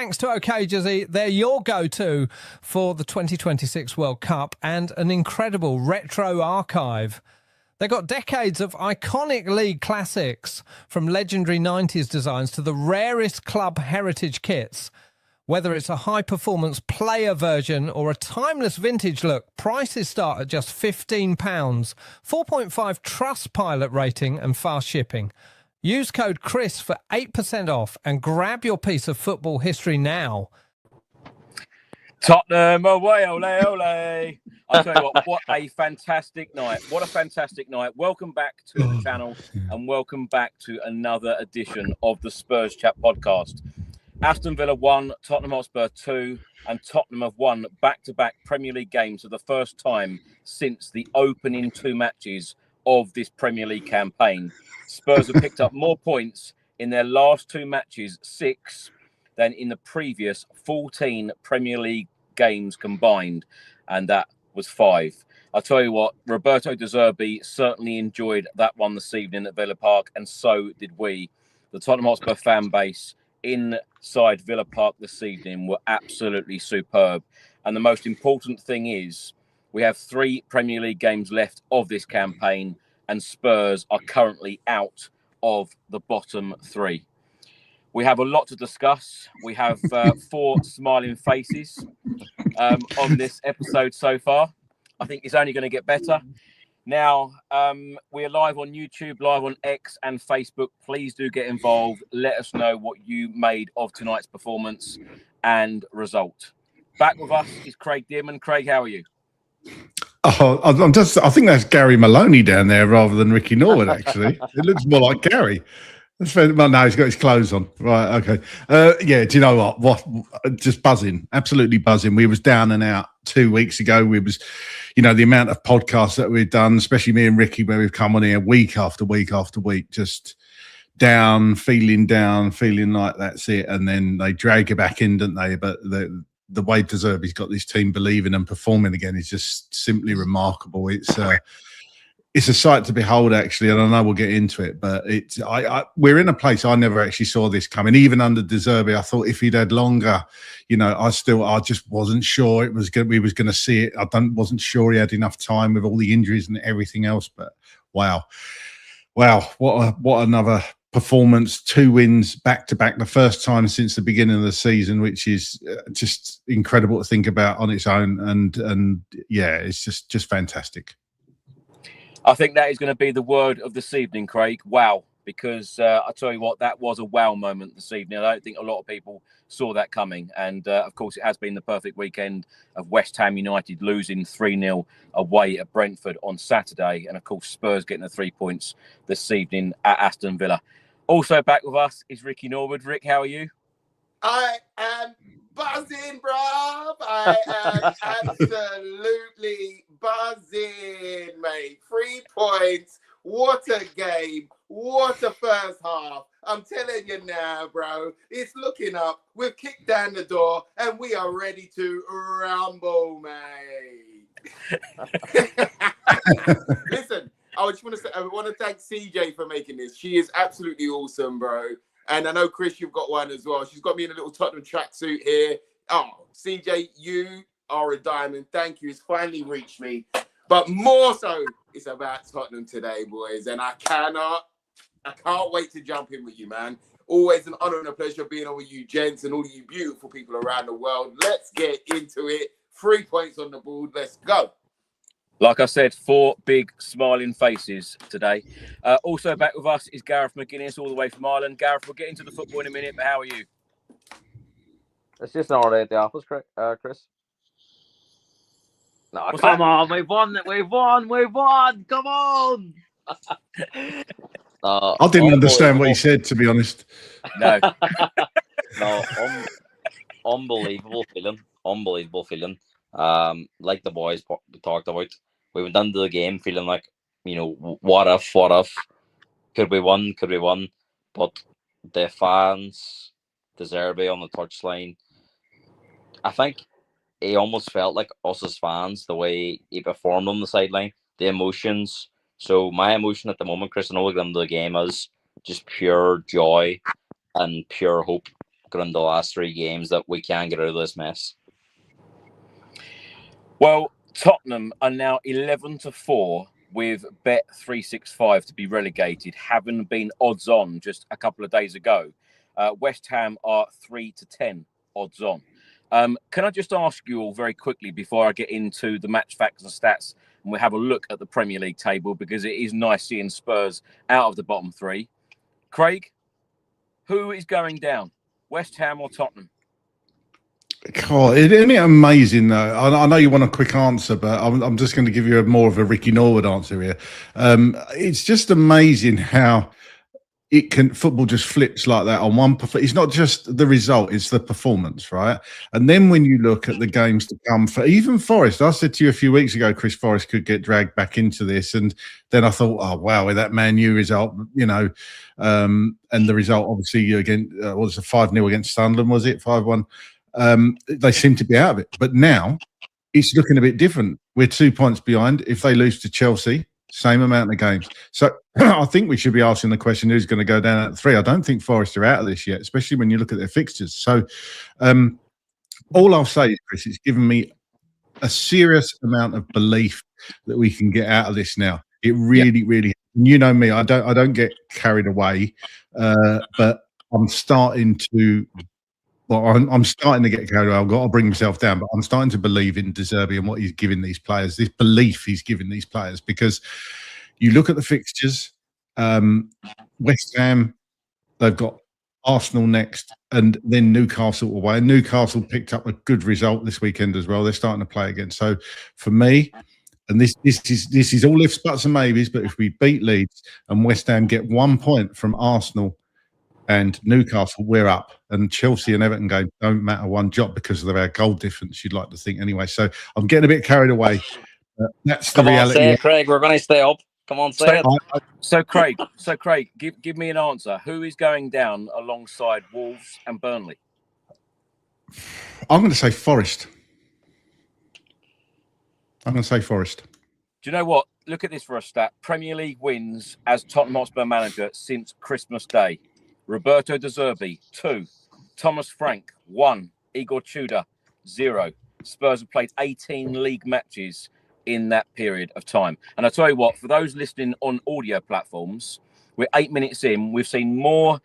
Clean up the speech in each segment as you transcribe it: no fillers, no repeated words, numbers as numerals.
thanks to OK Jersey. They're your go-to for the 2026 World Cup and an incredible retro archive. They got decades of iconic league classics, from legendary 90s designs to the rarest club heritage kits. Whether it's a high-performance player version or a timeless vintage look, prices start at just £15, 4.5 Trustpilot rating and fast shipping. Use code Chris for 8% off and grab your piece of football history now. Tottenham away, ole, ole. I'll tell you what a fantastic night. What a fantastic night. Welcome back to the channel and welcome back to another edition of the Spurs Chat Podcast. Aston Villa 1, Tottenham Hotspur 2, and Tottenham have won back-to-back Premier League games for the first time since the opening two matches of this Premier League campaign. Spurs have picked up more points in their last two matches, 6, than in the previous 14 Premier League games combined, and that was 5. I'll tell you what, Roberto De Zerbi certainly enjoyed that one this evening at Villa Park, and so did we. The Tottenham Hotspur fan base inside Villa Park this evening were absolutely superb. And the most important thing is we have 3 Premier League games left of this campaign, and Spurs are currently out of the bottom 3. We have a lot to discuss. We have 4 smiling faces on this episode so far. I think it's only going to get better. Now, we're live on YouTube, live on X and Facebook. Please do get involved. Let us know what you made of tonight's performance and result. Back with us is Craig Dearman. Craig, how are you? Oh, I think that's Gary Maloney down there rather than Ricky Norwood, actually. It looks more like Gary. Well, no, he's got his clothes on. Right, okay. Yeah, do you know what? Just buzzing, absolutely buzzing. We was down and out 2 weeks ago. We was, the amount of podcasts that we've done, especially me and Ricky, where we've come on here week after week after week, just down, feeling like that's it. And then they drag you back in, don't they? But the way De Zerbi's got this team believing and performing again is just simply remarkable. It's a sight to behold, actually, and I know we'll get into it, but we're in a place I never actually saw this coming. Even under De Zerbi, I thought if he'd had longer, I just wasn't sure we was going to see it. Wasn't sure he had enough time with all the injuries and everything else. But wow, what another performance! 2 wins back to back, the first time since the beginning of the season, which is just incredible to think about on its own. And yeah, it's just fantastic. I think that is going to be the word of this evening, Craig. Wow. Because I tell you what, that was a wow moment this evening. I don't think a lot of people saw that coming. And of course, it has been the perfect weekend of West Ham United losing 3-0 away at Brentford on Saturday. And of course, Spurs getting the 3 points this evening at Aston Villa. Also back with us is Ricky Norwood. Rick, how are you? I am buzzing, bruv. I am absolutely buzzing, mate. 3 points. What a game. What a first half. I'm telling you now, bro. It's looking up. We've kicked down the door and we are ready to rumble, mate. Listen, I want to thank CJ for making this. She is absolutely awesome, bro. And I know, Chris, you've got one as well. She's got me in a little Tottenham tracksuit here. Oh, CJ, you are a diamond. Thank you. It's finally reached me. But more so, it's about Tottenham today, boys. And I can't wait to jump in with you, man. Always an honor and a pleasure being on with you, gents, and all of you beautiful people around the world. Let's get into it. 3 points on the board. Let's go. Like I said, 4 big smiling faces today. Also back with us is Gareth McGuinness, all the way from Ireland. Gareth, we'll get into the football in a minute, but how are you? It's just an all day at the office, Chris. No, What's come that? on, we've won, come on! I didn't understand what he said, to be honest. No. No, unbelievable feeling. Like the boys talked about, we went into the game feeling like, what if, could we win? But the fans, De Zerbi on the touchline, I think he almost felt like us as fans, the way he performed on the sideline, the emotions. So my emotion at the moment, Chris, I know we're going to the game, is just pure joy and pure hope, looking in the last 3 games that we can get out of this mess. Well, Tottenham are now 11-4 with Bet365 to be relegated, having been odds on just a couple of days ago. West Ham are 3-10 odds on. Can I just ask you all very quickly before I get into the match facts and stats, and we have a look at the Premier League table, because it is nice seeing Spurs out of the bottom 3. Craig, who is going down, West Ham or Tottenham? God, isn't it amazing though? I know you want a quick answer, but I'm just going to give you more of a Ricky Norwood answer here. It's just amazing how football just flips like that on one. It's not just the result; it's the performance, right? And then when you look at the games to come for even Forest, I said to you a few weeks ago, Chris Forest could get dragged back into this, and then I thought, oh wow, with that Man U result, and the result obviously again was a 5-0 against Sunderland, was it 5-1? They seem to be out of it, but now it's looking a bit different. We're 2 points behind. If they lose to Chelsea, same amount of games. So I think we should be asking the question, who's going to go down at 3? I don't think Forest are out of this yet, especially when you look at their fixtures. So all I'll say is, Chris, it's given me a serious amount of belief that we can get out of this now. It really, really, you know me, I don't get carried away, but I'm starting to. Well, I'm starting to get carried away. I've got to bring myself down, but I'm starting to believe in De Zerbi and what he's giving these players, this belief he's giving these players, because you look at the fixtures, West Ham, they've got Arsenal next, and then Newcastle away. And Newcastle picked up a good result this weekend as well. They're starting to play again. So for me, and this is all ifs, buts and maybes, but if we beat Leeds and West Ham get 1 point from Arsenal and Newcastle, we're up. And Chelsea and Everton game don't matter one jot because of our goal difference, you'd like to think anyway. So I'm getting a bit carried away. That's the reality. Come on, say it, Craig. We're going to stay up. Come on, say it. So Craig, give me an answer. Who is going down alongside Wolves and Burnley? I'm going to say Forest. I'm going to say Forest. Do you know what? Look at this for a stat. Premier League wins as Tottenham Hotspur manager since Christmas Day. Roberto De Zerbi, 2. Thomas Frank, 1. Igor Tudor, 0. Spurs have played 18 league matches in that period of time. And I tell you what, for those listening on audio platforms, we're 8 minutes in. We've seen more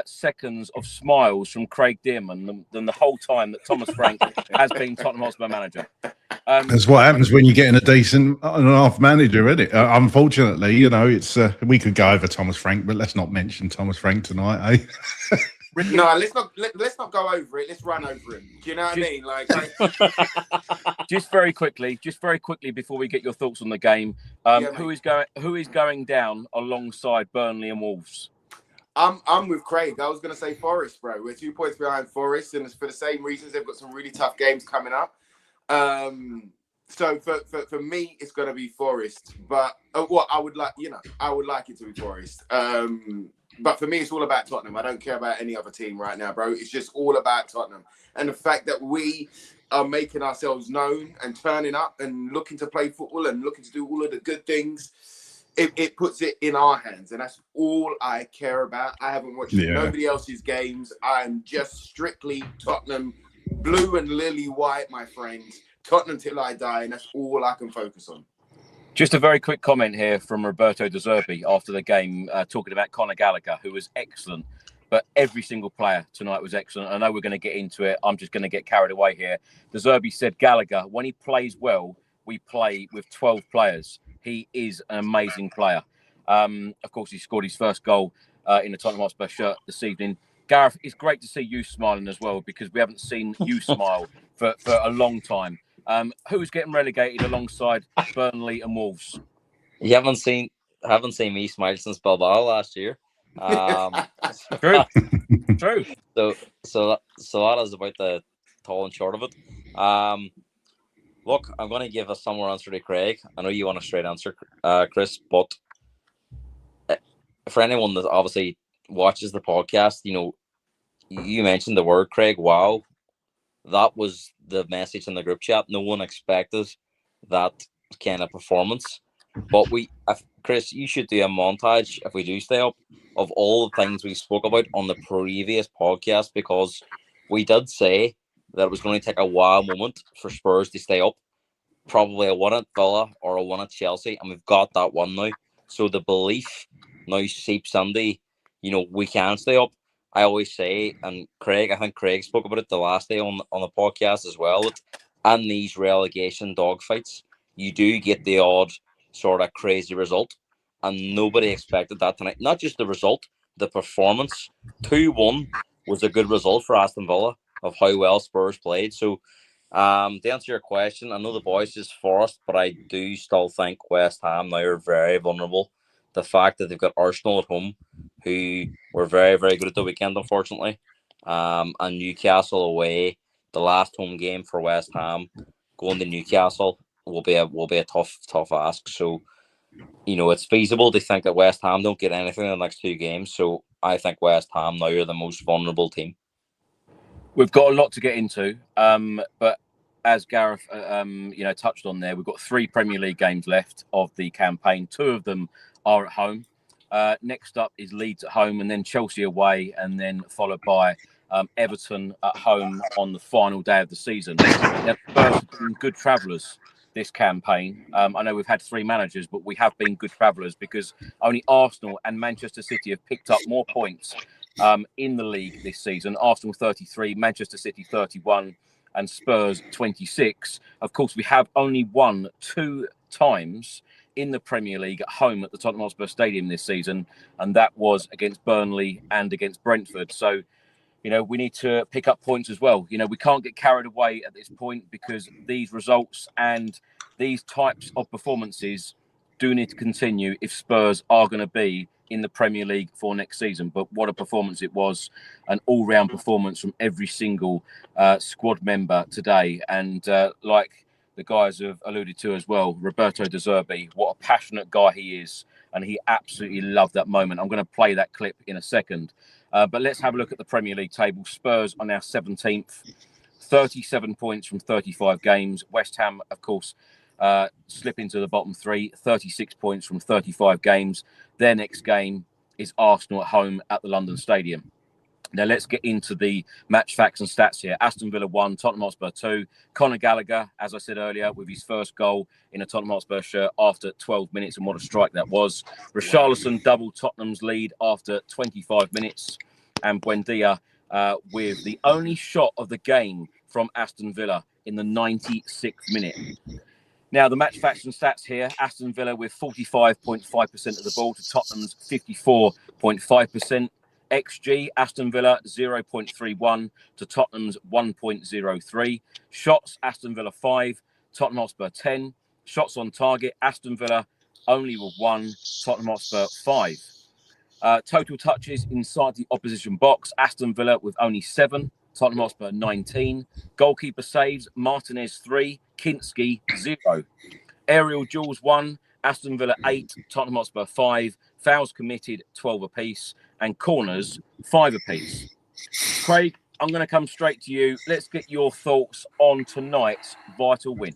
seconds of smiles from Craig Dearman than the whole time that Thomas Frank has been Tottenham Hotspur manager. That's what happens when you're getting a decent and a half manager, isn't it? Unfortunately, it's we could go over Thomas Frank, but let's not mention Thomas Frank tonight, eh? No, let's not go over it. Let's run over him. Do you know what I mean? Like, just very quickly before we get your thoughts on the game, who is going down alongside Burnley and Wolves? I'm with Craig. I was going to say Forest, bro. We're 2 points behind Forest, and it's for the same reasons. They've got some really tough games coming up. So for me, it's going to be Forest. But I would like it to be Forest. But for me, it's all about Tottenham. I don't care about any other team right now, bro. It's just all about Tottenham. And the fact that we are making ourselves known and turning up and looking to play football and looking to do all of the good things, it puts it in our hands. And that's all I care about. I haven't watched nobody else's games. I'm just strictly Tottenham, blue and lily white, my friends. Tottenham till I die, and that's all I can focus on. Just a very quick comment here from Roberto De Zerbi after the game, talking about Conor Gallagher, who was excellent, but every single player tonight was excellent. I know we're going to get into it. I'm just going to get carried away here. De Zerbi said Gallagher, when he plays well, we play with 12 players. He is an amazing player. Of course, he scored his first goal in the Tottenham Hotspur shirt this evening. Gareth, it's great to see you smiling as well, because we haven't seen you smile for a long time. Who's getting relegated alongside Burnley and Wolves? You haven't seen me smile since Bilbao last year. True. So that is about the tall and short of it. Look, I'm going to give a similar answer to Craig. I know you want a straight answer, Chris, but for anyone that obviously watches the podcast, you mentioned the word, Craig. Wow. That was the message in the group chat. No one expected that kind of performance. But Chris, you should do a montage if we do stay up of all the things we spoke about on the previous podcast, because we did say that it was going to take a wow moment for Spurs to stay up. Probably a one at Villa or a one at Chelsea, and we've got that one now. So the belief now seeps into, we can stay up. I always say, and I think Craig spoke about it the last day on the podcast as well, that in these relegation dogfights, you do get the odd sort of crazy result, and nobody expected that tonight. Not just the result, the performance. 2-1 was a good result for Aston Villa of how well Spurs played. So to answer your question, I know the boys is forced, but I do still think West Ham now are very vulnerable. The fact that they've got Arsenal at home, who were very, very good at the weekend, unfortunately, and Newcastle away, the last home game for West Ham, going to Newcastle will be a tough ask. So, it's feasible to think that West Ham don't get anything in the next 2 games. So I think West Ham now are the most vulnerable team. We've got a lot to get into, but as Gareth, touched on there, we've got 3 Premier League games left of the campaign. 2 of them are at home. Next up is Leeds at home, and then Chelsea away, and then followed by Everton at home on the final day of the season. Now, Spurs have been good travellers this campaign. I know we've had 3 managers, but we have been good travellers because only Arsenal and Manchester City have picked up more points in the league this season. Arsenal 33, Manchester City 31, and Spurs 26. Of course, we have only won 2 times in the Premier League at home at the Tottenham Hotspur Stadium this season, and that was against Burnley and against Brentford. So, we need to pick up points as well. We can't get carried away at this point because these results and these types of performances do need to continue if Spurs are going to be in the Premier League for next season. But what a performance it was, an all-round performance from every single squad member today. And like the guys have alluded to as well, Roberto De Zerbi, what a passionate guy he is. And he absolutely loved that moment. I'm going to play that clip in a second. But let's have a look at the Premier League table. Spurs are now 17th, 37 points from 35 games. West Ham, of course, slip into the bottom 3, 36 points from 35 games. Their next game is Arsenal at home at the London Stadium. Now, let's get into the match facts and stats here. Aston Villa 1, Tottenham Hotspur 2. Conor Gallagher, as I said earlier, with his first goal in a Tottenham Hotspur shirt after 12 minutes, and what a strike that was. Richarlison doubled Tottenham's lead after 25 minutes. And Buendia with the only shot of the game from Aston Villa in the 96th minute. Now, the match facts and stats here. Aston Villa with 45.5% of the ball to Tottenham's 54.5%. XG, Aston Villa 0.31 to Tottenham's 1.03. Shots, Aston Villa 5, Tottenham Hotspur 10. Shots on target, Aston Villa only with 1, Tottenham Hotspur 5. Total touches inside the opposition box, Aston Villa with only 7, Tottenham Hotspur 19. Goalkeeper saves, Martinez 3, Kinski 0. Aerial duels 1, Aston Villa 8, Tottenham Hotspur 5. Fouls committed 12 apiece, and corners 5 apiece. Craig, I'm going to come straight to you. Let's get your thoughts on tonight's vital win.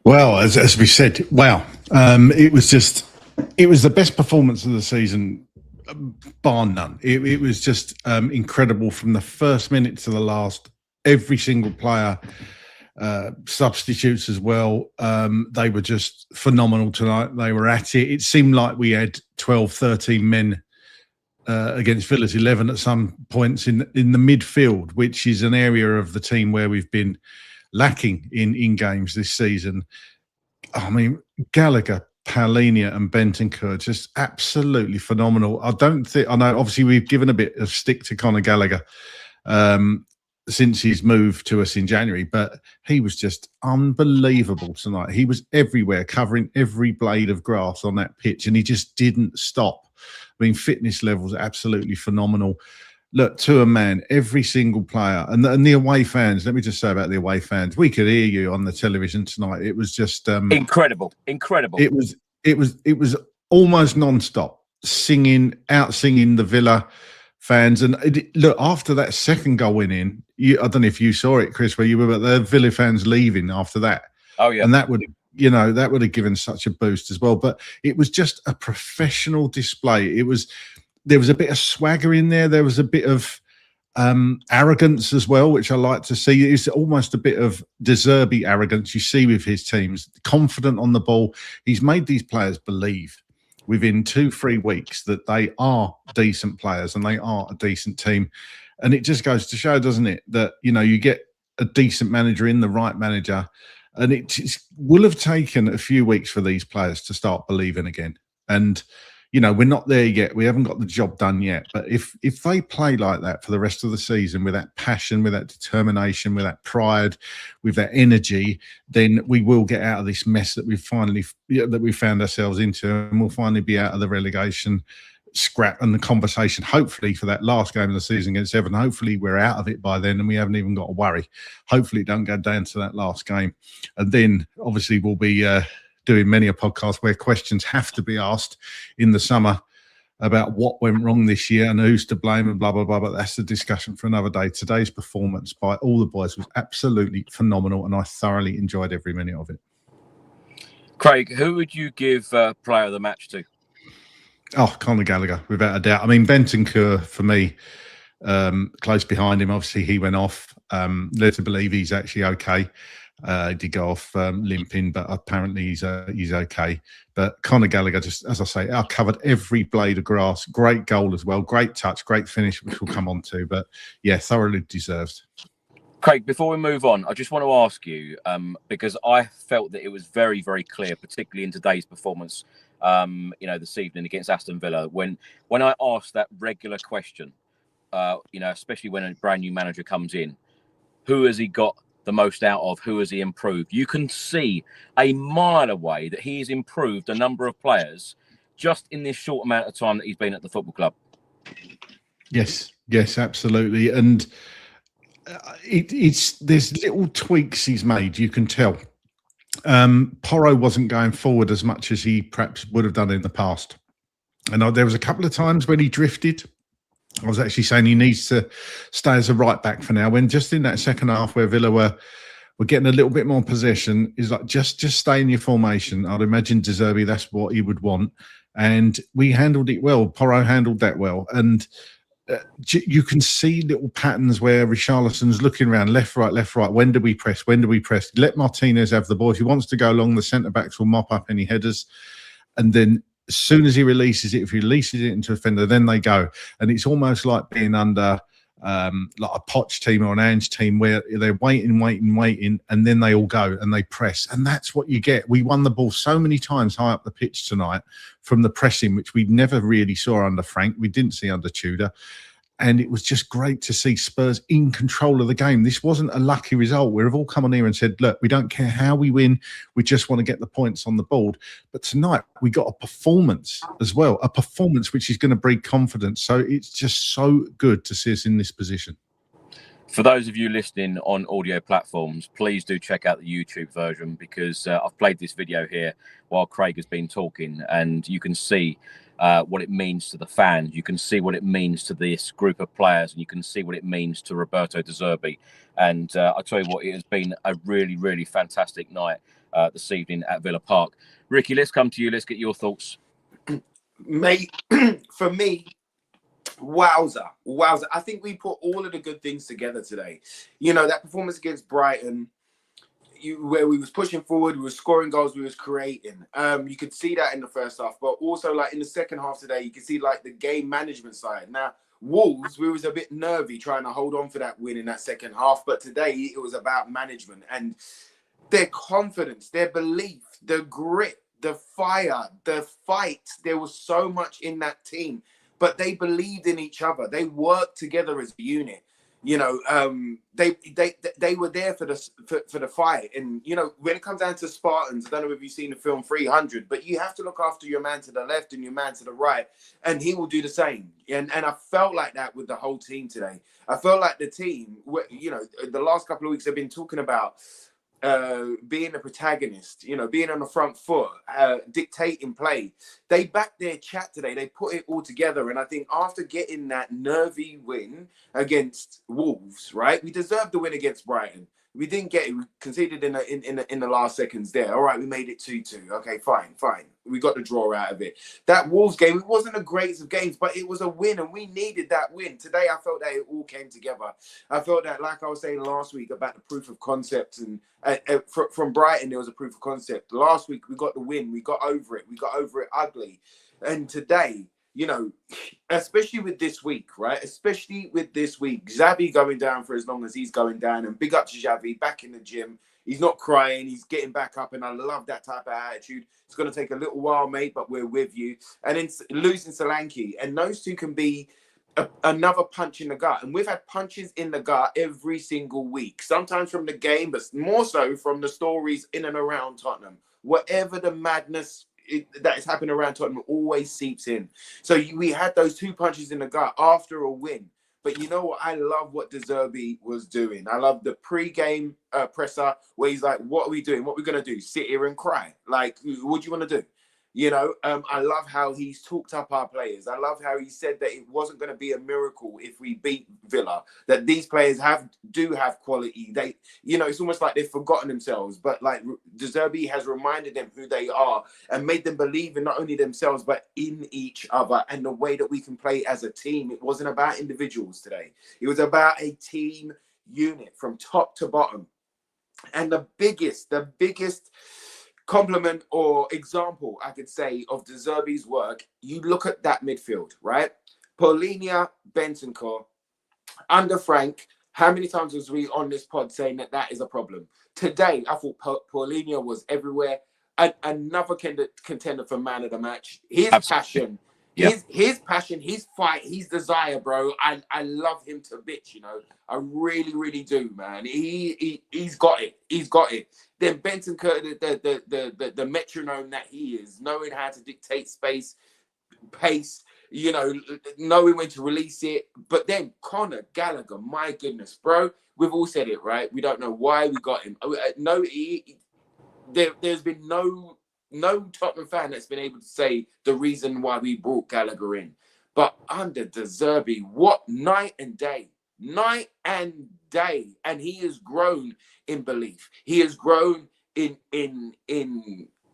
Well, as we said, wow, it was the best performance of the season, bar none. It was just incredible from the first minute to the last. Every single player, substitutes as well, they were just phenomenal tonight. They were at it. It seemed like we had 12, 13 men against Villa's 11 at some points in the midfield, which is an area of the team where we've been lacking in games this season. I mean, Gallagher, Paulinho and Bentancur, just absolutely phenomenal. I know obviously we've given a bit of stick to Conor Gallagher since he's moved to us in January, but he was just unbelievable tonight. He was everywhere, covering every blade of grass on that pitch, and he just didn't stop. I mean, fitness levels are absolutely phenomenal. Look, to a man, every single player, and the away fans, let me just say about the away fans, we could hear you on the television tonight. It was just incredible. It was almost non-stop, out singing the Villa fans. And look, after that second goal went in, I don't know if you saw it, Chris, where you were, but the Villa fans leaving after that. Oh yeah, and that would you know, that would have given such a boost as well. But it was just a professional display. There was a bit of swagger in there. There was a bit of arrogance as well, which I like to see. It's almost a bit of De Zerbi arrogance you see with his teams. Confident on the ball. He's made these players believe within 2-3 weeks that they are decent players and they are a decent team. And it just goes to show, doesn't it, that, you know, you get a decent manager in, the right manager, and it will have taken a few weeks for these players to start believing again. And, you know, we're not there yet. We haven't got the job done yet. But if they play like that for the rest of the season, with that passion, with that determination, with that pride, with that energy, then we will get out of this mess that we found ourselves into, and we'll finally be out of the relegation scrap and the conversation, hopefully, for that last game of the season against Everton. Hopefully we're out of it by then and we haven't even got to worry. Hopefully it don't go down to that last game. And then obviously we'll be doing many a podcast where questions have to be asked in the summer about what went wrong this year and who's to blame and blah, blah, blah. But that's a discussion for another day. Today's performance by all the boys was absolutely phenomenal and I thoroughly enjoyed every minute of it. Craig, who would you give player of the match to? Oh, Conor Gallagher, without a doubt. I mean, Bentancur, for me, close behind him. Obviously, he went off. Led to believe he's actually okay. He did go off limping, but apparently he's okay. But Conor Gallagher, just as I say, I covered every blade of grass. Great goal as well. Great touch, great finish, which we'll come on to. But, yeah, thoroughly deserved. Craig, before we move on, I just want to ask you, because I felt that it was very, very clear, particularly in today's performance, this evening against Aston Villa, when I asked that regular question, especially when a brand new manager comes in, who has he got the most out of? Who has he improved? You can see a mile away that he has improved a number of players just in this short amount of time that he's been at the football club. Yes, absolutely. And there's little tweaks he's made, you can tell. Porro wasn't going forward as much as he perhaps would have done in the past. And there was a couple of times when he drifted. I was actually saying he needs to stay as a right back for now, when just in that second half where Villa were getting a little bit more possession, is like, just stay in your formation. I'd imagine De Zerbi, that's what he would want. And we handled it well. Porro handled that well. And you can see little patterns where Richarlison's looking around left, right. When do we press? Let Martinez have the ball. If he wants to go along, the centre-backs will mop up any headers. And then as soon as he releases it, if he releases it into a defender, then they go. And it's almost like being under like a Poch team or an Ange team, where they're waiting, and then they all go and they press. And that's what you get. We won the ball so many times high up the pitch tonight from the pressing, which we never really saw under Frank. We didn't see under Tudor. And it was just great to see Spurs in control of the game. This wasn't a lucky result. We've all come on here and said, look, we don't care how we win. We just want to get the points on the board. But tonight we got a performance as well, a performance which is going to breed confidence. So it's just so good to see us in this position. For those of you listening on audio platforms, please do check out the YouTube version, because I've played this video here while Craig has been talking, and you can see what it means to the fans. You can see what it means to this group of players, and you can see what it means to Roberto De Zerbi. And I tell you what, it has been a really, really fantastic night this evening at Villa Park. Ricky, let's come to you. Let's get your thoughts. Mate, for me, wowza. I think we put all of the good things together today. You know, that performance against Brighton, where we was pushing forward, we were scoring goals, we was creating. You could see that in the first half, but also like in the second half today, you can see like the game management side. Now, Wolves, we was a bit nervy trying to hold on for that win in that second half, but today it was about management and their confidence, their belief, the grit, the fire, the fight. There was so much in that team, but they believed in each other. They worked together as a unit. You know, they were there for the fight. And, you know, when it comes down to Spartans, I don't know if you've seen the film 300, but you have to look after your man to the left and your man to the right, and he will do the same. And I felt like that with the whole team today. I felt like the team, you know, the last couple of weeks they've been talking about being a protagonist, you know, being on the front foot, dictating play. They backed their chat today. They put it all together. And I think after getting that nervy win against Wolves, right, we deserved the win against Brighton. We didn't get it. We conceded in the last seconds there. All right, we made it 2-2. Okay, fine. We got the draw out of it. That Wolves game, it wasn't the greatest of games, but it was a win, and we needed that win. Today, I felt that it all came together. I felt that, like I was saying last week about the proof of concept, and from Brighton, there was a proof of concept. Last week, we got the win. We got over it. We got over it ugly. And today, you know, especially with this week, right? Especially with this week, Xavi going down for as long as he's going down, and big up to Xavi, back in the gym. He's not crying. He's getting back up, and I love that type of attitude. It's going to take a little while, mate, but we're with you. And then losing Solanke, and those two can be another punch in the gut. And we've had punches in the gut every single week, sometimes from the game, but more so from the stories in and around Tottenham. Whatever the madness that is happening around Tottenham always seeps in. So we had those two punches in the gut after a win. But you know what? I love what De Zerbi was doing. I love the pre-game presser where he's like, what are we doing? What are we going to do? Sit here and cry? Like, what do you want to do? You know, I love how he's talked up our players. I love how he said that it wasn't going to be a miracle if we beat Villa, that these players do have quality. They, you know, it's almost like they've forgotten themselves, but like De Zerbi has reminded them who they are and made them believe in not only themselves, but in each other and the way that we can play as a team. It wasn't about individuals today. It was about a team unit from top to bottom. And the biggest compliment or example, I could say, of De Zerbi's work, you look at that midfield, right? Paulinho, Bentancur, under Frank, how many times was we on this pod saying that is a problem? Today, I thought Paulinho was everywhere. Another contender for man of the match. His passion, his passion, his fight, his desire, bro. I love him to bits, you know. I really, really do, man. He's got it. He's got it. Then Bentancur, the metronome that he is, knowing how to dictate space, pace, you know, knowing when to release it. But then Conor Gallagher, my goodness, bro. We've all said it, right? We don't know why we got him. No, there's been no Tottenham fan that's been able to say the reason why we brought Gallagher in. But under De Zerbi, what night and day. And he has grown in belief. He has grown in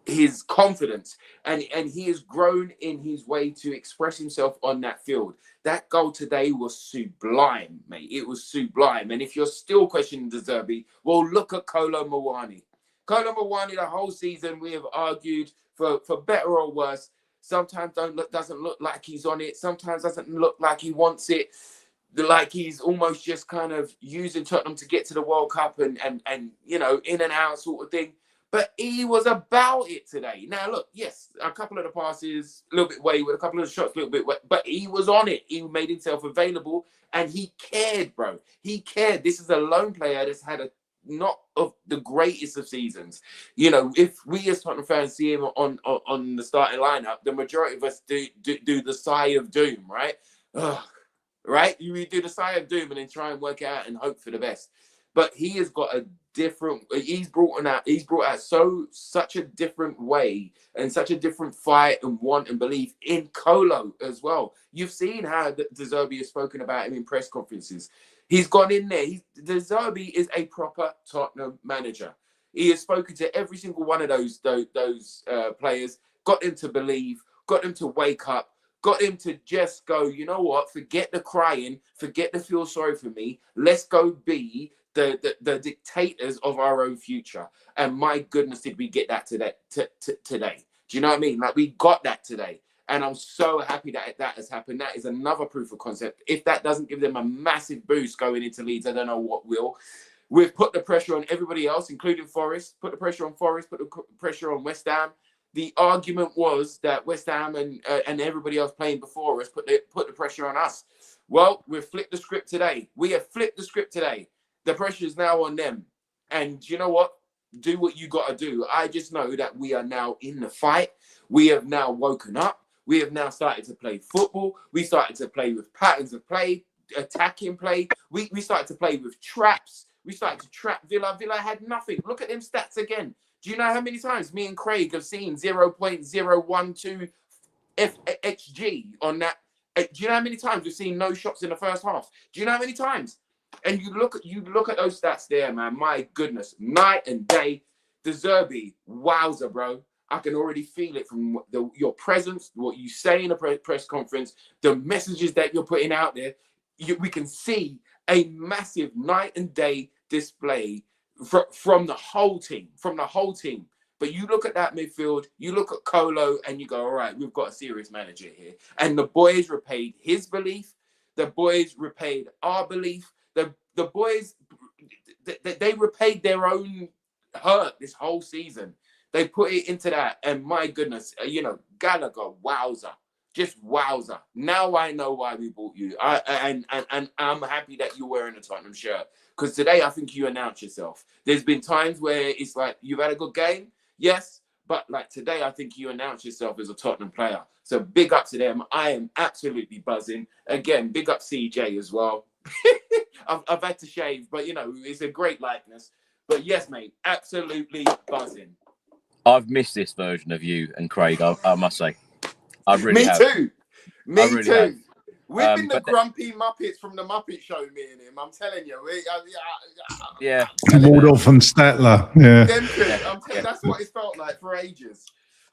his confidence, and he has grown in his way to express himself on that field. That goal today was sublime, mate. It was sublime. And if you're still questioning De Zerbi, well, look at Kolo Muani. Kolo Muani, the whole season, we have argued for better or worse. Sometimes doesn't look like he's on it. Sometimes doesn't look like he wants it. Like he's almost just kind of using Tottenham to get to the World Cup and you know, in and out sort of thing. But he was about it today. Now, look, yes, a couple of the passes, a little bit wayward, a couple of the shots, a little bit wet, but he was on it. He made himself available, and he cared, bro. He cared. This is a lone player that's had not of the greatest of seasons. You know, if we as Tottenham fans see him on the starting lineup, the majority of us do the sigh of doom, right? Ugh. Right? You do the sigh of doom and then try and work out and hope for the best. But he has got a different, he's brought out such a different way and such a different fight and want and belief in Kolo as well. You've seen how De Zerbi has spoken about him in press conferences. He's gone in there. De Zerbi is a proper Tottenham manager. He has spoken to every single one of those players, got them to believe, got them to wake up, got him to just go, you know what, forget the crying, forget the feel sorry for me. Let's go be the dictators of our own future. And my goodness, did we get that today? Do you know what I mean? Like, we got that today. And I'm so happy that has happened. That is another proof of concept. If that doesn't give them a massive boost going into Leeds, I don't know what will. We've put the pressure on everybody else, including Forest. Put the pressure on Forest, put the pressure on West Ham. The argument was that West Ham and everybody else playing before us put the pressure on us. Well, we've flipped the script today. We have flipped the script today. The pressure is now on them. And you know what? Do what you got to do. I just know that we are now in the fight. We have now woken up. We have now started to play football. We started to play with patterns of play, attacking play. We started to play with traps. We started to trap Villa. Villa had nothing. Look at them stats again. Do you know how many times me and Craig have seen 0.012 XG on that? Do you know how many times we've seen no shots in the first half? Do you know how many times? And you look at those stats there, man. My goodness, night and day. De Zerbi, wowzer, bro. I can already feel it from your presence, what you say in a press conference, the messages that you're putting out there. We can see a massive night and day display from the whole team, But you look at that midfield, you look at Colo, and you go, all right, we've got a serious manager here. And the boys repaid his belief. The boys repaid our belief. The boys, they repaid their own hurt this whole season. They put it into that, and my goodness, Gallagher, wowzer, just wowzer. Now I know why we bought you. And I'm happy that you're wearing a Tottenham shirt, because today I think you announced yourself. There's been times where it's like you've had a good game, yes, but like today I think you announced yourself as a Tottenham player. So big up to them. I am absolutely buzzing. Again, big up CJ as well. I've had to shave, but it's a great likeness. But yes, mate, absolutely buzzing. I've missed this version of you and Craig, I must say. I really have. Me really too. have. We've been the grumpy Muppets from the Muppet Show, me and him. I'm telling you. Yeah. Waldorf and Statler. Yeah. That's what it felt like for ages.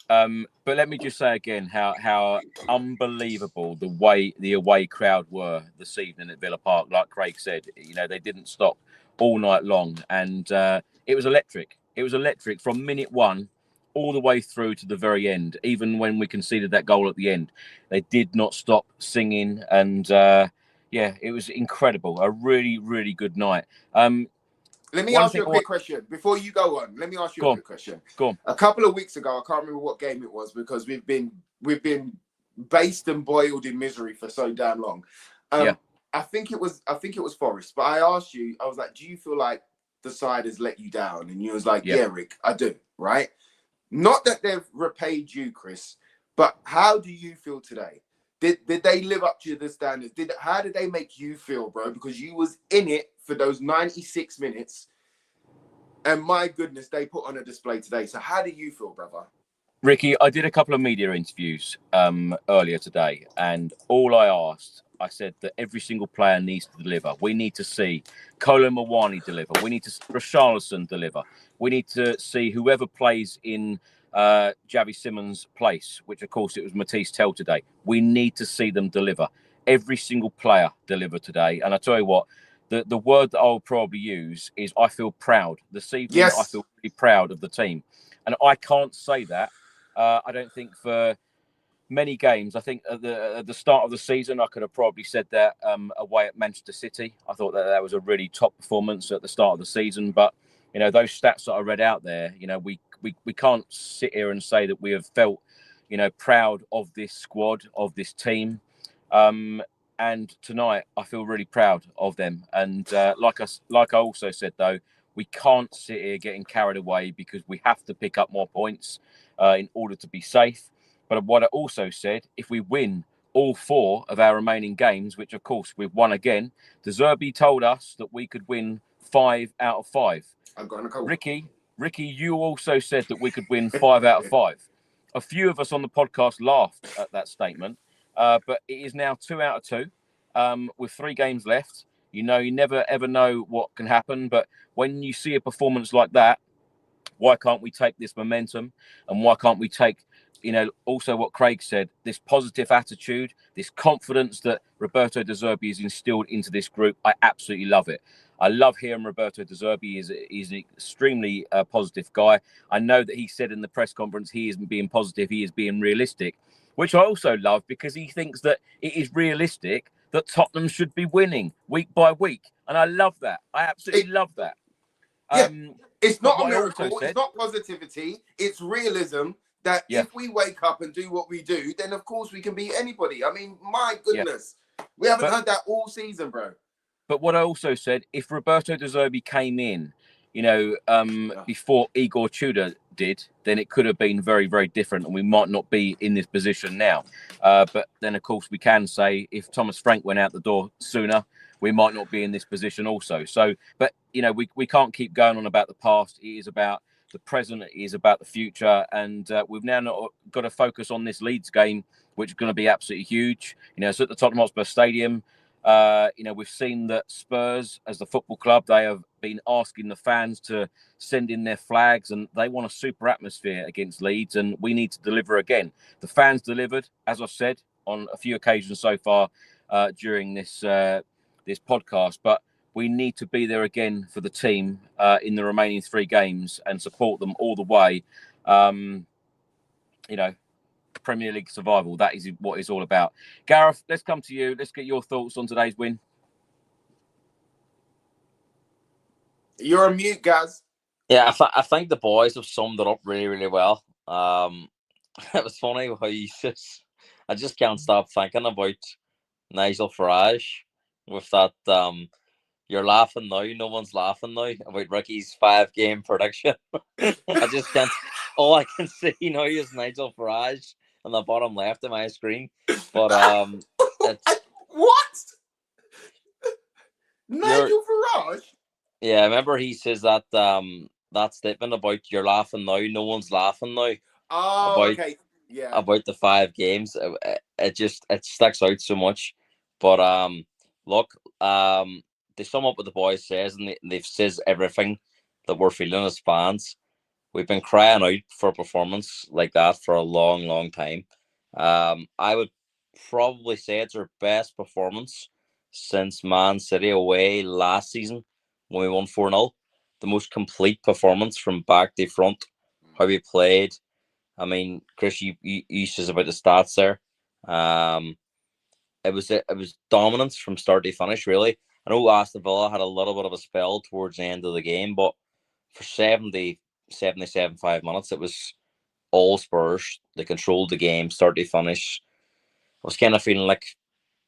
But let me just say again how unbelievable the away crowd were this evening at Villa Park. Like Craig said, they didn't stop all night long, and it was electric. It was electric from minute one all the way through to the very end. Even when we conceded that goal at the end, they did not stop singing, and it was incredible. A really, really good night. Let me ask you a quick question before you go on. Let me ask you a quick question. Go on. A couple of weeks ago, I can't remember what game it was, because we've been based and boiled in misery for so damn long. I think it was Forest, but I asked you, I was like, do you feel like the side has let you down? And you was like, yeah, Rick, I do, right? Not that they've repaid you, Chris, but how do you feel today? Did they live up to the standards? How did they make you feel, bro? Because you was in it for those 96 minutes, and my goodness, they put on a display today. So how do you feel, brother? Ricky, I did a couple of media interviews earlier today, and all I said that every single player needs to deliver. We need to see Cowlin deliver. We need to see Richarlison deliver. We need to see whoever plays in Javi Simmons' place, which of course it was Matisse Tell today. We need to see them deliver. Every single player deliver today. And I tell you what, the word that I'll probably use is I feel proud. This evening, yes. I feel really proud of the team. And I can't say that. I don't think for many games. I think at the start of the season, I could have probably said that away at Manchester City. I thought that was a really top performance at the start of the season. But, those stats that I read out there, we can't sit here and say that we have felt, proud of this squad, of this team. And tonight, I feel really proud of them. And like I also said, though, we can't sit here getting carried away, because we have to pick up more points in order to be safe. But what I also said, if we win all 4 of our remaining games, which of course we've won again, De Zerbi told us that we could win 5 out of 5. I'm going to go. Ricky, you also said that we could win 5 out of 5. A few of us on the podcast laughed at that statement, but it is now 2 out of 2 with 3 games left. You never ever know what can happen, but when you see a performance like that, why can't we take this momentum, and why can't we take, also what Craig said, this positive attitude, this confidence that Roberto De Zerbi has instilled into this group? I absolutely love it. I love hearing Roberto De Zerbi. He's an extremely positive guy. I know that he said in the press conference he isn't being positive, he is being realistic, which I also love, because he thinks that it is realistic that Tottenham should be winning week by week. And I love that. I absolutely love that. Yeah, it's not a miracle. It's not positivity. It's realism that if we wake up and do what we do, then of course we can beat anybody. I mean, my goodness. We haven't heard that all season, bro. But what I also said, if Roberto De Zerbi came in, before Igor Tudor did, then it could have been very, very different, and we might not be in this position now. But then, of course, we can say if Thomas Frank went out the door sooner, we might not be in this position also. So, but, we can't keep going on about the past. It is about the present. It is about the future. And we've now not got to focus on this Leeds game, which is going to be absolutely huge. It's at the Tottenham Hotspur Stadium. We've seen that Spurs, as the football club, they have been asking the fans to send in their flags, and they want a super atmosphere against Leeds, and we need to deliver again. The fans delivered, as I've said, on a few occasions so far during this podcast, but we need to be there again for the team in the remaining 3 games and support them all the way. Premier League survival, that is what it's all about. Gareth, let's come to you. Let's get your thoughts on today's win. You're on mute, Gaz. Yeah, I think the boys have summed it up really, really well. It was funny how I just can't stop thinking about Nigel Farage with that you're laughing now, no one's laughing now, about Ricky's 5-game prediction. I just can't. All I can see now is Nigel Farage on the bottom left of my screen. But what? Nigel Farage? Yeah, remember he says that that statement about you're laughing now, no one's laughing now. Oh, okay. Yeah. About the 5 games. It sticks out so much. But look, they sum up what the boys says, and they've says everything that we're feeling as fans. We've been crying out for a performance like that for a long, long time. I would probably say it's our best performance since Man City away last season when we won 4-0. The most complete performance from back to front, how we played. I mean, Chris, you says about the stats there. It was dominance from start to finish, really. I know Aston Villa had a little bit of a spell towards the end of the game, but for 75 minutes, it was all Spurs. They controlled the game, start to finish. I was kind of feeling like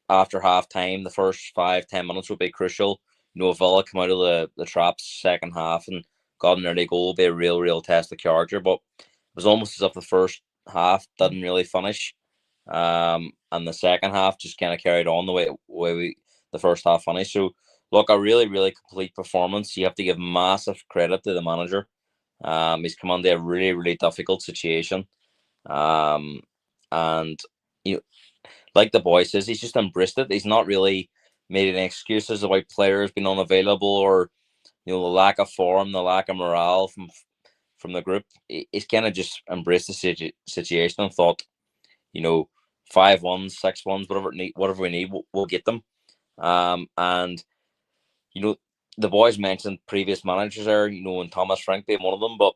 after half time, the first 5-10 minutes would be crucial. Villa come out of the traps second half and got an early goal, be a real test of character. But it was almost as if the first half didn't really finish. And the second half just kind of carried on the way the first half finished. So, look, a really complete performance. You have to give massive credit to the manager. He's come under a really difficult situation. And like the boy says, he's just embraced it. He's not really made any excuses about players being unavailable or the lack of form, the lack of morale from the group. He's kind of just embraced the situation and thought, 5-1s, 6-1s, whatever we need, we'll get them. And the boys mentioned previous managers there, and Thomas Frank being one of them. But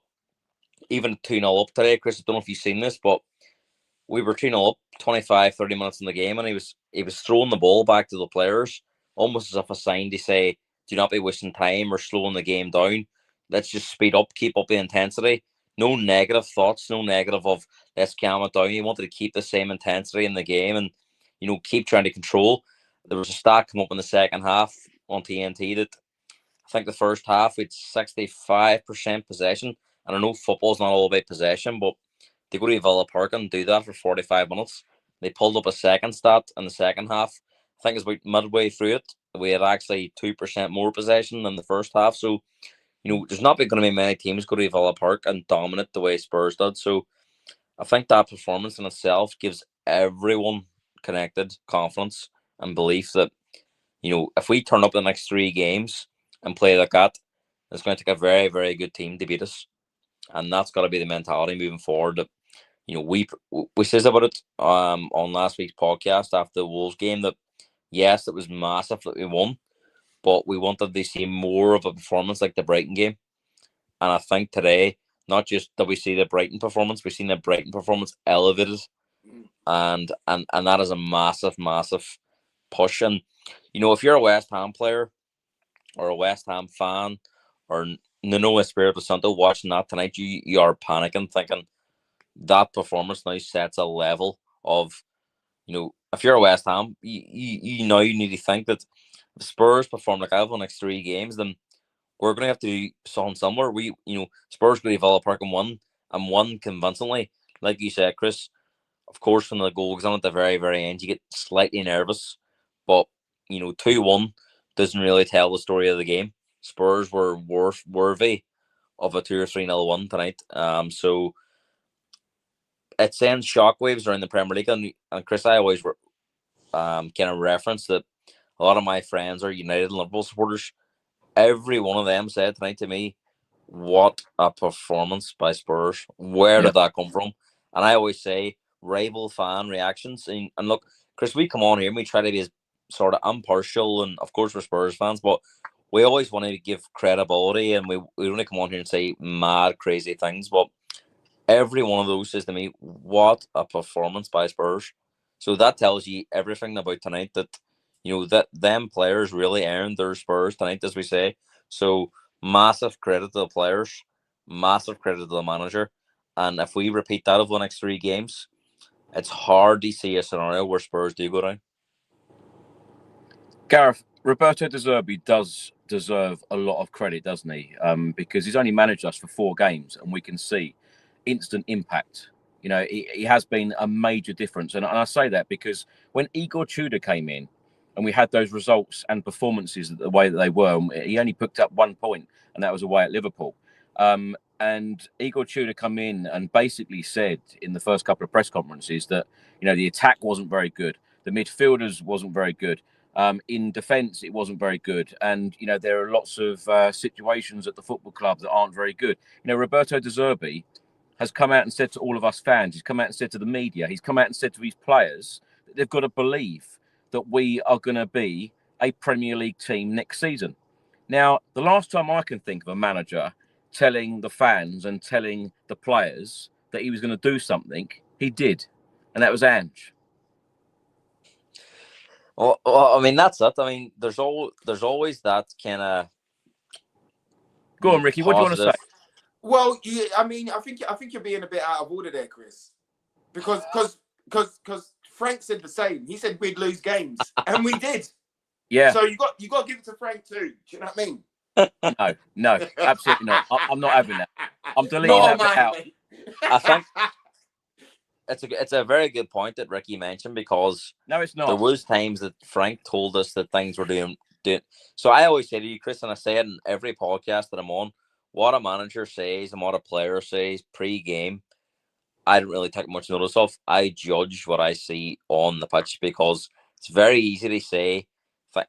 even 2-0 up today, Chris, I don't know if you've seen this, but we were 2-0 up, 25-30 minutes in the game, and he was throwing the ball back to the players, almost as if a sign to say, do not be wasting time or slowing the game down. Let's just speed up, keep up the intensity. No negative thoughts, no negative of let's calm it down. He wanted to keep the same intensity in the game and, keep trying to control. There was a stat come up in the second half on TNT that I think the first half we had 65% possession. And I know football's not all about possession, but they go to Villa Park and do that for 45 minutes. They pulled up a second stat in the second half. I think it's about midway through it. We had actually 2% more possession than the first half. So, there's not going to be many teams go to Villa Park and dominate the way Spurs did. So I think that performance in itself gives everyone connected confidence and belief that, if we turn up the next 3 games and play like that, it's going to take a very, very good team to beat us. And that's got to be the mentality moving forward. That, we says about it on last week's podcast after the Wolves game that, yes, it was massive that we won, but we wanted to see more of a performance like the Brighton game. And I think today, not just that we see the Brighton performance, we've seen the Brighton performance elevated. And that is a massive push. And, if you're a West Ham player or a West Ham fan or Nuno Espirito Santo watching that tonight, you are panicking, thinking that performance now sets a level of, if you're a West Ham, you need to think that if Spurs perform like that for the next 3 games, then we're going to have to do something somewhere. Spurs go to Villa Park and won convincingly. Like you said, Chris, of course, from the goal goes on at the very, very end, you get slightly nervous. But, 2-1 doesn't really tell the story of the game. Spurs were worthy of a 2 or 3-0 win tonight. So it sends shockwaves around the Premier League. And Chris, I always kind of reference that a lot of my friends are United and Liverpool supporters. Every one of them said tonight to me, "What a performance by Spurs! Where did that come from?" And I always say, rival fan reactions. And look, Chris, we come on here and we try to be as sort of impartial, and of course we're Spurs fans, but we always want to give credibility, and we only come on here and say mad, crazy things. But every one of those says to me, "What a performance by Spurs!" So that tells you everything about tonight. That that them players really earned their Spurs tonight, as we say. So massive credit to the players, massive credit to the manager, and if we repeat that over the next 3 games, it's hard to see a scenario where Spurs do go down. Gareth, Roberto De Zerbi does deserve a lot of credit, doesn't he? Because he's only managed us for 4 games, and we can see instant impact. He has been a major difference. And I say that because when Igor Tudor came in and we had those results and performances the way that they were, he only picked up 1 point, and that was away at Liverpool. And Igor Tudor come in and basically said in the first couple of press conferences that, the attack wasn't very good. The midfielders wasn't very good. In defence, it wasn't very good. And, there are lots of situations at the football club that aren't very good. Roberto De Zerbi has come out and said to all of us fans, he's come out and said to the media, he's come out and said to his players that they've got to believe that we are going to be a Premier League team next season. Now, the last time I can think of a manager telling the fans and telling the players that he was going to do something, he did. And that was Ange. Well, I mean, that's it. I mean, there's always that kind of. Go on, Ricky. What do you want to say? Well, I think you're being a bit out of order there, Chris, because Frank said the same. He said we'd lose games, and we did. Yeah. So you got to give it to Frank too. Do you know what I mean? No, absolutely not. I'm not having that. I'm deleting that bit out. I think it's a very good point that Ricky mentioned, because no, it's not. There was times that Frank told us that things were doing. So I always say to you, Chris, and I say it in every podcast that I'm on, what a manager says and what a player says pre-game, I don't really take much notice of. I judge what I see on the pitch, because it's very easy to say,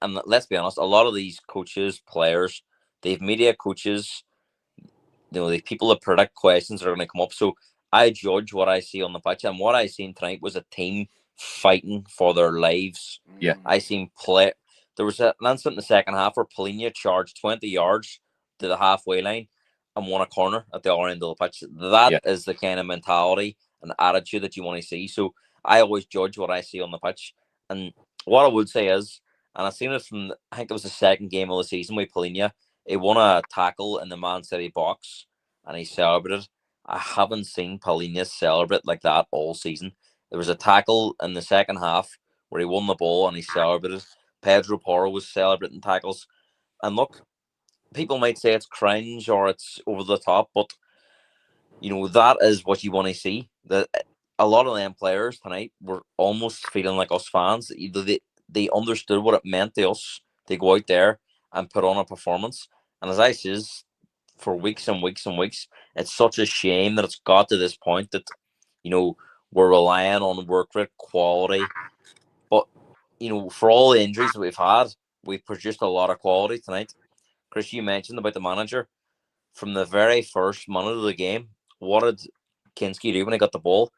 and let's be honest, a lot of these coaches, players, they've media coaches, the people that predict questions that are going to come up. So I judge what I see on the pitch, and what I seen tonight was a team fighting for their lives. Yeah, I seen play. There was an incident in the second half where Polina charged 20 yards to the halfway line and won a corner at the other end of the pitch. That is the kind of mentality and attitude that you want to see. So I always judge what I see on the pitch. And what I would say is, and I've seen it from, I think it was the second game of the season with Polina, he won a tackle in the Man City box and he celebrated. I haven't seen Polina celebrate like that all season. There was a tackle in the second half where he won the ball and he celebrated. Pedro Porro was celebrating tackles. And look, people might say it's cringe or it's over the top, but that is what you want to see. That a lot of them players tonight were almost feeling like us fans. They understood what it meant to us to go out there and put on a performance. And as I says, for weeks and weeks and weeks, it's such a shame that it's got to this point that we're relying on work rate, quality. But for all the injuries that we've had, we've produced a lot of quality tonight. Chris, you mentioned about the manager. From the very first minute of the game, what did Kinski do when he got the ball?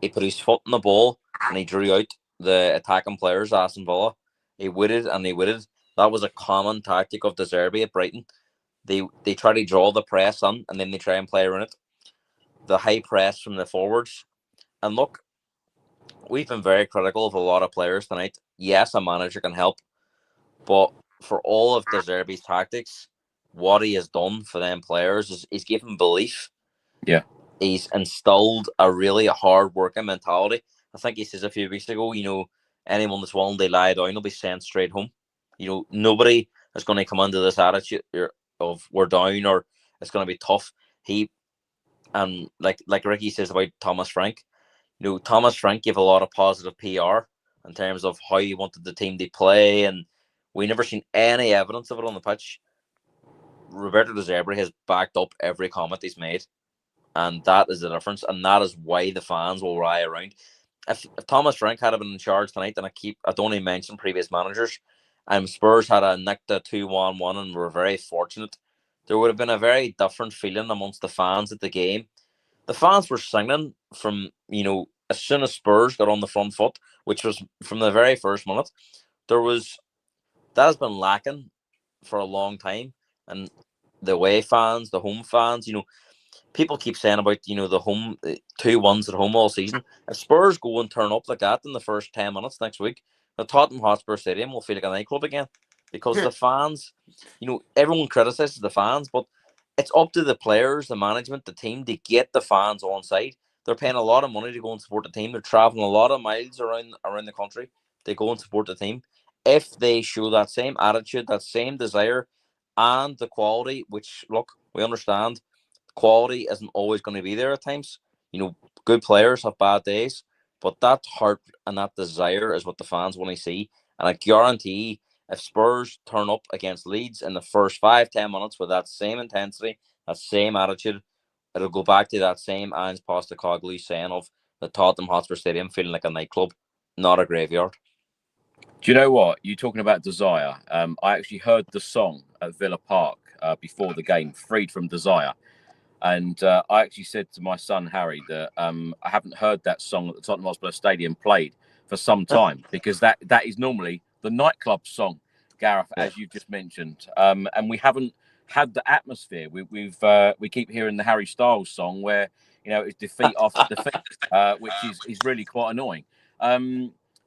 He put his foot in the ball and he drew out the attacking players, Aston Villa. He waited and he waited. That was a common tactic of De Zerbi at Brighton. They try to draw the press on and then they try and play around it. The high press from the forwards. And look, we've been very critical of a lot of players tonight. Yes, a manager can help, but for all of De Zerbi's tactics, what he has done for them players is he's given belief. Yeah. He's instilled a really hard-working mentality. I think he says a few weeks ago, anyone that's willing to lie down will be sent straight home. Nobody is going to come under this attitude of we're down or it's going to be tough. And like Ricky says about Thomas Frank, Thomas Frank gave a lot of positive PR in terms of how he wanted the team to play, and we never seen any evidence of it on the pitch. Roberto De Zerbi has backed up every comment he's made, and that is the difference, and that is why the fans will rally around. If Thomas Frank had been in charge tonight, and I don't even mention previous managers, and Spurs had a nicked a 2-1 and were very fortunate, there would have been a very different feeling amongst the fans at the game. The fans were singing from, as soon as Spurs got on the front foot, which was from the very first minute. That has been lacking for a long time. And the away fans, the home fans, people keep saying about, the home 2-1s at home all season. If Spurs go and turn up like that in the first 10 minutes next week, the Tottenham Hotspur Stadium will feel like a nightclub again. Because the fans, everyone criticizes the fans, but it's up to the players, the management, the team to get the fans on side. They're paying a lot of money to go and support the team. They're traveling a lot of miles around the country to go and support the team. If they show that same attitude, that same desire, and the quality, which, look, we understand, quality isn't always going to be there at times. Good players have bad days, but that heart and that desire is what the fans want to see. And I guarantee if Spurs turn up against Leeds in the first 5-10 minutes with that same intensity, that same attitude, it'll go back to that same Ange Postecoglou saying of the Tottenham Hotspur Stadium feeling like a nightclub, not a graveyard. Do you know what? You're talking about desire. I actually heard the song at Villa Park before the game, Freed from Desire. And I actually said to my son, Harry, that I haven't heard that song at the Tottenham Hotspur Stadium played for some time, because that is normally the nightclub song, Gareth, as you've just mentioned. And we haven't had the atmosphere. We keep hearing the Harry Styles song where, it's defeat after defeat, which is really quite annoying.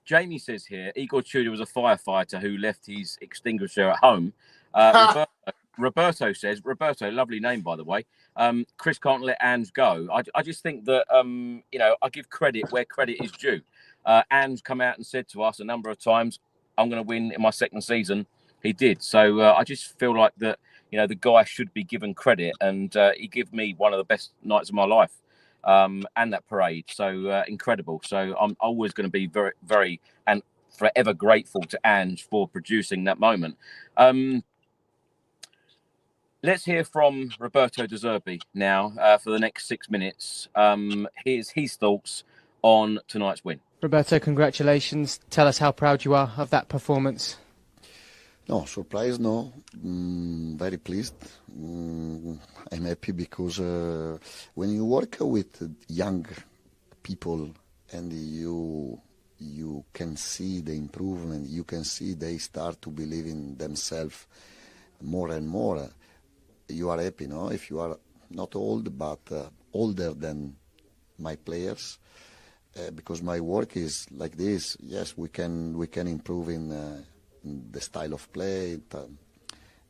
Jamie says here, Igor Tudor was a firefighter who left his extinguisher at home. Roberto says, lovely name, by the way. Chris can't let Ange go. I just think that, I give credit where credit is due. Ange come out and said to us a number of times, I'm going to win in my second season. He did. So I just feel like that, the guy should be given credit. And he gave me one of the best nights of my life. And that parade. So incredible. So I'm always going to be very, very and forever grateful to Ange for producing that moment. Let's hear from Roberto De Zerbi now for the next 6 minutes. Here's his thoughts on tonight's win. Roberto, congratulations. Tell us how proud you are of that performance. No, surprise, no. Very pleased. I'm happy because when you work with young people and you can see the improvement, you can see they start to believe in themselves more and more, you are happy, no? If you are not old, but older than my players, because my work is like this. Yes, we can improve in the style of play,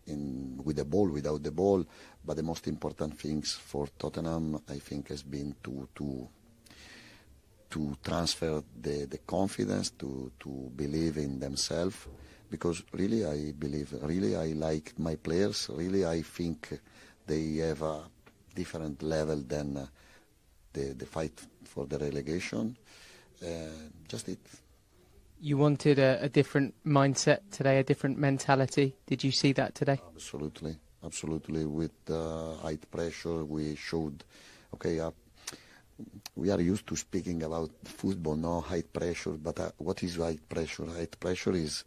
with the ball, without the ball. But the most important things for Tottenham, I think, has been to transfer the confidence, to believe in themselves. Because really I believe, really I like my players, really I think they have a different level than the fight for the relegation. Just it. You wanted a different mindset today, a different mentality. Did you see that today? Absolutely, absolutely. With high pressure, we showed, we are used to speaking about football, no high pressure, but what is high pressure? High pressure is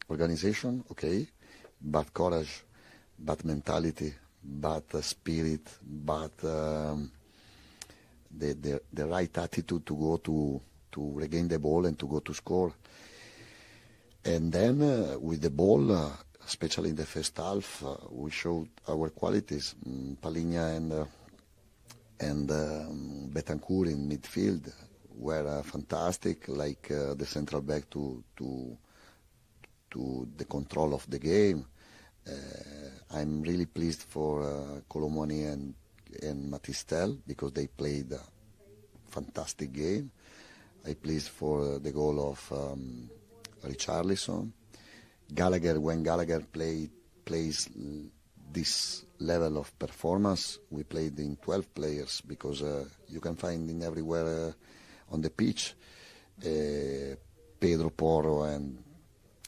organization, okay, but courage, but mentality, but spirit, but the right attitude to go to regain the ball and to go to score. And then with the ball, especially in the first half, we showed our qualities. Palinha and Betancourt in midfield were fantastic, like the central back to the control of the game. I'm really pleased for Colomoni and Matistel because they played a fantastic game. I'm pleased for the goal of Richarlison. Gallagher, when Gallagher plays this level of performance, we played in 12 players because you can find in everywhere on the pitch. Pedro Porro and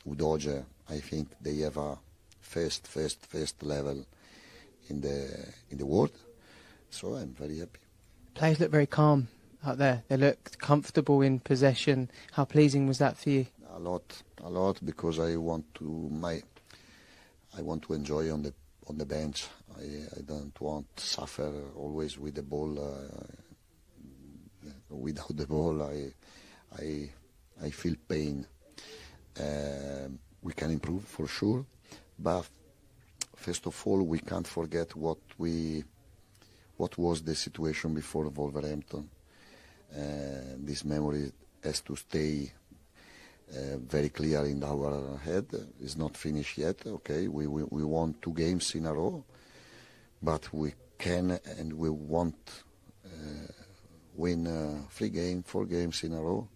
Udoge, I think they have a first level in the world. So I'm very happy. Players look very calm out there. They look comfortable in possession. How pleasing was that for you? a lot, because I want to enjoy on the bench. I don't want to suffer always with the ball. Without the ball, I feel pain. We can improve for sure, but first of all, we can't forget what was the situation before Wolverhampton. This memory has to stay very clear in our head. It's not finished yet. Okay, we won 2 games in a row, but we can and we want win 4 games in a row.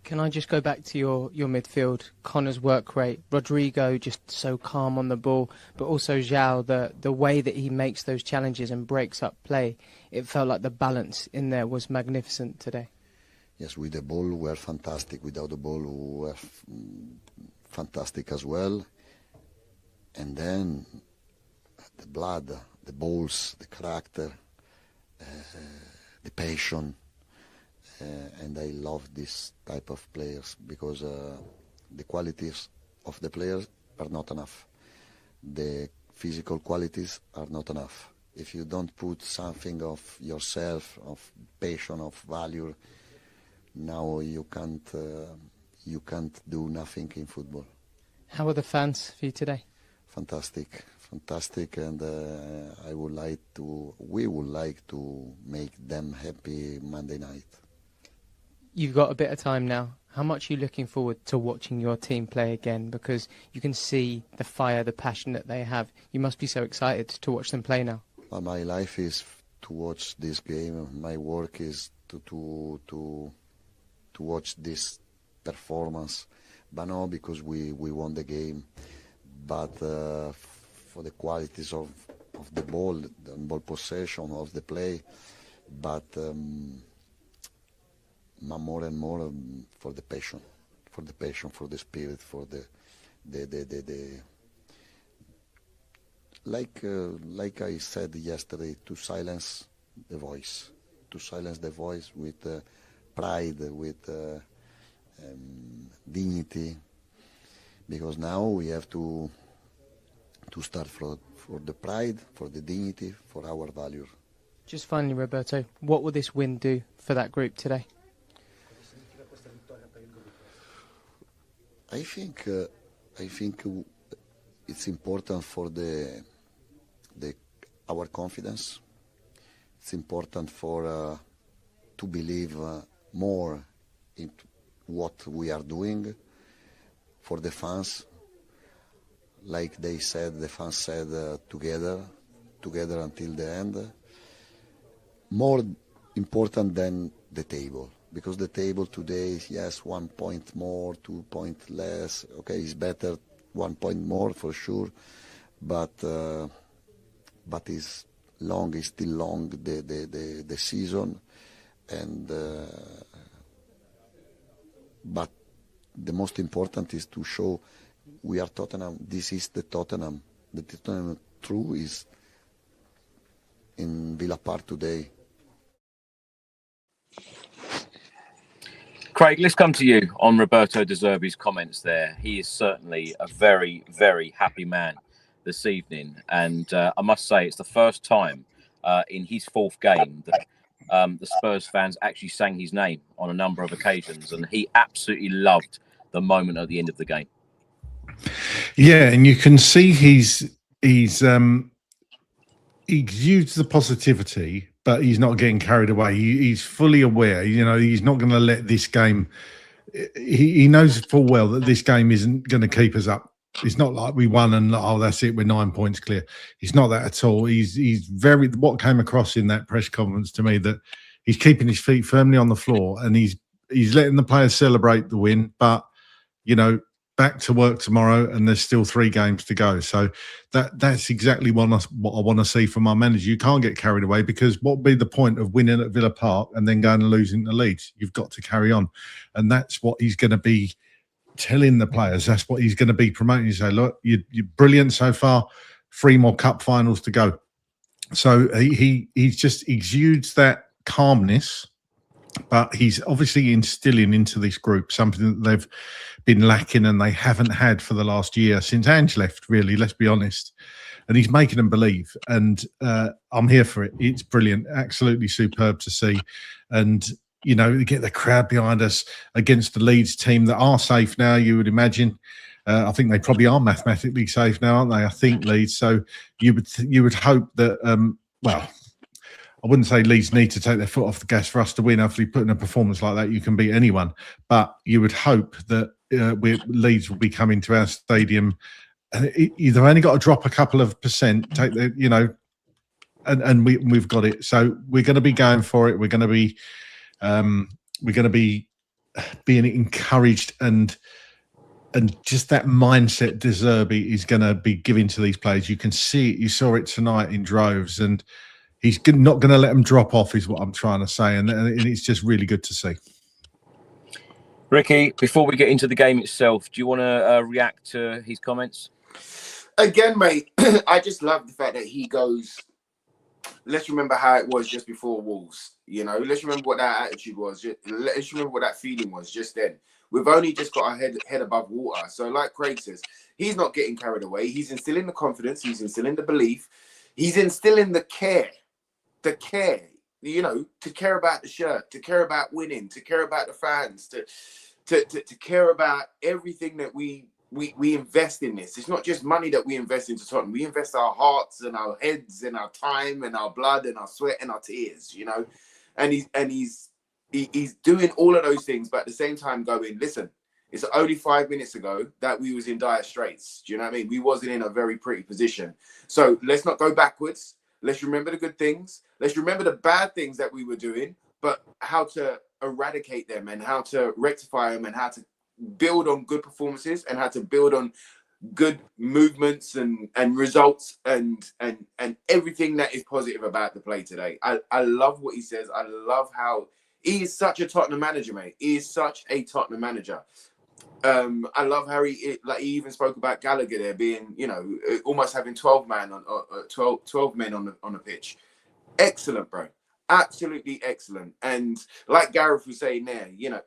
Can I just go back to your midfield? Connor's work rate, Rodrigo just so calm on the ball, but also João, the way that he makes those challenges and breaks up play. It felt like the balance in there was magnificent today. Yes, with the ball we were fantastic. Without the ball we were fantastic as well. And then the blood, the balls, the character, the passion. And I love this type of players because the qualities of the players are not enough. The physical qualities are not enough. If you don't put something of yourself, of passion, of value, now you can't do nothing in football. How are the fans for you today? Fantastic, and we would like to make them happy Monday night. You've got a bit of time now. How much are you looking forward to watching your team play again? Because you can see the fire, the passion that they have. You must be so excited to watch them play now. My life is to watch this game. My work is to watch this performance. But not because we won the game, but for the qualities of the ball possession, of the play. But more and more for the passion, for the spirit, for the like I said yesterday, to silence the voice with pride, with dignity, because now we have to start for the pride, for the dignity, for our value. Just finally, Roberto, what will this win do for that group today? I think it's important for our confidence. It's important for to believe more in what we are doing. For the fans, like the fans said, together until the end. More important than the table. Because the table today, yes, 1 point more, 2 points less. Okay, it's better 1 point more for sure, but it's long. It's still long the season, and but the most important is to show we are Tottenham. This is the Tottenham. The Tottenham true is in Villa Park today. Craig, let's come to you on Roberto De Zerbi's comments there. He is certainly a very, very happy man this evening. And I must say, it's the first time in his 4th game that the Spurs fans actually sang his name on a number of occasions. And he absolutely loved the moment at the end of the game. Yeah, and you can see he exudes the positivity, but he's not getting carried away. He's fully aware, he's not going to let this game. He knows full well that this game isn't going to keep us up. It's not like we won and that's it, we're 9 points clear. It's not that at all. He's very, what came across in that press conference to me, that he's keeping his feet firmly on the floor and he's letting the players celebrate the win, but back to work tomorrow, and there's still 3 games to go. So that's exactly what I want to see from our manager. You can't get carried away, because what would be the point of winning at Villa Park and then going and losing to Leeds? You've got to carry on. And that's what he's going to be telling the players. That's what he's going to be promoting. You say, look, you're brilliant so far. 3 more cup finals to go. So he just exudes that calmness But he's obviously instilling into this group something that they've been lacking and they haven't had for the last year since Ange left, really, let's be honest. And he's making them believe. And I'm here for it. It's brilliant. Absolutely superb to see. And, you know, get the crowd behind us against the Leeds team that are safe now, you would imagine. I think they probably are mathematically safe now, aren't they? I think Leeds. So you would hope that, well, I wouldn't say Leeds need to take their foot off the gas for us to win. After you put in a performance like that, you can beat anyone. But you would hope that Leeds will be coming to our stadium. They've only got to drop a couple of percent, take the, you know, and we've got it. So we're going to be going for it. We're going to be being encouraged and just that mindset De Zerbi is going to be giving to these players. You can see it. You saw it tonight in droves, and he's not going to let them drop off, is what I'm trying to say. And it's just really good to see. Ricky, before we get into the game itself, do you want to react to his comments? Again, mate, I just love the fact that he goes, let's remember how it was just before Wolves. You know, let's remember what that attitude was. Let's remember what that feeling was just then. We've only just got our head above water. So like Craig says, he's not getting carried away. He's instilling the confidence. He's instilling the belief. He's instilling the care, you know, to care about the shirt, to care about winning, to care about the fans, to care about everything that we invest in this. It's not just money that we invest into Tottenham. We invest our hearts and our heads and our time and our blood and our sweat and our tears, you know. And he's doing all of those things, but at the same time going, listen, it's only 5 minutes ago that we was in dire straits. Do you know what I mean? We wasn't in a very pretty position. So let's not go backwards. Let's remember the good things. Let's remember the bad things that we were doing, but how to eradicate them and how to rectify them and how to build on good performances and how to build on good movements and results and everything that is positive about the play today. I love what he says. I love how he is such a Tottenham manager, mate. He is such a Tottenham manager. I love how he even spoke about Gallagher there being, you know, almost having 12 men on the pitch. Excellent, bro. Absolutely excellent. And like Gareth was saying there, you know,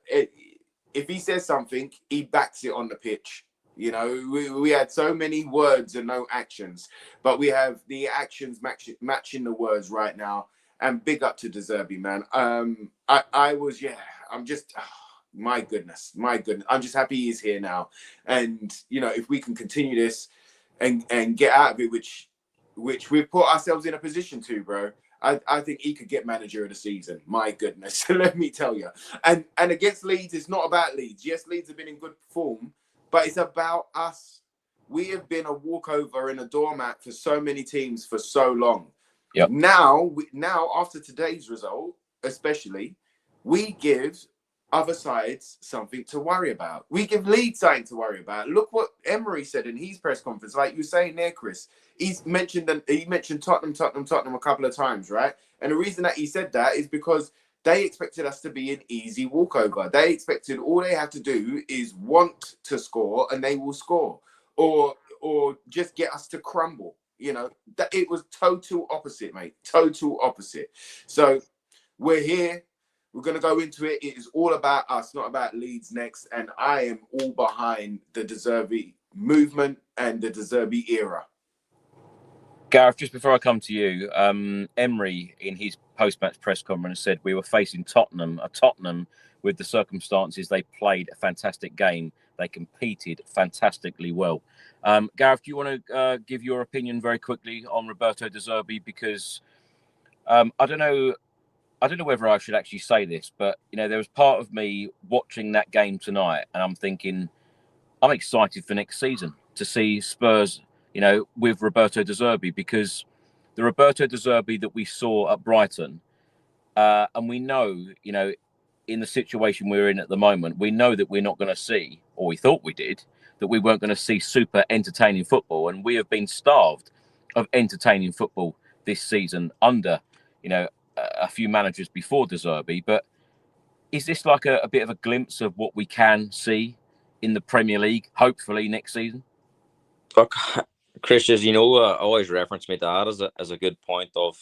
if he says something, he backs it on the pitch. You know, we had so many words and no actions, but we have the actions matching the words right now. And big up to De Zerbi, man. I'm just, my goodness. I'm just happy he's here now. And, you know, if we can continue this and get out of it, which we've put ourselves in a position to, bro, I think he could get manager of the season. My goodness, let me tell you. And against Leeds, it's not about Leeds. Yes, Leeds have been in good form, but it's about us. We have been a walkover and a doormat for so many teams for so long. Yep. Now after today's result, especially, we give other sides something to worry about. We give Leeds something to worry about. Look what Emery said in his press conference. Like you were saying there, Chris, he mentioned Tottenham a couple of times, right? And the reason that he said that is because they expected us to be an easy walkover. They expected all they have to do is want to score and they will score, or just get us to crumble. You know, that it was total opposite, mate. Total opposite. So we're here. We're going to go into it. It is all about us, not about Leeds next. And I am all behind the De Zerbi movement and the De Zerbi era. Gareth, just before I come to you, Emery in his post-match press conference said we were facing Tottenham with the circumstances. They played a fantastic game. They competed fantastically well. Gareth, do you want to give your opinion very quickly on Roberto De Zerbi? Because I don't know whether I should actually say this, but you know, there was part of me watching that game tonight, and I'm thinking, I'm excited for next season to see Spurs, you know, with Roberto De Zerbi, because the Roberto De Zerbi that we saw at Brighton, and we know, you know, in the situation we're in at the moment, we know that we're not going to see, or we thought we did, that we weren't going to see super entertaining football, and we have been starved of entertaining football this season under, you know, a few managers before De Zerbi. But is this like a bit of a glimpse of what we can see in the Premier League, hopefully next season? Look, Chris, as you know, I always reference my dad as a good point of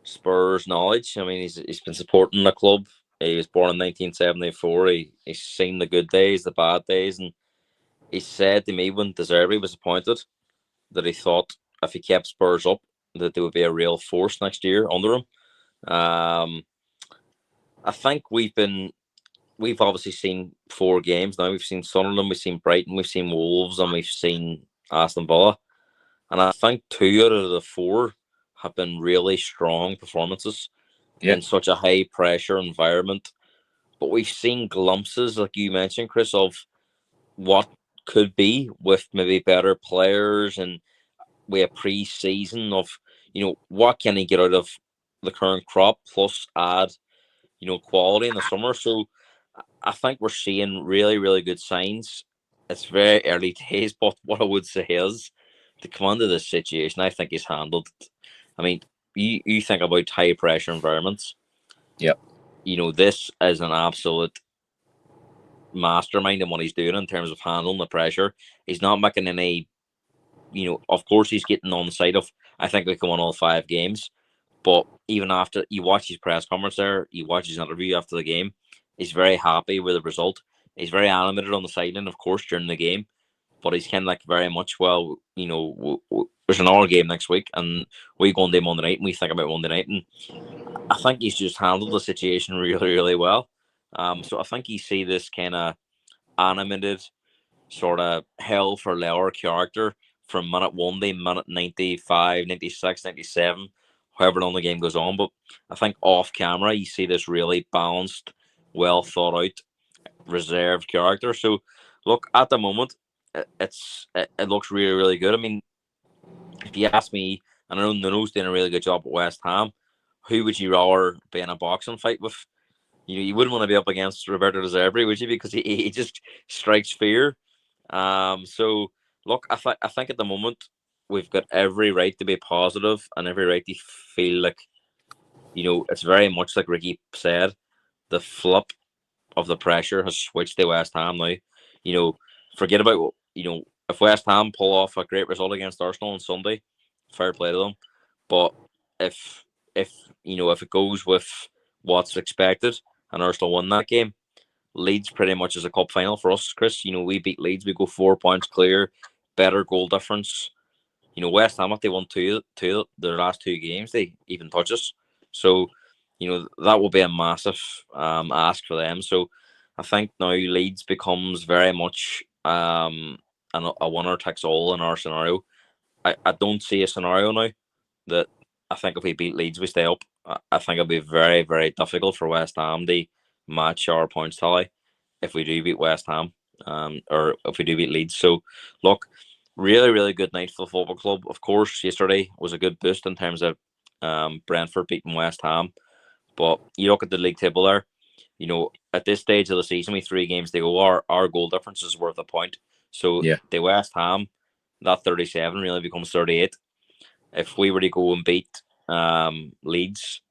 Spurs knowledge. I mean, he's been supporting the club He was born in 1974. He's seen the good days, the bad days, and he said to me when De Zerbi was appointed that he thought if he kept Spurs up, that they would be a real force next year under him. I think we've obviously seen 4 games now. We've seen Sunderland, we've seen Brighton, we've seen Wolves, and we've seen Aston Villa. And I think 2 out of the 4 have been really strong performances in such a high pressure environment. But we've seen glimpses, like you mentioned, Chris, of what could be with maybe better players, and we have pre-season of, what can he get out of the current crop, plus add, quality in the summer. So I think we're seeing really, really good signs. It's very early days, but what I would say is to come under this situation, I think he's handled it. I mean, you think about high pressure environments. Yep. This is an absolute mastermind in what he's doing in terms of handling the pressure. He's not making any, of course he's getting on the side of, I think we can win all 5 games. But even after you watch his press conference there, you watch his interview after the game, he's very happy with the result. He's very animated on the sideline, of course, during the game. But he's kind of like very much, well, there's another game next week, and we go on day Monday night, and we think about Monday night. And I think he's just handled the situation really, really well. So I think you see this kind of animated, sort of hell for leather character from minute 1 to minute 95, 96, 97, however long the game goes on. But I think off camera, you see this really balanced, well thought out, reserved character. So look, at the moment, it looks really, really good. I mean, if you ask me, and I know Nuno's doing a really good job at West Ham, who would you rather be in a boxing fight with? You wouldn't want to be up against Roberto De Zerbi, would you? Because he just strikes fear. So look, I think at the moment we've got every right to be positive and every right to feel like, it's very much like Ricky said, the flip of the pressure has switched to West Ham now. Forget about, if West Ham pull off a great result against Arsenal on Sunday, fair play to them. But if it goes with what's expected and Arsenal won that game, Leeds pretty much is a cup final for us, Chris. We beat Leeds, we go 4 points clear, better goal difference. West Ham, if they won two their last 2 games, they even touch us. So, that will be a massive ask for them. So I think now Leeds becomes very much a winner takes all in our scenario. I don't see a scenario now that I think if we beat Leeds, we stay up. I think it'll be very, very difficult for West Ham to match our points tally if we do beat West Ham, or if we do beat Leeds. So, look, really, really good night for the football club. Of course, yesterday was a good boost in terms of Brentford beating West Ham. But you look at the league table there, at this stage of the season, with 3 games to go, our goal difference is worth a point. So the West Ham, that 37 really becomes 38. If we were to go and beat Leeds,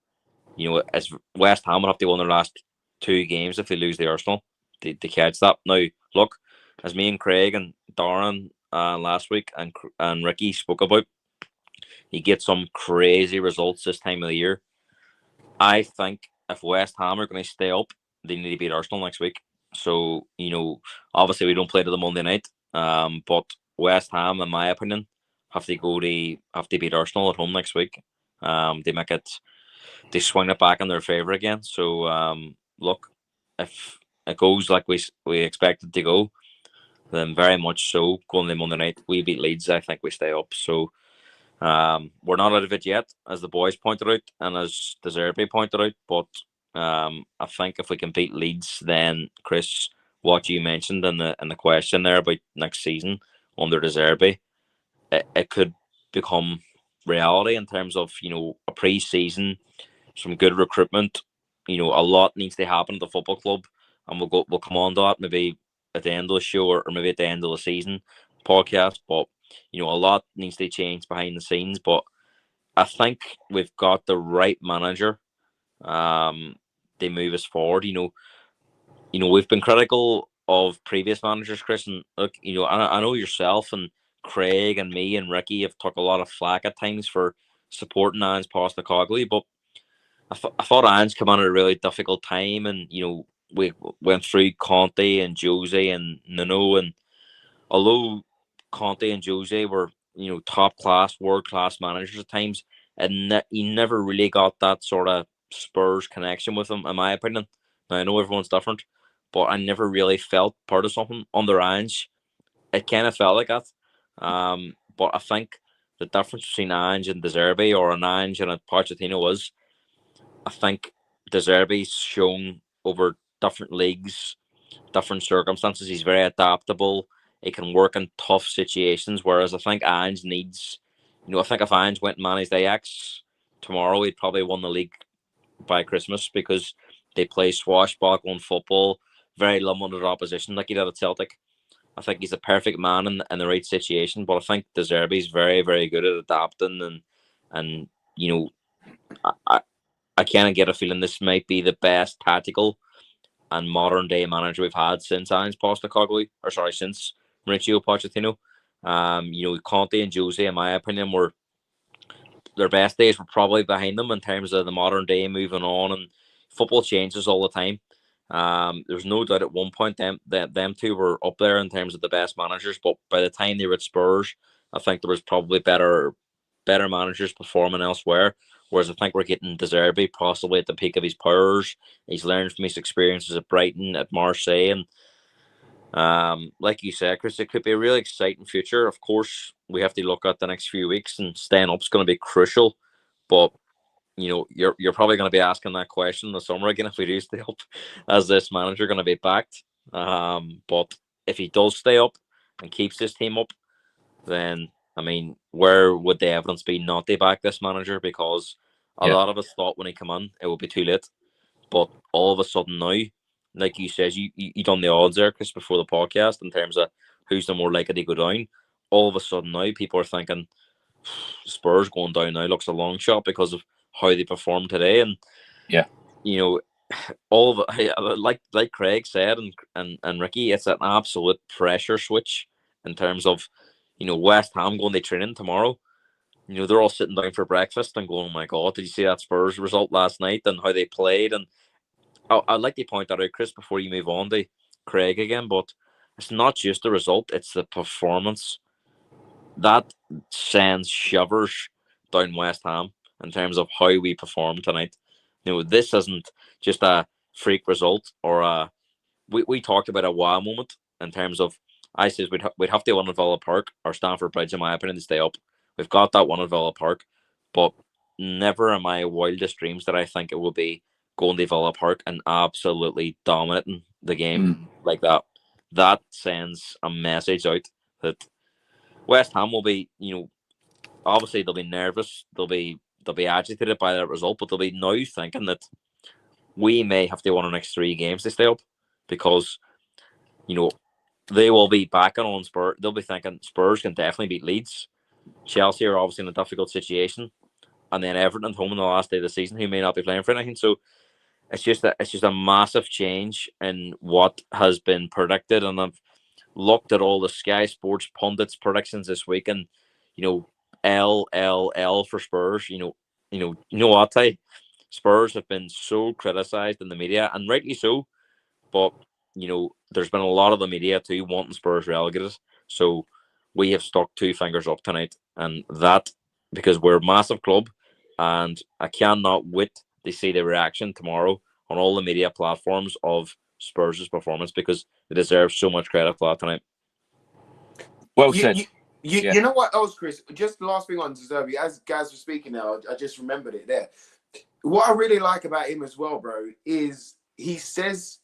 as West Ham would have to win their last 2 games if they lose the Arsenal to catch that. Now, look, as me and Craig and Darren last week and Ricky spoke about, you get some crazy results this time of the year. I think if West Ham are going to stay up, they need to beat Arsenal next week. So, obviously we don't play to the Monday night, but West Ham, in my opinion, have to beat Arsenal at home next week. They swing it back in their favour again. So, look, if it goes like we expect it to go, then very much so, going to Monday night, we beat Leeds, I think we stay up. So, we're not out of it yet, as the boys pointed out and as De Zerbi pointed out. But I think if we can beat Leeds, then Chris, what you mentioned in the question there about next season under De Zerbi, it could become reality in terms of a pre-season, some good recruitment. A lot needs to happen at the football club, and we'll come on to that maybe at the end of the show or maybe at the end of the season podcast. But a lot needs to change behind the scenes. But I think we've got the right manager. They move us forward. We've been critical of previous managers, Chris, and look, I know yourself and Craig and me and Ricky have took a lot of flack at times for supporting Ange Postecoglou, but I thought Ange came on at a really difficult time, and we went through Conte and Jose and Nuno, and although Conte and Jose were top class, world class managers at times, and he never really got that sort of Spurs connection with them, in my opinion. Now I know everyone's different, but I never really felt part of something under Ange. It kind of felt like that. But I think the difference between Ange and De Zerbi, or an Ange and a Pochettino, is I think De Zerbi's shown over different leagues, different circumstances. He's very adaptable. He can work in tough situations, whereas I think Ange needs, I think if Ange went and managed Ajax tomorrow, he'd probably won the league by Christmas, because they play swashbuckling football, very limited opposition, like he did at Celtic. I think he's the perfect man in the right situation, but I think De Zerbi's very, very good at adapting, and I kind of get a feeling this might be the best tactical and modern day manager we've had since Ange Postecoglou, since Mauricio Pochettino. Conte and Jose, in my opinion, their best days were probably behind them in terms of the modern day moving on, and football changes all the time. There's no doubt at one point them two were up there in terms of the best managers, but by the time they were at Spurs, I think there was probably better managers performing elsewhere. Whereas I think we're getting De Zerbi possibly at the peak of his powers. He's learned from his experiences at Brighton, at Marseille, and like you said, Chris, it could be a really exciting future. Of course, we have to look at the next few weeks, and staying up is going to be crucial. But you're probably going to be asking that question in the summer again if we do stay up. Is this manager going to be backed? But if he does stay up and keeps his team up, then I mean, where would the evidence be not to back this manager? Because a lot of us thought when he came on, it would be too late. But all of a sudden now, like you said, you done the odds there, Chris, before the podcast, in terms of who's the more likely to go down. All of a sudden now, people are thinking Spurs going down now looks a long shot because of how they performed today. And all of it, like Craig said, and Ricky, it's an absolute pressure switch in terms of West Ham going to training tomorrow. They're all sitting down for breakfast and going, "Oh my God, did you see that Spurs result last night and how they played?" And I'd like to point that out, Chris, before you move on to Craig again. But it's not just the result; it's the performance that sends shivers down West Ham in terms of how we performed tonight. This isn't just a freak result or a. We talked about a wow moment in terms of. I says we'd have to win at Villa Park or Stamford Bridge, in my opinion, to stay up. We've got that one at Villa Park, but never in my wildest dreams did I think it would be going to Villa Park and absolutely dominating the game like that. That sends a message out that West Ham will be, obviously they'll be nervous, they'll be agitated by that result, but they'll be now thinking that we may have to win our next 3 games to stay up, because they will be backing on Spurs. They'll be thinking Spurs can definitely beat Leeds. Chelsea are obviously in a difficult situation, and then Everton at home in the last day of the season, who may not be playing for anything. So it's just a massive change in what has been predicted. And I've looked at all the Sky Sports pundits' predictions this week, and LLL for Spurs. You know what? Spurs have been so criticised in the media, and rightly so. But there's been a lot of the media too wanting Spurs relegated. So we have stuck 2 fingers up tonight, and that because we're a massive club, and I cannot wait to see the reaction tomorrow on all the media platforms of Spurs' performance, because they deserve so much credit for that tonight. Well said. You know what else, Chris? Just the last thing on De Zerbi, as guys were speaking now, I just remembered it there. What I really like about him as well, bro, is he says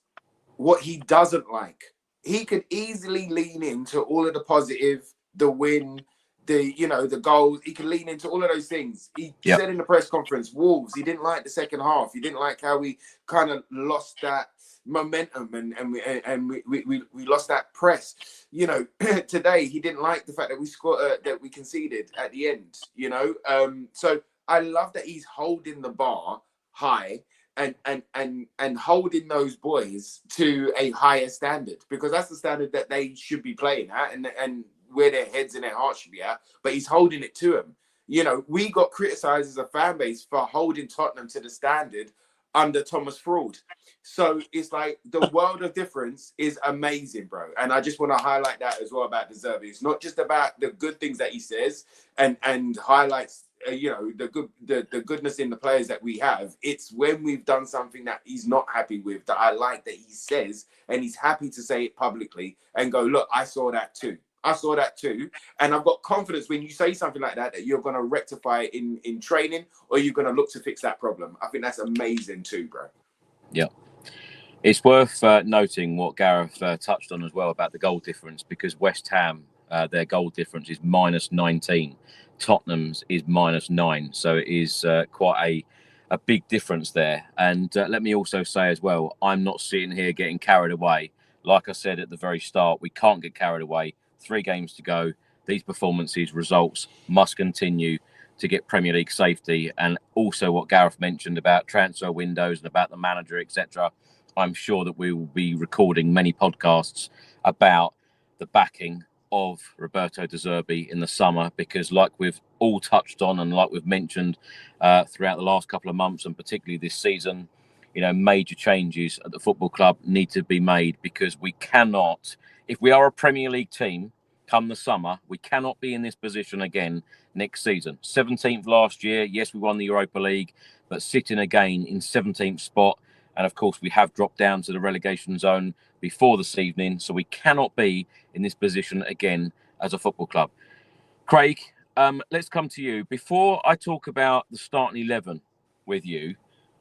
what he doesn't like. He could easily lean into all of the positive, the win, the goals. He could lean into all of those things. He said in the press conference, Wolves, he didn't like the second half. He didn't like how we kind of lost that momentum and we lost that press. Today he didn't like the fact that we scored, that we conceded at the end. So I love that he's holding the bar high and holding those boys to a higher standard, because that's the standard that they should be playing at and where their heads and their hearts should be at. But he's holding it to them. You know, we got criticised as a fan base for holding Tottenham to the standard under Thomas Fraud. So it's like the world of difference is amazing, bro. And I just want to highlight that as well about De Zerbi. It's not just about the good things that he says and highlights, you know, the goodness in the players that we have. It's when we've done something that he's not happy with that I like that he says, and he's happy to say it publicly and go, look, I saw that too. I saw that too. And I've got confidence when you say something like that, that you're going to rectify it in training, or you're going to look to fix that problem. I think that's amazing too, bro. Yeah. It's worth noting what Gareth touched on as well about the goal difference, because West Ham, their goal difference is -19. Tottenham's is -9. So it is quite a big difference there. And let me also say as well, I'm not sitting here getting carried away. Like I said at the very start, we can't get carried away. 3 games to go. These performances, results must continue to get Premier League safety. And also what Gareth mentioned about transfer windows and about the manager, etc. I'm sure that we will be recording many podcasts about the backing of Roberto De Zerbi in the summer, because like we've all touched on and like we've mentioned throughout the last couple of months and particularly this season, you know, major changes at the football club need to be made, because we cannot, if we are a Premier League team come the summer, we cannot be in this position again next season. 17th last year, yes, we won the Europa League, but sitting again in 17th spot. And of course, we have dropped down to the relegation zone before this evening. So we cannot be in this position again as a football club. Craig, let's come to you. Before I talk about the starting 11 with you,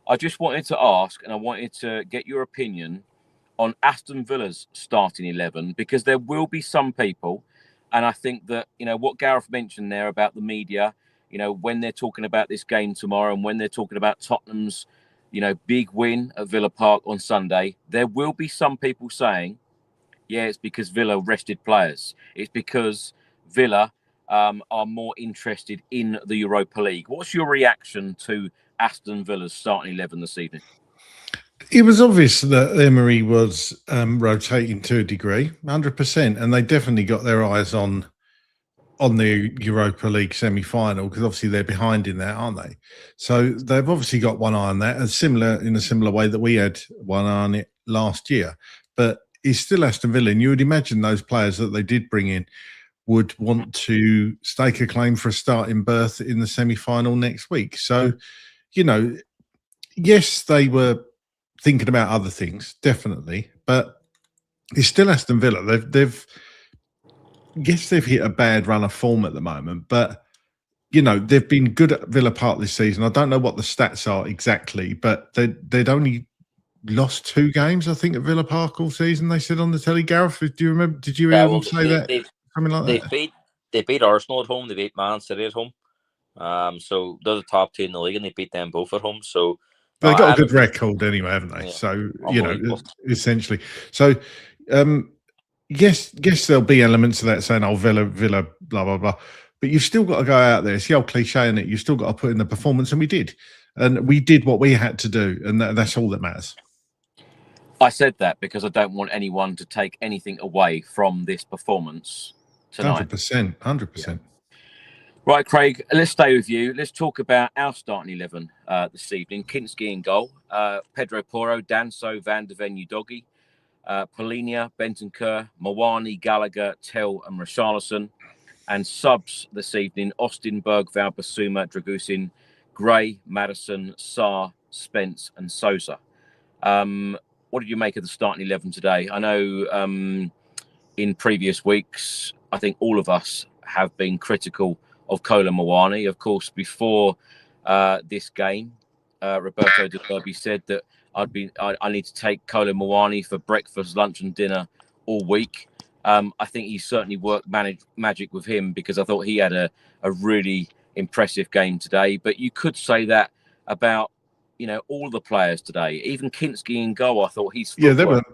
I just wanted to ask, and I wanted to get your opinion on Aston Villa's starting 11, because there will be some people, and I think that, you know, what Gareth mentioned there about the media, you know, when they're talking about this game tomorrow and when they're talking about Tottenham's, you know, big win at Villa Park on Sunday, there will be some people saying, yeah, it's because Villa rested players. It's because Villa are more interested in the Europa League. What's your reaction to Aston Villa's starting 11 this evening? It was obvious that Emery was rotating to a degree, 100%, and they definitely got their eyes on the Europa League semi-final, because obviously they're behind in that, aren't they? So they've obviously got one eye on that, and in a similar way that we had one eye on it last year. But it's still Aston Villa, and you would imagine those players that they did bring in would want to stake a claim for a starting berth in the semi-final next week. So, you know, yes, they were thinking about other things, definitely, but it's still Aston Villa. They've hit a bad run of form at the moment, but, you know, they've been good at Villa Park this season. I don't know what the stats are exactly, but they'd only lost 2 games, I think, at Villa Park all season, they said on the telly. Gareth, do you remember? Did you hear them say that? Something like that? They beat Arsenal at home, they beat Man City at home. So they're the top 2 in the league, and they beat them both at home. So they've got a good record anyway, haven't they? Yeah, so, you know, essentially. So, yes, there'll be elements of that saying, oh, Villa, blah, blah, blah. But you've still got to go out there. It's the old cliche, isn't it? You've still got to put in the performance, and we did. And we did what we had to do, and that's all that matters. I said that because I don't want anyone to take anything away from this performance tonight. 100%. Yeah. Right, Craig, let's stay with you. Let's talk about our starting 11 this evening. Kinski in goal, Pedro Porro, Danso, Van de Ven, Udogie, Polinia, Bentancur, Mawani, Gallagher, Tell and Richarlison. And subs this evening, Austin, Bergvall, Basuma, Dragusin, Gray, Madison, Sarr, Spence and Sosa. What did you make of the starting 11 today? I know in previous weeks, I think all of us have been critical of Cowlin Mawani. Of course, before this game, Roberto De Zerbi said that I need to take Cowlin Mawani for breakfast, lunch and dinner all week. I think he certainly worked magic with him, because I thought he had a really impressive game today. But you could say that about, you know, all the players today. Even Kinski in goal, I thought his footwork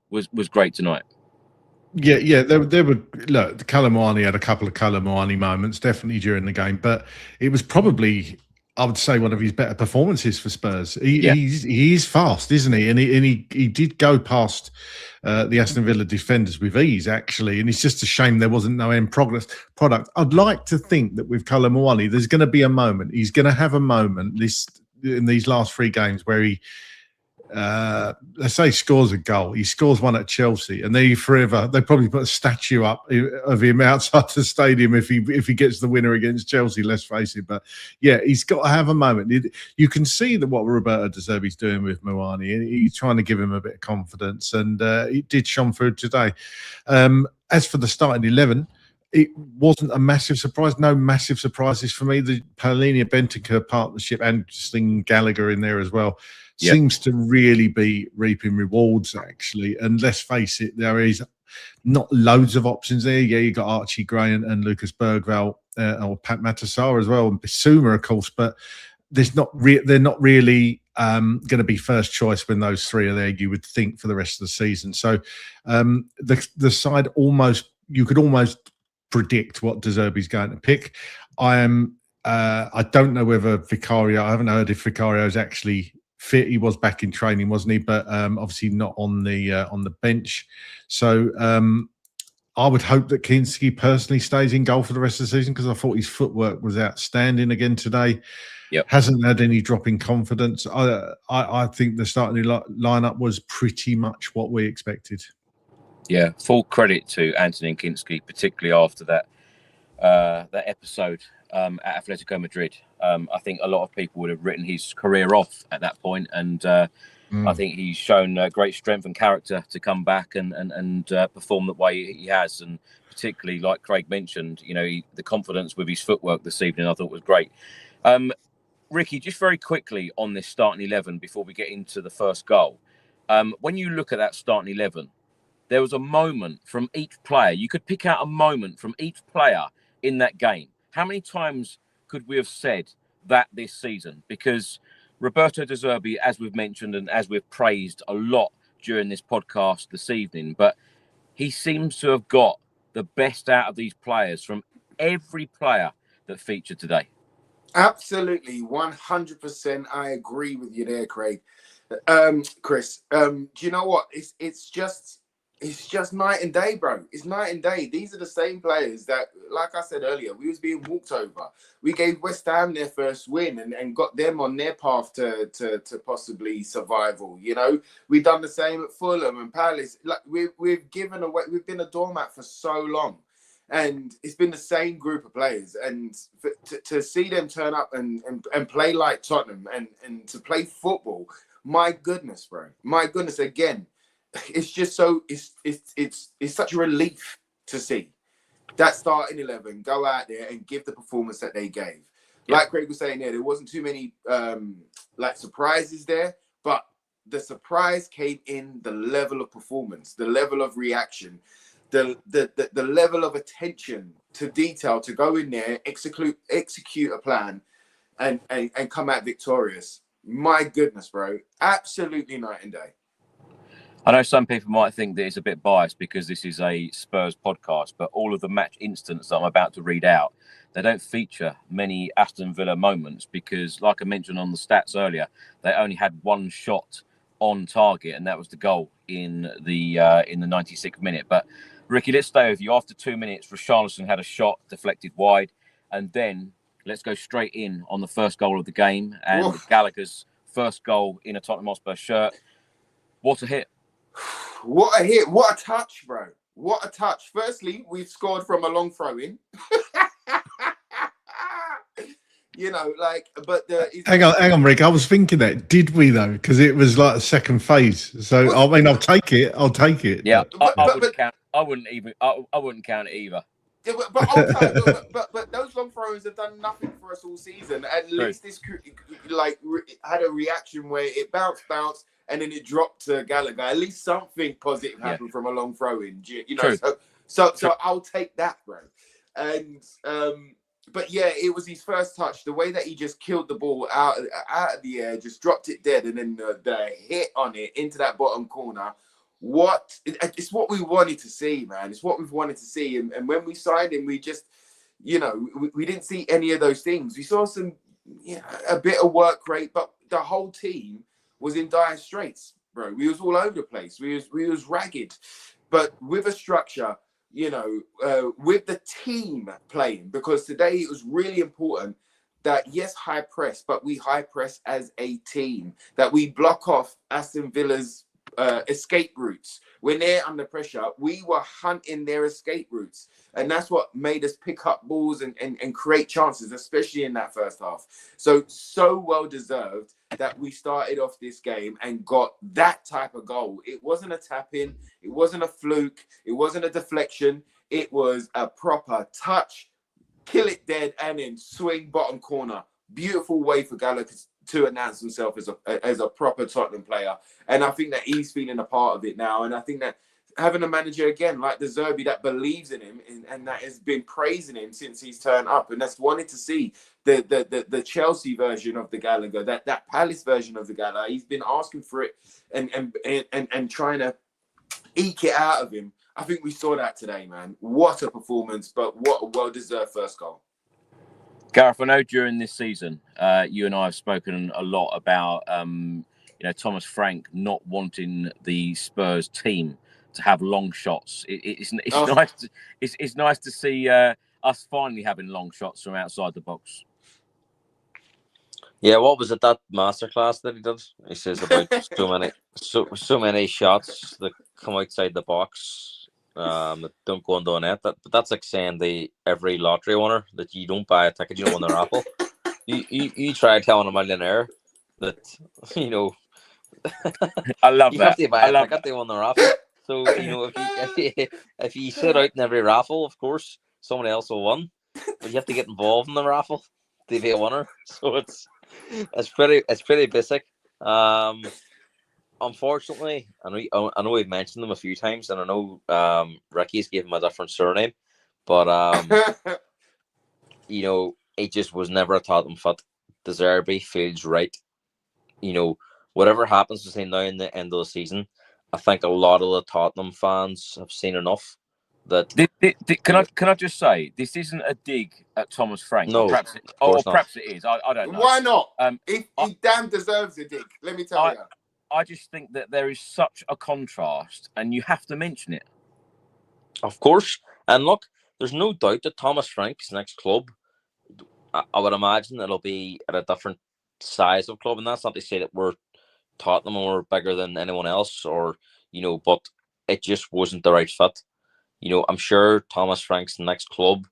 was great tonight. Yeah, there were. Look, Cowlin Mawani had a couple of Cowlin Mawani moments definitely during the game, but it was probably I would say one of his better performances for Spurs. Yeah. He's fast, isn't he? And he did go past the Aston Villa defenders with ease, actually. And it's just a shame there wasn't no end product. I'd like to think that with Cowlin Moani, there's going to be a moment. He's going to have a moment in these last 3 games where he, let's say, scores a goal. He scores one at Chelsea, and they probably put a statue up of him outside the stadium if he gets the winner against Chelsea. Let's face it, but yeah, he's got to have a moment. You can see that what Roberto De Zerbi's doing with Moani. He's trying to give him a bit of confidence, and it did shine through today. As for the starting 11. It wasn't a massive surprise. No massive surprises for me. The Palhinha-Bentancur partnership and Sting Gallagher in there as well seems to really be reaping rewards, actually. And let's face it, there is not loads of options there. Yeah, you got Archie Gray and Lucas Bergvall or Pat Matasar as well, and Bissouma, of course. But they're not really going to be first choice when those 3 are there, you would think, for the rest of the season. So the side you could almost predict what De Zerbi's going to pick. I don't know whether Vicario. I haven't heard if Vicario is actually fit. He was back in training, wasn't he? But obviously not on the bench. So I would hope that Kinski personally stays in goal for the rest of the season, because I thought his footwork was outstanding again today. Yep. Hasn't had any drop in confidence. I think the starting lineup was pretty much what we expected. Yeah, full credit to Anthony Kinski, particularly after that episode at Atletico Madrid. I think a lot of people would have written his career off at that point, and I think he's shown great strength and character to come back and perform the way he has, and particularly, like Craig mentioned, the confidence with his footwork this evening, I thought was great. Ricky, just very quickly on this starting 11 before we get into the first goal. When you look at that starting 11, there was a moment from each player. You could pick out a moment from each player in that game. How many times could we have said that this season? Because Roberto De Zerbi, as we've mentioned and as we've praised a lot during this podcast this evening, but he seems to have got the best out of these players from every player that featured today. Absolutely, 100%. I agree with you there, Craig. Chris, do you know what? It's just night and day, bro. It's night and day. These are the same players that, like I said earlier, we was being walked over. We gave West Ham their first win and got them on their path to possibly survival. We've done the same at Fulham and Palace. Like we've given away. We've been a doormat for so long, and it's been the same group of players. And to see them turn up and play like Tottenham and to play football, my goodness, bro. My goodness, again. It's just it's such a relief to see that starting 11 go out there and give the performance that they gave. Yeah. Like Craig was saying there wasn't too many surprises there, but the surprise came in the level of performance, the level of reaction, the level of attention to detail to go in there, execute a plan, and come out victorious. My goodness, bro, absolutely night and day. I know some people might think that it's a bit biased because this is a Spurs podcast, but all of the match instants that I'm about to read out, they don't feature many Aston Villa moments because, like I mentioned on the stats earlier, they only had one shot on target, and that was the goal in the 96th minute. But Ricky, let's stay with you. After 2 minutes, Richarlison had a shot deflected wide, and then let's go straight in on the first goal of the game and Oof. Gallagher's first goal in a Tottenham Hotspur shirt. What a hit! What a hit. What a touch, bro. What a touch. Firstly, we've scored from a long throw in. Hang on, Rick. I was thinking that. Did we, though? Because it was like a second phase. So, I mean, I'll take it. Yeah, I wouldn't count it either. Yeah, but those long throws have done nothing for us all season. At least this had a reaction where it bounced, and then it dropped to Gallagher. At least something positive happened from a long throw in. So I'll take that, bro. And but yeah, it was his first touch. The way that he just killed the ball out of the air, just dropped it dead, and then the hit on it into that bottom corner. It's what we wanted to see, man. It's what we've wanted to see. And when we signed him, we just, we didn't see any of those things. We saw some a bit of work rate, but the whole team was in dire straits, bro. We was all over the place. We was ragged, but with a structure, with the team playing, because today it was really important that, yes, high press, but we high press as a team, that we block off Aston Villa's escape routes. When they're under pressure, we were hunting their escape routes. And that's what made us pick up balls and create chances, especially in that first half. So well deserved that we started off this game and got that type of goal. It wasn't a tap-in. It wasn't a fluke. It wasn't a deflection. It was a proper touch, kill it dead, and then swing bottom corner. Beautiful way for Gallagher to announce himself as a proper Tottenham player. And I think that he's feeling a part of it now. And I think that having a manager again like De Zerbi that believes in him and that has been praising him since he's turned up, and that's wanted to see the Chelsea version of the Gallagher, that Palace version of the Gallagher. He's been asking for it and trying to eke it out of him. I think we saw that today, man. What a performance, but what a well-deserved first goal. Gareth, I know during this season, you and I have spoken a lot about Thomas Frank not wanting the Spurs team to have long shots. It's nice to see us finally having long shots from outside the box. Yeah, what was it, that masterclass that he did? He says about so many shots that come outside the box that don't go into a net. But that's like saying every lottery winner that you don't buy a ticket, you don't win the raffle. You try telling a millionaire that I love you that. have to buy a ticket to win the raffle. So if you sit out in every raffle, of course someone else will win, but you have to get involved in the raffle to be a winner. So it's pretty basic. Unfortunately, I know we've mentioned them a few times, and I know Ricky's gave him a different surname, but it just was never a Tottenham fit. De Zerbi feels right. Whatever happens between now and the end of the season, I think a lot of the Tottenham fans have seen enough. That can I just say, this isn't a dig at Thomas Frank? No, perhaps it is. I don't know. Why not? He damn deserves a dig. Let me tell you. I just think that there is such a contrast, and you have to mention it. Of course, and look, there's no doubt that Thomas Frank's next club, I would imagine it'll be at a different size of club, and that's not to say that we're Tottenham and we're bigger than anyone else, or but it just wasn't the right fit. I'm sure Thomas Frank's next club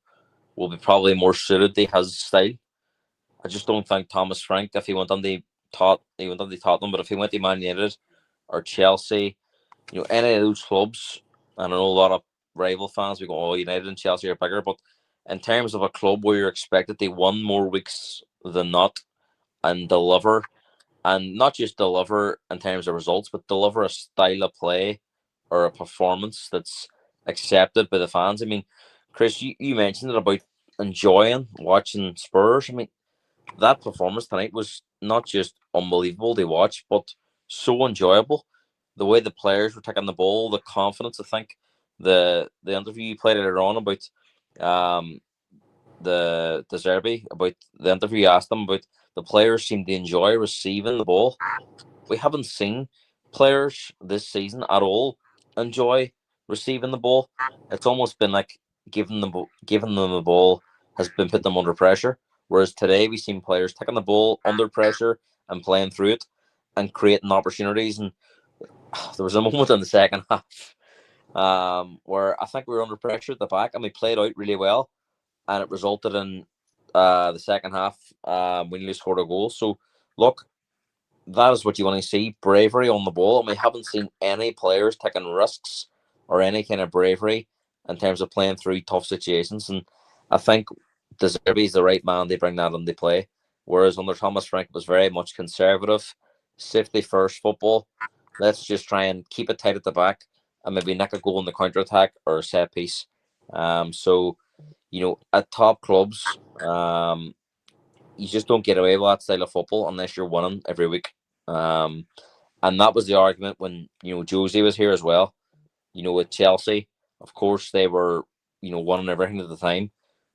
will be probably more suited to his style. I just don't think Thomas Frank, if he went on the Tottenham, but if he went to Man United or Chelsea, any of those clubs, and I know a lot of rival fans, we go, oh, United and Chelsea are bigger, but in terms of a club where you're expected to win more weeks than not and deliver, and not just deliver in terms of results, but deliver a style of play or a performance that's accepted by the fans. I mean, Chris, you mentioned it about enjoying watching Spurs. I mean, that performance tonight was not just unbelievable to watch, but so enjoyable. The way the players were taking the ball, the confidence. I think the interview you played earlier on about the De Zerbi, about the interview you asked them about the players seem to enjoy receiving the ball. We haven't seen players this season at all enjoy receiving the ball. It's almost been like giving them the ball has been put them under pressure. Whereas today we've seen players taking the ball under pressure and playing through it and creating opportunities. And there was a moment in the second half where I think we were under pressure at the back and we played out really well, and it resulted in the second half we nearly scored a goal. So look, that is what you want to see, bravery on the ball, and we haven't seen any players taking risks or any kind of bravery in terms of playing through tough situations. And I think De Zerbi is the right man to bring that into play, whereas under Thomas Frank it was very much conservative, safety first football. Let's just try and keep it tight at the back and maybe nick a goal in the counter-attack or a set piece. So at top clubs, you just don't get away with that style of football unless you're winning every week. And that was the argument when Josie was here as well. With Chelsea, of course they were winning everything at the time,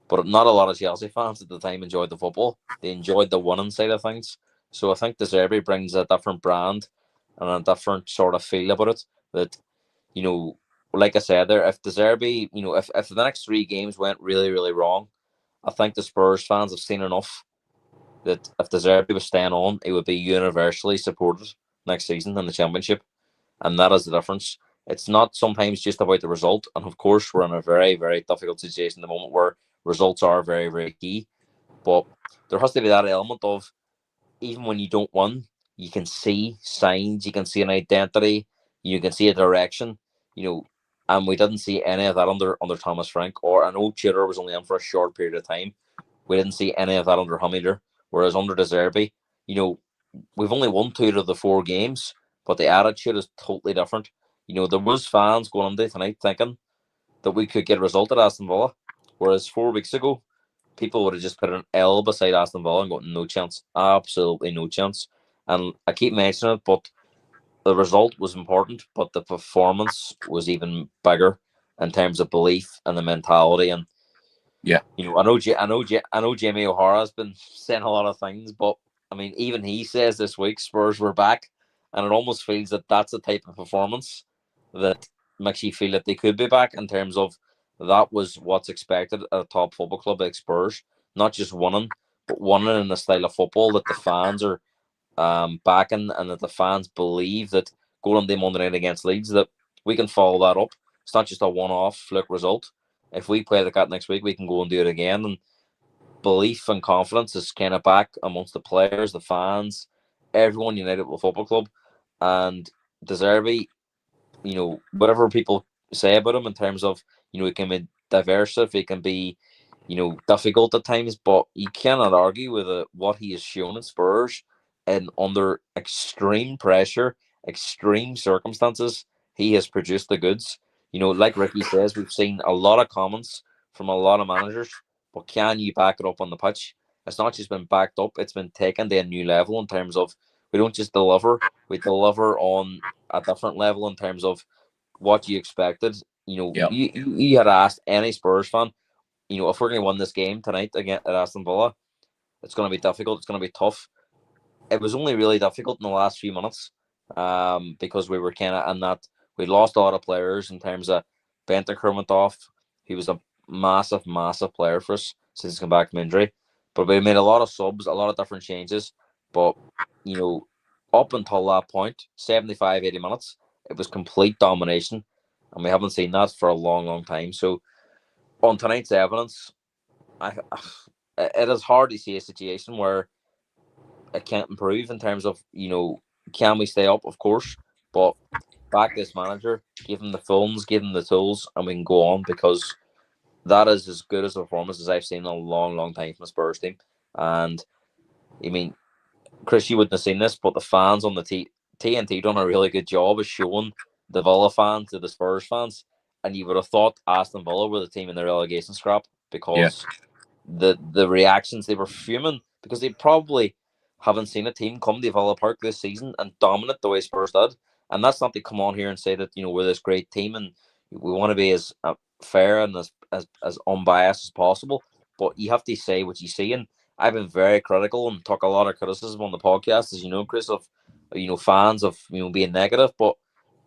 but not a lot of Chelsea fans at the time enjoyed the football. They enjoyed the winning side of things. So I think De Zerbi brings a different brand and a different sort of feel about it. That, you know, like I said there, if De Zerbi, you know, if the next 3 games went really, really wrong, I think the Spurs fans have seen enough that if De Zerbi was staying on, it would be universally supported next season in the Championship. And that is the difference. It's not sometimes just about the result. And of course, we're in a very, very difficult situation at the moment where results are very, very key. But there has to be that element of, even when you don't win, you can see signs, you can see an identity, you can see a direction, you know. And we didn't see any of that under Thomas Frank, or I know Tudor was only in for a short period of time. We didn't see any of that under him either. Whereas under De Zerbi, you know, we've only won 2 out of the 4 games, but the attitude is totally different. You know, there was fans going into tonight thinking that we could get a result at Aston Villa, whereas 4 weeks ago, people would have just put an L beside Aston Villa and got no chance, absolutely no chance. And I keep mentioning it, but the result was important, but the performance was even bigger in terms of belief and the mentality. And yeah, you know, I know Jamie O'Hara's been saying a lot of things, but I mean, even he says this week Spurs were back, and it almost feels that that's the type of performance that makes you feel that they could be back, in terms of that was what's expected at a top football club like Spurs, not just winning, but winning in the style of football that the fans are backing, and that the fans believe that going on the Monday night against Leeds, that we can follow that up. It's not just a one-off fluke result. If we play the cat next week, we can go and do it again. And belief and confidence is kind of back amongst the players, the fans, everyone united with the football club. And De Zerbi, you know, whatever people say about him in terms of, you know, he can be diverse, he can be, you know, difficult at times, but you cannot argue with what he has shown in Spurs, and under extreme pressure, extreme circumstances, he has produced the goods. You know, like Ricky says, we've seen a lot of comments from a lot of managers, but can you back it up on the pitch? It's not just been backed up, it's been taken to a new level in terms of, we don't just deliver, we deliver on a different level in terms of what you expected. You know, yeah, you had asked any Spurs fan, you know, if we're going to win this game tonight again at Aston Villa, it's going to be difficult, it's going to be tough. It was only really difficult in the last few minutes, because we were kind of in that, we lost a lot of players in terms of banter went off. He was a massive, massive player for us since he's come back from injury. But we made a lot of subs, a lot of different changes. But, you know, up until that point, 75, 80 minutes, it was complete domination. And we haven't seen that for a long, long time. So on tonight's evidence, it is hard to see a situation where it can't improve in terms of, you know, can we stay up? Of course, but back this manager, give him the funds, give him the tools, and we can go on, because that is as good as a performance as I've seen in a long, long time from the Spurs team. And I mean, Chris, you wouldn't have seen this, but the fans on the TNT done a really good job of showing the Villa fans to the Spurs fans, and you would have thought Aston Villa were the team in the relegation scrap, because the reactions, they were fuming, because they probably haven't seen a team come to Villa Park this season and dominate the way Spurs did. And that's not to come on here and say that, you know, we're this great team and we want to be as fair and as unbiased as possible, but you have to say what you see. And I've been very critical and took a lot of criticism on the podcast, as you know, Chris, of, you know, fans of, you know, being negative, but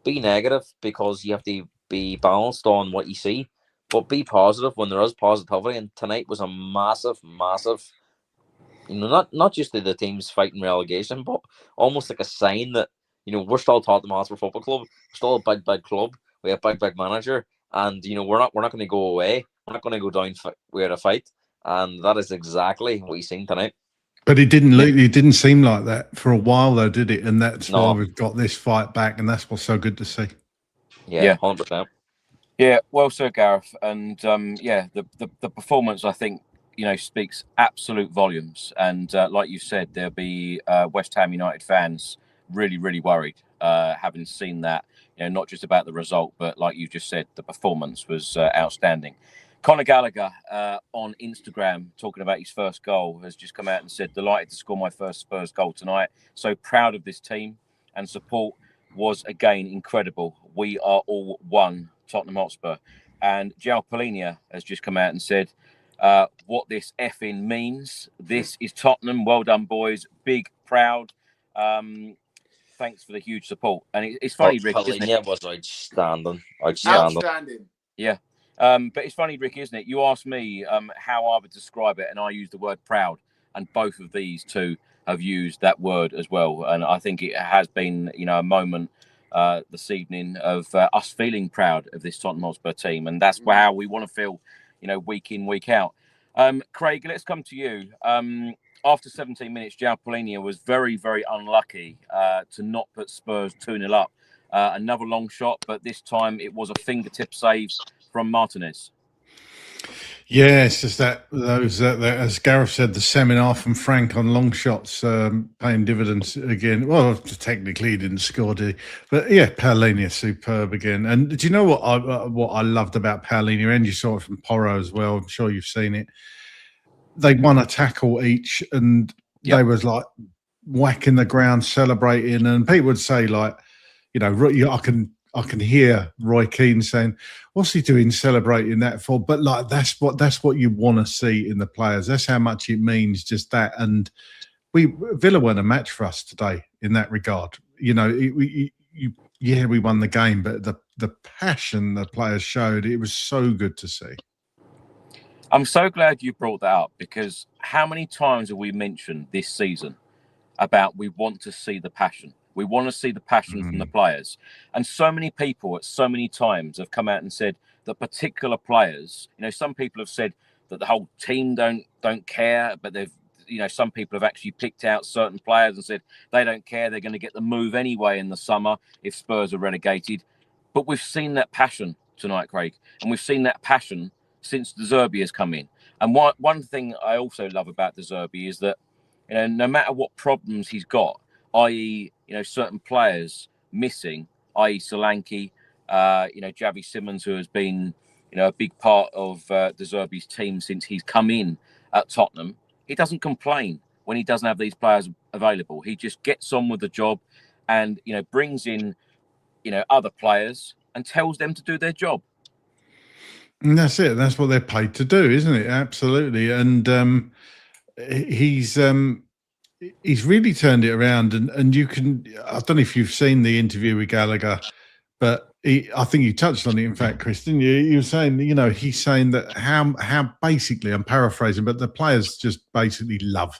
be negative because you have to be balanced on what you see, but be positive when there is positivity. And tonight was a massive, massive, you know, not just the teams fighting relegation, but almost like a sign that, you know, we're still Tottenham Hotspur Football Club, we're still a big, big club, we have a big, big manager, and, you know, we're not going to go away, we're not going to go down without a fight, and that is exactly what you've seen tonight. But it didn't look, it didn't seem like that for a while though, did it? And that's why No. we've got this fight back, and that's what's so good to see. Yeah, 100%. Yeah, well said, Gareth. And the performance, I think, you know, speaks absolute volumes. And like you said, there'll be West Ham United fans really, really worried, having seen that. You know, not just about the result, but like you just said, the performance was outstanding. Conor Gallagher on Instagram, talking about his first goal, has just come out and said, "Delighted to score my first Spurs goal tonight. So proud of this team, and support was again incredible. We are all one, Tottenham Hotspur." And João Palhinha has just come out and said, what this effing means. This is Tottenham. Well done, boys. Big, proud. Thanks for the huge support. And it's funny, Rick, isn't it? Yeah, was outstanding. Outstanding. Yeah. But it's funny, Rick, isn't it? You asked me how I would describe it, and I used the word proud. And both of these two have used that word as well. And I think it has been, a moment this evening of us feeling proud of this Tottenham Hotspur team. And that's how we want to feel, week in, week out. Craig, let's come to you. After 17 minutes, João Palhinha was very, very unlucky to not put Spurs 2-0 up. Another long shot, but this time it was a fingertip save from Martinez. Yeah, it's just that as Gareth said, the seminar from Frank on long shots paying dividends again. Well, technically he didn't score, did he? But yeah, Palhinha superb again. And do you know what I loved about Palhinha? And you saw it from Porro as well. I'm sure you've seen it. They won a tackle each, and they was like whacking the ground, celebrating. And people would say like, I can hear Roy Keane saying, "What's he doing celebrating that for?" But like that's what you want to see in the players. That's how much it means, just that. And Villa weren't a match for us today in that regard. We won the game, but the passion the players showed, it was so good to see. I'm so glad you brought that up, because how many times have we mentioned this season about we want to see the passion? We want to see the passion from the players. And so many people at so many times have come out and said that particular players, some people have said that the whole team don't care, but some people have actually picked out certain players and said they don't care, they're going to get the move anyway in the summer if Spurs are relegated. But we've seen that passion tonight, Craig, and we've seen that passion since De Zerbi has come in. And one thing I also love about De Zerbi is that, no matter what problems he's got, i.e., certain players missing, i.e. Solanke, Javi Simmons, who has been, a big part of De Zerbi's team since he's come in at Tottenham, he doesn't complain when he doesn't have these players available. He just gets on with the job and, brings in, other players and tells them to do their job. And that's it. That's what they're paid to do, isn't it? Absolutely. And he's really turned it around. And you can, I don't know if you've seen the interview with Gallagher, but I think you touched on it, in fact, Chris, didn't you? You were saying, he's saying that how basically, I'm paraphrasing, but the players just basically love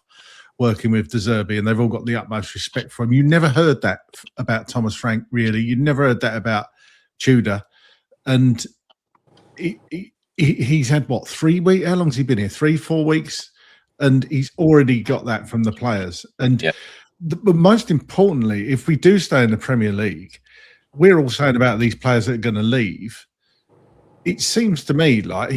working with De Zerbi, and they've all got the utmost respect for him. You never heard that about Thomas Frank, really. You never heard that about Tudor. And he's had, 3 weeks? How long's he been here? 3-4 weeks? And he's already got that from the players. And but most importantly, if we do stay in the Premier League, we're all saying about these players that are going to leave. It seems to me like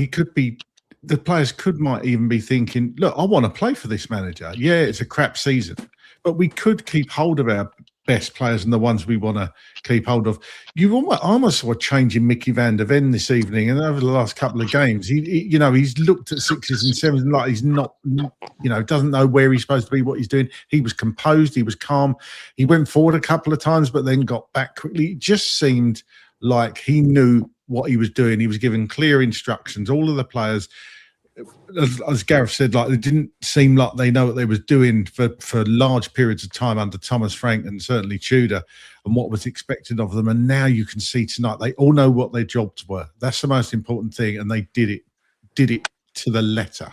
the players might even be thinking, look, I want to play for this manager. Yeah, it's a crap season, but we could keep hold of our best players and the ones we want to keep hold of. You almost saw a change in Mickey van der Ven this evening, and over the last couple of games, he's looked at 6s and 7s like he's not, doesn't know where he's supposed to be, what he's doing. He was composed, he was calm. He went forward a couple of times, but then got back quickly. It just seemed like he knew what he was doing. He was given clear instructions. All of the players, as Gareth said, like, it didn't seem like they know what they was doing for large periods of time under Thomas Frank and certainly Tudor, and what was expected of them. And now you can see tonight they all know what their jobs were. That's the most important thing, and they did it to the letter.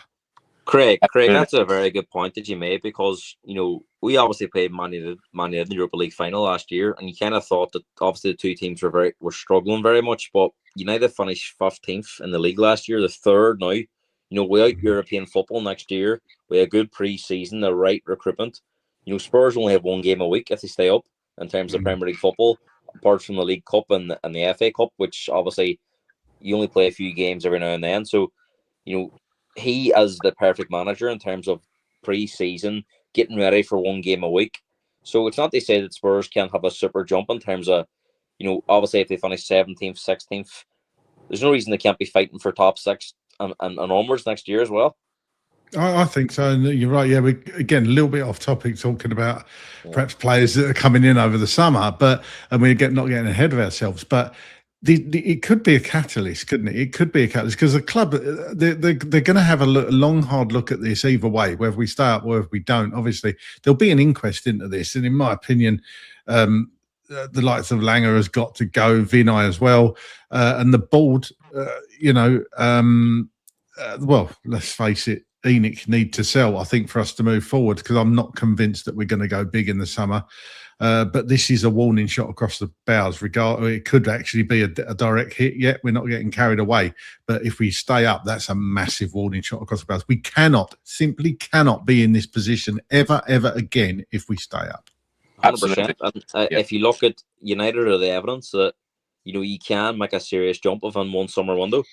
Craig, that's a very good point that you made, because we obviously played Man United in the Europa League final last year, and you kind of thought that obviously the two teams were struggling very much, but United finished 15th in the league last year, the third now. Without European football next year, we have a good pre-season, the right recruitment. Spurs only have 1 game a week if they stay up in terms of Premier League football, apart from the League Cup and the FA Cup, which obviously you only play a few games every now and then. So, he is the perfect manager in terms of pre-season, getting ready for 1 game a week. So it's not to say that Spurs can't have a super jump in terms of, obviously if they finish 17th, 16th, there's no reason they can't be fighting for top 6 and onwards next year as well. I think so, and you're right. Yeah, we again a little bit off topic, talking about perhaps players that are coming in over the summer, and we're not getting ahead of ourselves. But it could be a catalyst, couldn't it? It could be a catalyst because the club, they're going to have a long, hard look at this either way, whether we stay up or if we don't. Obviously, there'll be an inquest into this. And in my opinion, the likes of Langer has got to go, Vinay as well. And the board, well, let's face it, Enoch need to sell, I think, for us to move forward because I'm not convinced that we're going to go big in the summer. But this is a warning shot across the bows. It could actually be a direct hit. Yet we're not getting carried away. But if we stay up, that's a massive warning shot across the bows. We simply cannot be in this position ever again if we stay up. 100%. And if you look at United or the evidence that you can make a serious jump within one summer window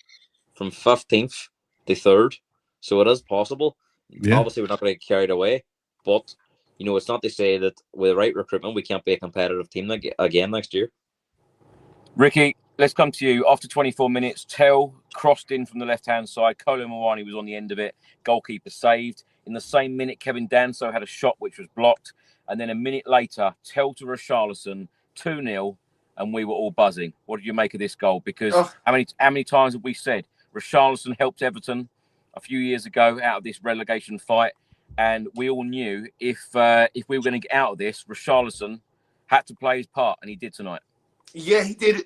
from 15th to 3rd, so it is possible. Yeah. Obviously, we're not going to get carried away, but. It's not to say that with the right recruitment, we can't be a competitive team again next year. Ricky, let's come to you. After 24 minutes, Tell crossed in from the left-hand side. Cowlin was on the end of it. Goalkeeper saved. In the same minute, Kevin Danso had a shot which was blocked. And then a minute later, Tell to Richarlison, 2-0, and we were all buzzing. What did you make of this goal? Because how many times have we said Richarlison helped Everton a few years ago out of this relegation fight? And we all knew if we were going to get out of this, Richarlison had to play his part, and he did tonight. Yeah, he did.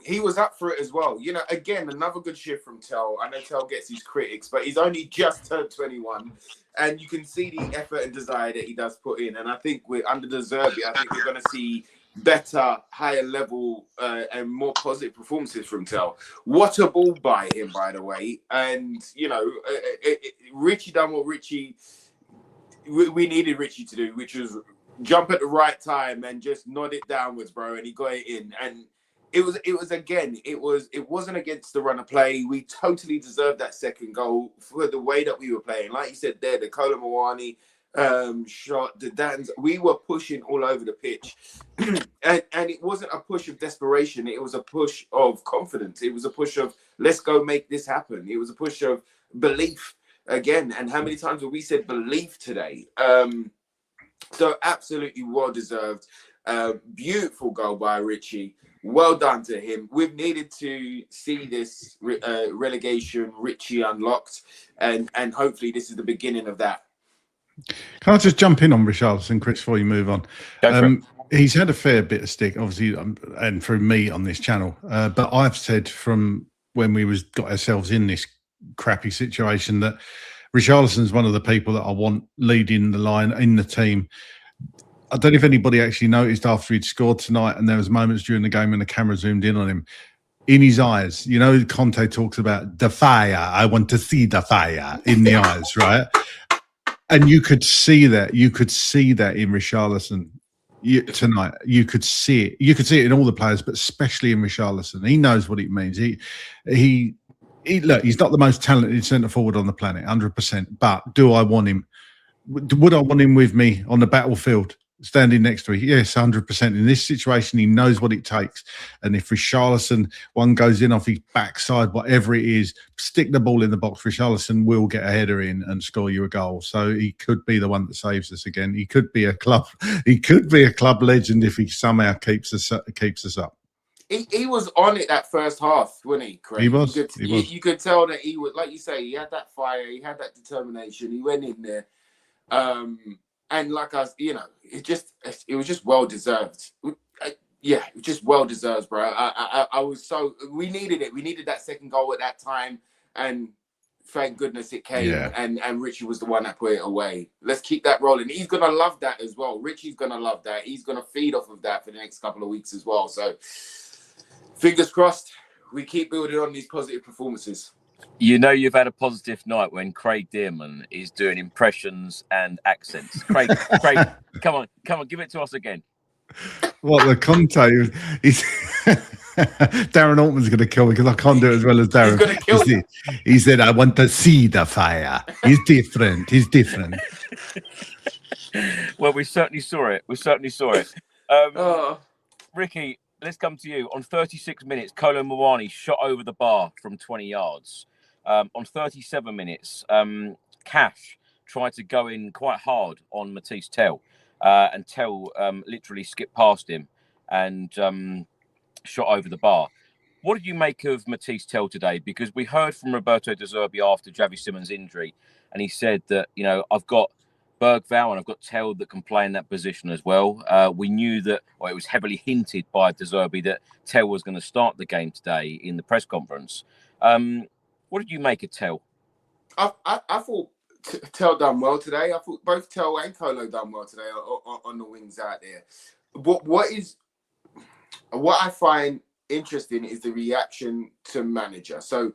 He was up for it as well. Again, another good shift from Tell. I know Tell gets his critics, but he's only just turned 21, and you can see the effort and desire that he does put in. And I think under De Zerbi, I think we're going to see better, higher level, and more positive performances from Tell. What a ball by him, by the way. And Richie done what we needed Richie to do, which was jump at the right time and just nod it downwards, bro. And he got it in. And it wasn't against the run of play. We totally deserved that second goal for the way that we were playing. Like you said there, the Cowlin shot, the Dans, we were pushing all over the pitch. and it wasn't a push of desperation. It was a push of confidence. It was a push of, let's go make this happen. It was a push of belief. Again, and how many times have we said belief today? So absolutely well deserved. Beautiful goal by Richie. Well done to him. We've needed to see this relegation Richie unlocked, and hopefully this is the beginning of that. Can I just jump in on Richarlison, Chris, before you move on? He's had a fair bit of stick, obviously, and through me on this channel. But I've said from when we got ourselves in this crappy situation that Richarlison is one of the people that I want leading the line in the team. I don't know if anybody actually noticed after he'd scored tonight, and there was moments during the game when the camera zoomed in on him, in his eyes. Conte talks about the fire. I want to see the fire in the eyes, right? And you could see that. You could see that in Richarlison tonight. You could see it. You could see it in all the players, but especially in Richarlison. He knows what it means. Look, he's not the most talented centre forward on the planet, 100%. But do I want him? Would I want him with me on the battlefield, standing next to me? Yes, 100%. In this situation, he knows what it takes. And if Richarlison, one goes in off his backside, whatever it is, stick the ball in the box. Richarlison will get a header in and score you a goal. So he could be the one that saves us again. He could be a club. He could be a club legend if he somehow keeps us up. He was on it that first half, wasn't he, Craig? He was. You could tell that he was, like you say, he had that fire, he had that determination. He went in there, and like us, it was just well deserved. Yeah, just well deserved, bro. I was we needed it. We needed that second goal at that time, and thank goodness it came. Yeah. And Richie was the one that put it away. Let's keep that rolling. He's gonna love that as well. Richie's gonna love that. He's gonna feed off of that for the next couple of weeks as well. So fingers crossed, we keep building on these positive performances. You've had a positive night when Craig Dearman is doing impressions and accents. Craig, come on, give it to us again. What the Conte? Darren Altman's going to kill me because I can't do it as well as Darren. He's going to kill me. He said, "I want to see the fire." He's different. Well, we certainly saw it. Ricky, let's come to you. On 36 minutes, Cowlin Mawani shot over the bar from 20 yards. On 37 minutes, Cash tried to go in quite hard on Matisse Tell, and Tell literally skipped past him and shot over the bar. what did you make of Matisse Tell today? Because we heard from Roberto De Zerbi after Javi Simmons' injury, and he said that, I've got Bergvall and I've got Tell that can play in that position as well. We knew that, or it was heavily hinted by De Zerbi that Tell was going to start the game today in the press conference. What did you make of Tell? I thought Tell done well today. I thought both Tell and Colo done well today on the wings out there. What I find interesting is the reaction to manager. So,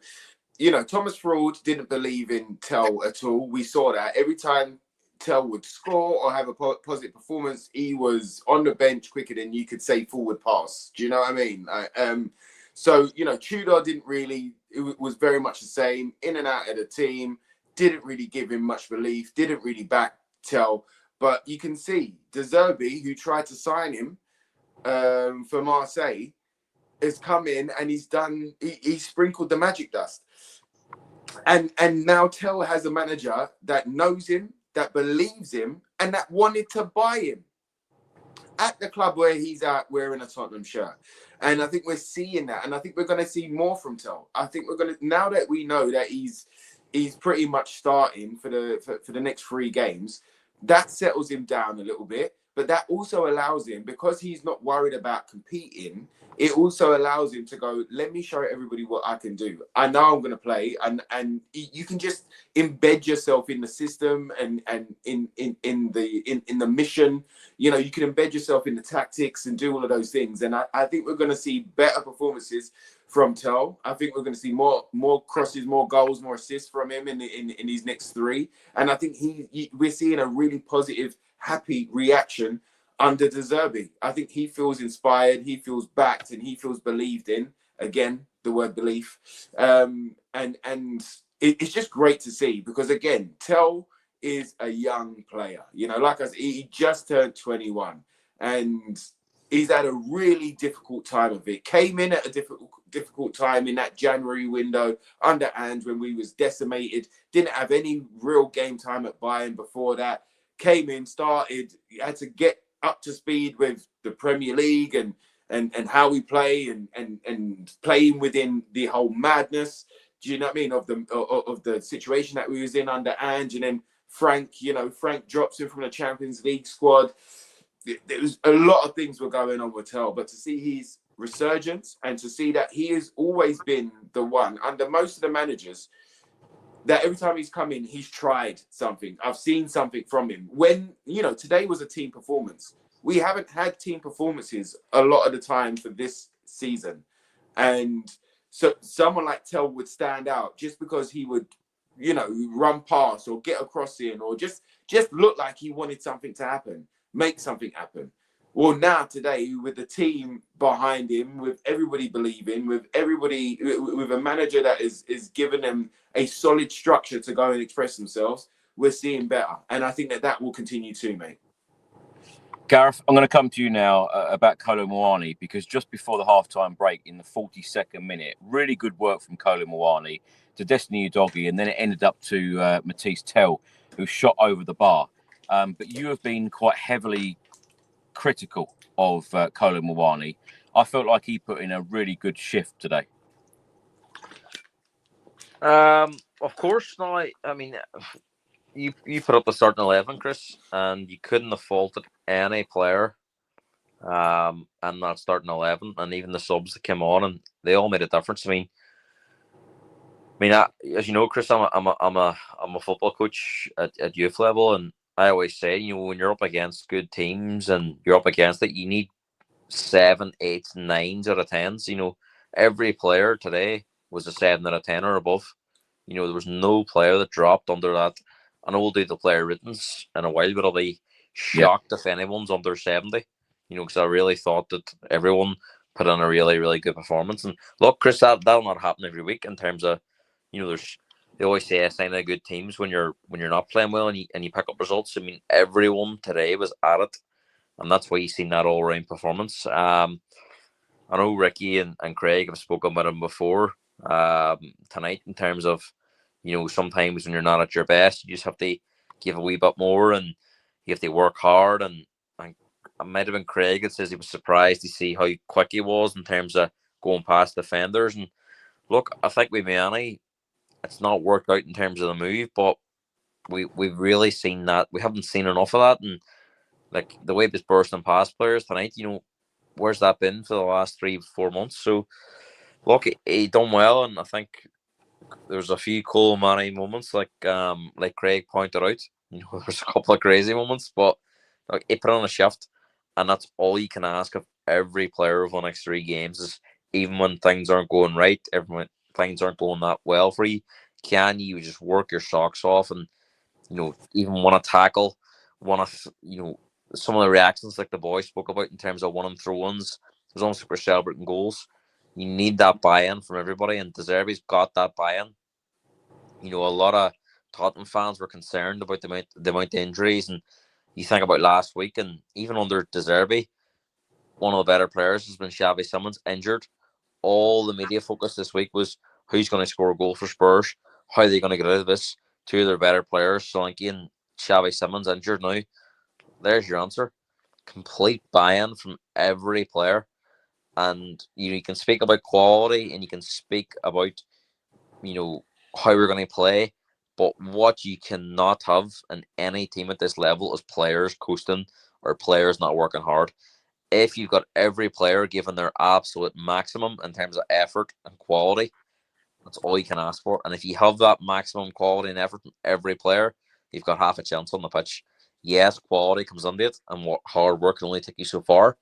Thomas Fraud didn't believe in Tell at all. We saw that every time Tell would score or have a positive performance, he was on the bench quicker than you could say forward pass. Do you know what I mean? So, Tudor didn't really, it was very much the same, in and out of the team, didn't really give him much belief, didn't really back Tell. But you can see De Zerbi, who tried to sign him for Marseille, has come in and he's sprinkled the magic dust. And now Tell has a manager that knows him, that believes him, and that wanted to buy him at the club where he's at wearing a Tottenham shirt. And I think we're seeing that. And I think we're going to see more from Tell. I think we're going to, now that we know that he's pretty much starting for the next 3 games, that settles him down a little bit. But that also allows him, because he's not worried about competing, it also allows him to go, let me show everybody what I can do. I know I'm going to play, and you can just embed yourself in the system and in the mission. You can embed yourself in the tactics and do all of those things. And I think we're going to see better performances from Tell. I think we're going to see more crosses, more goals, more assists from him in these next 3. And I think we're seeing a really positive, happy reaction under De Zerbi. I think he feels inspired, he feels backed, and he feels believed in. Again, the word belief. And it's just great to see, because again, Tell is a young player. Like I said, he just turned 21, and he's had a really difficult time of it. Came in at a difficult time in that January window under Ange, when we was decimated. Didn't have any real game time at Bayern before that. Came in, started, had to get up to speed with the Premier League and how we play and playing within the whole madness. Do you know what I mean? Of the situation that we was in under Ange, and then Frank drops him from the Champions League squad. There was a lot of things were going on with Tell, but to see his resurgence and to see that he has always been the one under most of the managers, that every time he's come in, he's tried something. I've seen something from him. When, today was a team performance. We haven't had team performances a lot of the time for this season. And so someone like Tell would stand out just because he would, run past or get across in, or just look like he wanted something to happen, make something happen. Well, now today, with the team behind him, with everybody believing, with a manager that is giving them a solid structure to go and express themselves, we're seeing better. And I think that will continue too, mate. Gareth, I'm going to come to you now about Kolo Muani, because just before the halftime break in the 42nd minute, really good work from Kolo Muani to Destiny Udogie, and then it ended up to Matisse Tell, who shot over the bar. But you have been quite heavily critical of Kolo Muani. I felt like he put in a really good shift today. Of course. Now, I mean, you put up the starting 11, Chris, and you couldn't have faulted any player and that starting 11, and even the subs that came on, and they all made a difference. I mean, as you know, Chris, I'm a football coach at youth level, and I always say, when you're up against good teams and you're up against it, you need 7, 8, 9s out of 10s. Every player today was a 7 out of 10 or above. There was no player that dropped under that. I know we'll do the player writtens in a while, but I'll be shocked if anyone's under 70. Because I really thought that everyone put in a really, really good performance. And look, Chris, that'll not happen every week in terms of, they always say a sign of good teams when you're not playing well and you pick up results. I mean, everyone today was at it, and that's why you've seen that all-round performance. I know Ricky and Craig have spoken about him before tonight in terms of, sometimes when you're not at your best, you just have to give a wee bit more and you have to work hard. And it might have been Craig that says he was surprised to see how quick he was in terms of going past defenders. And look, I think with Miani, it's not worked out in terms of the move, but we've really seen that. We haven't seen enough of that. And like the way this bursting past players tonight, where's that been for the last 3-4 months? So look, he done well, and I think there's a few cool Manny moments, like Craig pointed out. There's a couple of crazy moments, but like, he put on a shift, and that's all you can ask of every player over the next 3 games. Is even when things aren't going right, even when things aren't going that well for you, can you just work your socks off and even want to tackle, want to some of the reactions like the boys spoke about in terms of one-on throw-ins. It was almost like we're celebrating goals. You need that buy-in from everybody, and De Zerbi's got that buy-in. A lot of Tottenham fans were concerned about the amount of injuries, and you think about last week, and even under De Zerbi, one of the better players has been Xavi Simons injured. All the media focus this week was who's going to score a goal for Spurs, how are they going to get out of this. 2 of their better players, Solanke and Xavi Simons, injured now. There's your answer. Complete buy-in from every player. And you can speak about quality and you can speak about how we're going to play, but what you cannot have in any team at this level is players coasting or players not working hard. If you've got every player giving their absolute maximum in terms of effort and quality, that's all you can ask for. And if you have that maximum quality and effort from every player, you've got half a chance on the pitch. Yes, quality comes into it, and hard work can only take you so far.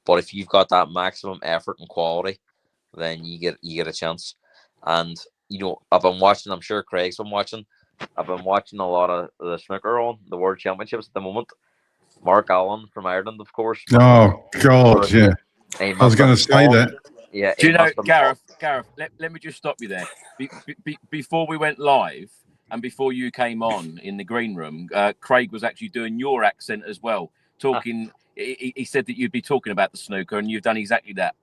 But if you've got that maximum effort and quality, then you get a chance. And I've been watching. I'm sure Craig's been watching. I've been watching a lot of the snooker on the World Championships at the moment. Mark Allen from Ireland, of course. Oh God, yeah. I was going to say that. Yeah. Do you know, Gareth? Let me just stop you there. Before we went live and before you came on in the green room, Craig was actually doing your accent as well. Talking, he said that you'd be talking about the snooker, and you've done exactly that.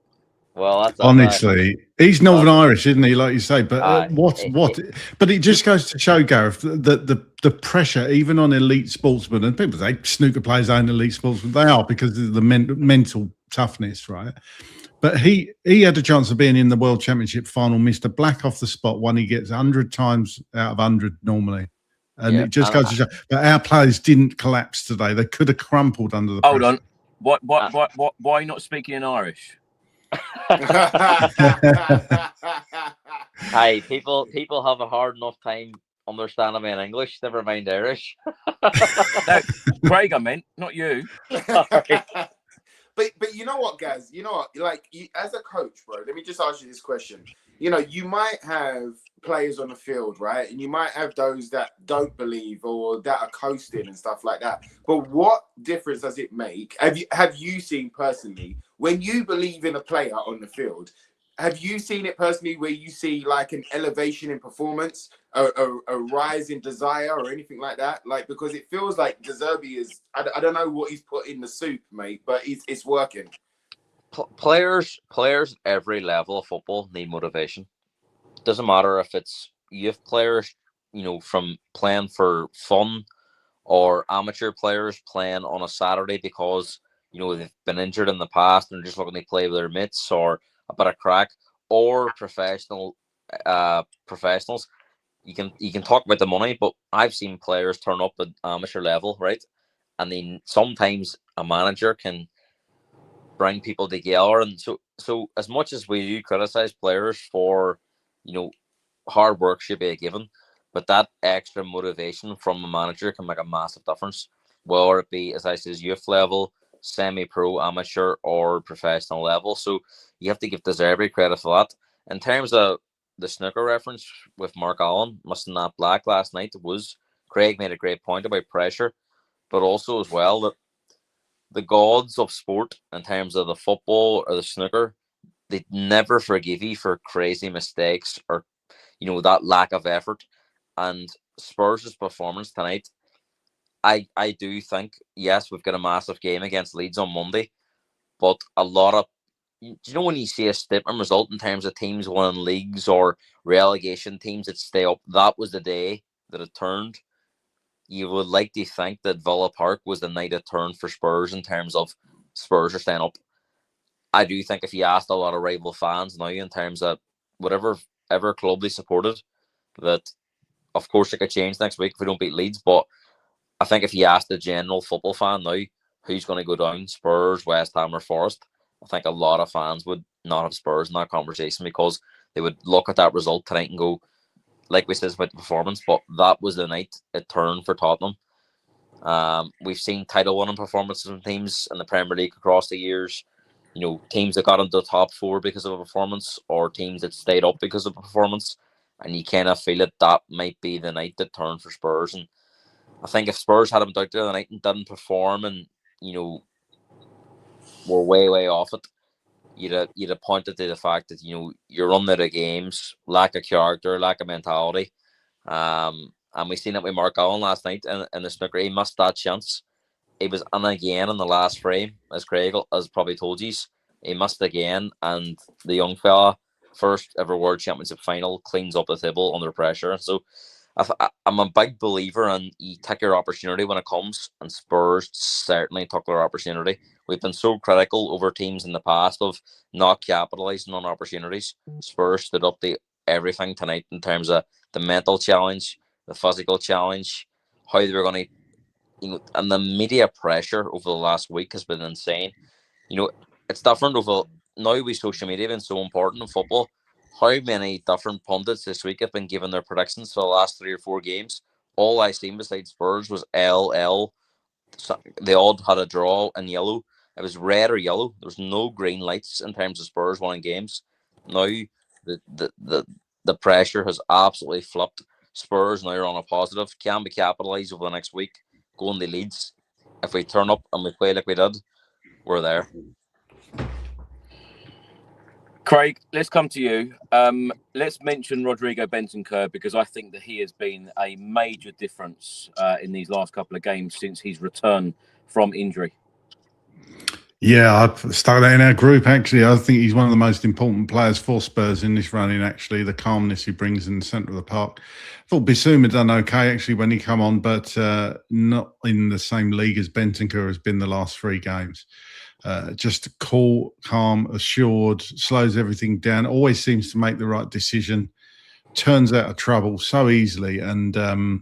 Well, that's honestly, he's Northern Irish, isn't he? Like you say, but But it just goes to show, Gareth, that the pressure, even on elite sportsmen, and people say snooker players aren't elite sportsmen, they are because of the mental toughness, right? But he had a chance of being in the World Championship final, missed a black off the spot one he gets 100 times out of 100 normally. And it just goes to show that our players didn't collapse today. They could have crumpled under the pressure. Hold on. Why are you not speaking in Irish? Hey, people have a hard enough time understanding me in English, never mind Irish. No, Craig, I meant, not you. But you know what, guys? You know what? Like, as a coach, bro, let me just ask you this question. You might have players on the field, right? And you might have those that don't believe or that are coasting and stuff like that. But what difference does it make? Have you seen personally, when you believe in a player on the field, have you seen it personally where you see like an elevation in performance, a rise in desire or anything like that? Like, because it feels like De Zerbi is, I don't know what he's put in the soup, mate, but it's working. Players at every level of football need motivation. Doesn't matter if it's youth players, from playing for fun, or amateur players playing on a Saturday because they've been injured in the past and they're just looking to play with their mates or a bit of crack, or professionals. You can talk about the money, but I've seen players turn up at amateur level, right? And then sometimes a manager can bring people together, and so as much as we do criticize players for hard work should be a given, but that extra motivation from a manager can make a massive difference, whether it be, as I says, youth level, semi-pro, amateur, or professional level. So you have to give De Zerbi credit for that. In terms of the snooker reference with Mark Allen missing that black last night, Craig made a great point about pressure, but also as well that the gods of sport, in terms of the football or the snooker, they never forgive you for crazy mistakes or that lack of effort. And Spurs' performance tonight, I do think, yes, we've got a massive game against Leeds on Monday, but a lot of, when you see a stipping result in terms of teams winning leagues or relegation teams that stay up, that was the day that it turned. You would like to think that Villa Park was the night it turned for Spurs in terms of Spurs are staying up. I do think if you asked a lot of rival fans now in terms of whatever ever club they supported, that of course it could change next week if we don't beat Leeds. But I think if you asked the general football fan now who's going to go down, Spurs, West Ham, or Forest, I think a lot of fans would not have Spurs in that conversation because they would look at that result tonight and go, like we said about the performance, but that was the night it turned for Tottenham. We've seen title-winning performances from teams in the Premier League across the years. You know, teams that got into the top four because of a performance, or teams that stayed up because of a performance, and you kind of feel that might be the night that turned for Spurs. And I think if Spurs had him out there the night and didn't perform, and were way off it, you'd have pointed to the fact that you're running out of games, lack of character, lack of mentality. And we seen it with Mark Allen last night in the snooker. He missed that chance. He was in again in the last frame, as Craig has probably told you. He missed again, and the young fella, first ever World Championship final, cleans up the table under pressure. So I'm a big believer in you take your opportunity when it comes, and Spurs certainly took their opportunity. We've been so critical over teams in the past of not capitalising on opportunities. Spurs stood up to everything tonight in terms of the mental challenge, the physical challenge, how they were going to, and the media pressure over the last week has been insane. It's different over now with social media being so important in football. How many different pundits this week have been giving their predictions for the last 3 or 4 games? All I seen besides Spurs was LL. They all had a draw in yellow. It was red or yellow. There was no green lights in terms of Spurs winning games. Now the pressure has absolutely flipped. Spurs now are on a positive, can be capitalised over the next week, going to Leeds. If we turn up and we play like we did, we're there. Craig, let's come to you. Let's mention Rodrigo Bentancur, because I think that he has been a major difference in these last couple of games since he's returned from injury. Yeah, I've started in our group, actually. I think he's one of the most important players for Spurs in this running, actually. The calmness he brings in the centre of the park. I thought Bissouma done okay, actually, when he come on, but not in the same league as Bentancur has been the last 3 games. Just cool, calm, assured, slows everything down, always seems to make the right decision, turns out of trouble so easily, and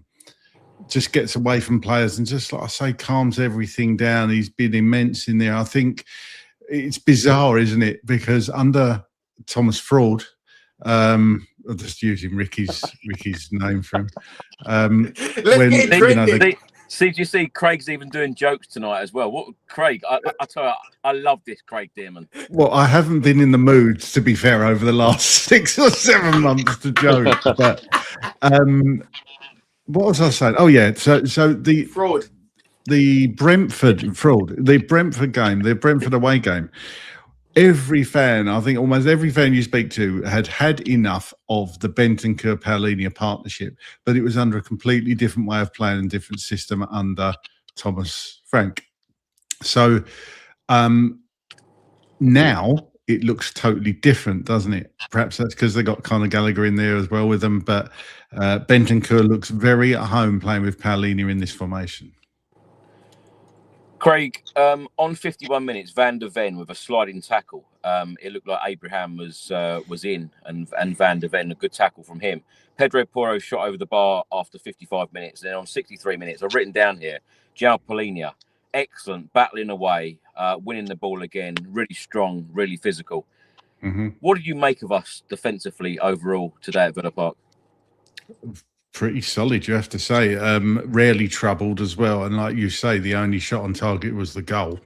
just gets away from players and just, like I say, calms everything down. He's been immense in there. I think it's bizarre, isn't it? Because under Thomas Fraud, I'm just using Ricky's name for him. See, do you see Craig's even doing jokes tonight as well? What, Craig? I tell you, I love this Craig Dearman. Well, I haven't been in the mood, to be fair, over the last 6 or 7 months to joke. But what was I saying? Oh yeah, so the Fraud, the Brentford game, the Brentford away game. Every fan, I think almost every fan you speak to, had enough of the Bentancur-Paulinho partnership, but it was under a completely different way of playing and different system under Thomas Frank. So now it looks totally different, doesn't it? Perhaps that's because they got Conor Gallagher in there as well with them, but Bentancur looks very at home playing with Paulinho in this formation. Craig, on 51 minutes, Van der Ven with a sliding tackle. It looked like Abraham was in, and Van der Ven, a good tackle from him. Pedro Porro shot over the bar after 55 minutes. Then on 63 minutes, I've written down here, João Paulinho, excellent, battling away, winning the ball again, really strong, really physical. Mm-hmm. What did you make of us defensively overall today at Villa Park? Pretty solid, you have to say. Rarely troubled as well. And like you say, the only shot on target was the goal.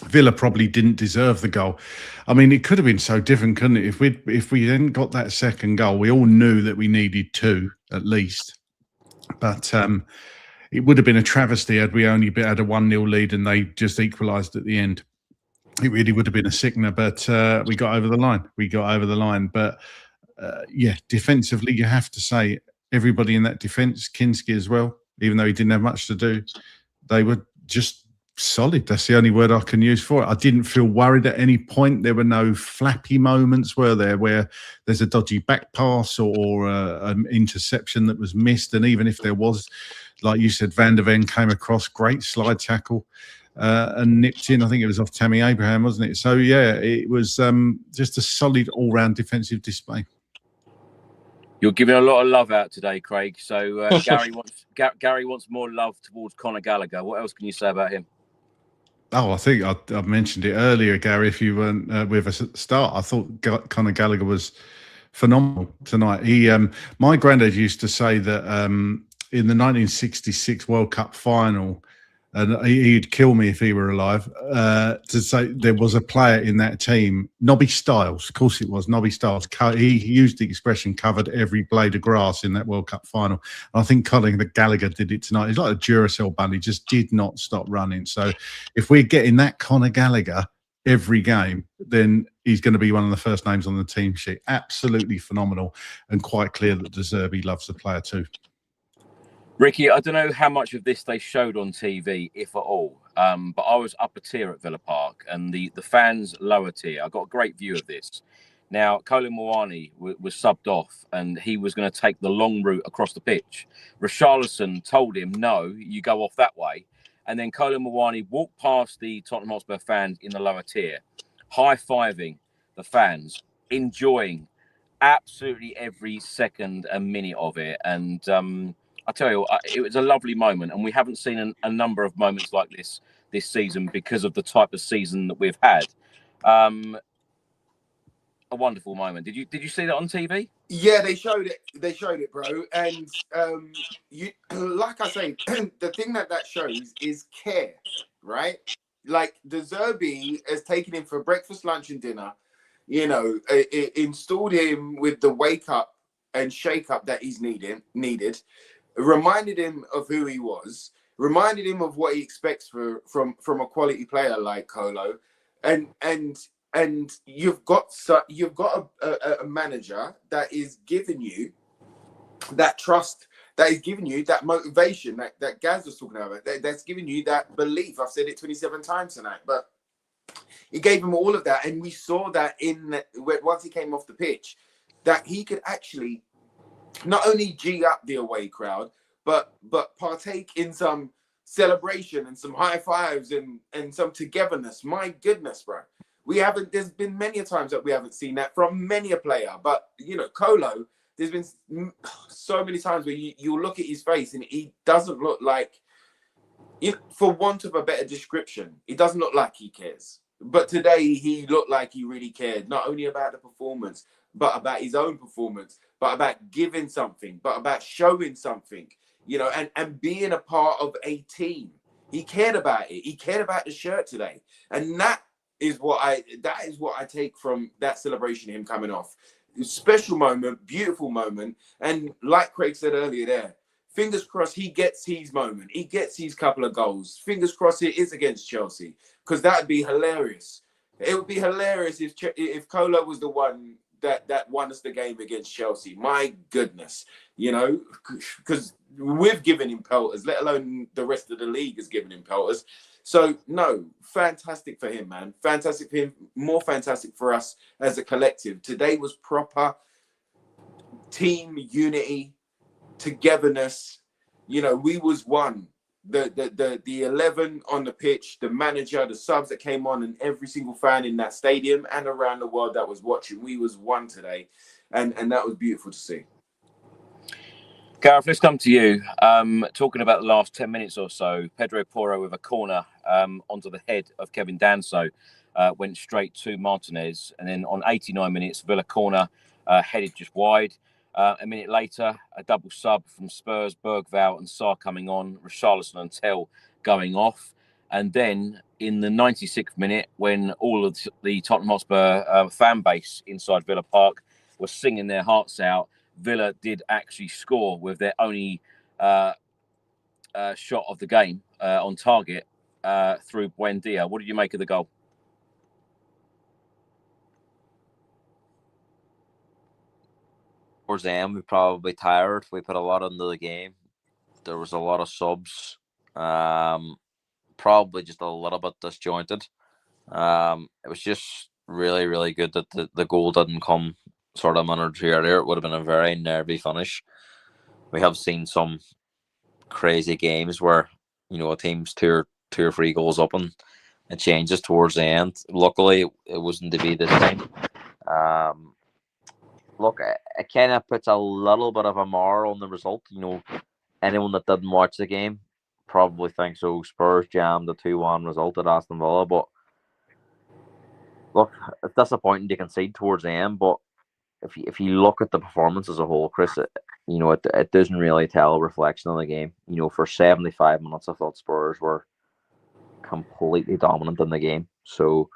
Villa probably didn't deserve the goal. I mean, it could have been so different, couldn't it? If we then got that second goal, we all knew that we needed 2 at least. But it would have been a travesty had we only had a 1-0 lead and they just equalised at the end. It really would have been a sickener, but we got over the line. But yeah, defensively, you have to say, everybody in that defence, Kinski as well, even though he didn't have much to do, they were just solid. That's the only word I can use for it. I didn't feel worried at any point. There were no flappy moments, were there, where there's a dodgy back pass or an interception that was missed. And even if there was, like you said, Van der Ven came across, great slide tackle. and nipped in. I think it was off Tammy Abraham, wasn't it? So yeah, it was just a solid all-round defensive display. You're giving a lot of love out today, Craig. So Gary wants more love towards Conor Gallagher. What else can you say about him? Oh, I think I mentioned it earlier, Gary. If you weren't with us at the start, I thought Conor Gallagher was phenomenal tonight. My granddad used to say that in the 1966 World Cup final, and he'd kill me if he were alive, to say there was a player in that team, Nobby Stiles. Of course it was, Nobby Stiles. He used the expression covered every blade of grass in that World Cup final. And I think Conor Gallagher did it tonight. He's like a Duracell bunny, just did not stop running. So if we're getting that Conor Gallagher every game, then he's going to be one of the first names on the team sheet. Absolutely phenomenal, and quite clear that De Zerbi loves the player too. Ricky, I don't know how much of this they showed on TV, if at all, but I was upper tier at Villa Park and the fans lower tier. I got a great view of this. Now, Cowlin was subbed off and he was going to take the long route across the pitch. Richarlison told him, no, you go off that way. And then Cowlin walked past the Tottenham Hotspur fans in the lower tier, high-fiving the fans, enjoying absolutely every second and minute of it. And I tell you, it was a lovely moment, and we haven't seen a number of moments like this season because of the type of season that we've had. A wonderful moment. Did you see that on TV? Yeah, they showed it. They showed it, bro. And you, like I say, the thing that shows is care, right? Like De Zerbi has taken him for breakfast, lunch, and dinner. You know, it installed him with the wake up and shake up that he's needed. Reminded him of who he was, reminded him of what he expects from a quality player like Colo, and you've got a manager that is giving you that trust, that is giving you that motivation that Gaz was talking about, that's giving you that belief. I've said it 27 times tonight, but he gave him all of that, and we saw that once he came off the pitch, that he could actually not only G up the away crowd, but partake in some celebration and some high fives and some togetherness. My goodness, bro. There's been many a times that we haven't seen that from many a player. But, you know, Colo, there's been so many times where you look at his face and he doesn't look like, for want of a better description, he doesn't look like he cares. But today he looked like he really cared, not only about the performance, but about his own performance, but about giving something, but about showing something, you know, and being a part of a team. He cared about it. He cared about the shirt today. And that is what I take from that celebration, him coming off. Special moment, beautiful moment. And like Craig said earlier there, fingers crossed he gets his moment. He gets his couple of goals. Fingers crossed it is against Chelsea, because that would be hilarious. It would be hilarious if Colo was the one that won us the game against Chelsea. My goodness, you know, because we've given him pelters, let alone the rest of the league has given him pelters. So, no, fantastic for him, man. Fantastic for him. More fantastic for us as a collective. Today was proper team unity, togetherness. You know, we was one. The 11 on the pitch, the manager, the subs that came on, and every single fan in that stadium and around the world that was watching, we was one today, and that was beautiful to see. Gareth, let's come to you. Talking about the last 10 minutes or so, Pedro Porro with a corner onto the head of Kevin Danso went straight to Martinez, and then on 89 minutes, Villa corner headed just wide. A minute later, a double sub from Spurs, Bergvall and Sarr coming on, Richarlison and Tell going off. And then in the 96th minute, when all of the Tottenham Hotspur fan base inside Villa Park was singing their hearts out, Villa did actually score with their only shot of the game on target through Buendia. What did you make of the goal? Towards the end, we probably tired. We put a lot into the game. There was a lot of subs. Probably just a little bit disjointed. It was just really, really good that the goal didn't come sort of a minute or two earlier. It would have been a very nervy finish. We have seen some crazy games where, you know, a team's 2 2 or 3 goals up, and it changes towards the end. Luckily, it wasn't to be this time. Look, it kind of puts a little bit of a mar on the result. Anyone that didn't watch the game probably thinks, oh, Spurs jammed the 2-1 result at Aston Villa. But look, it's disappointing to concede towards the end. But if you look at the performance as a whole, Chris, it doesn't really tell a reflection of the game. For 75 minutes, I thought Spurs were completely dominant in the game. So,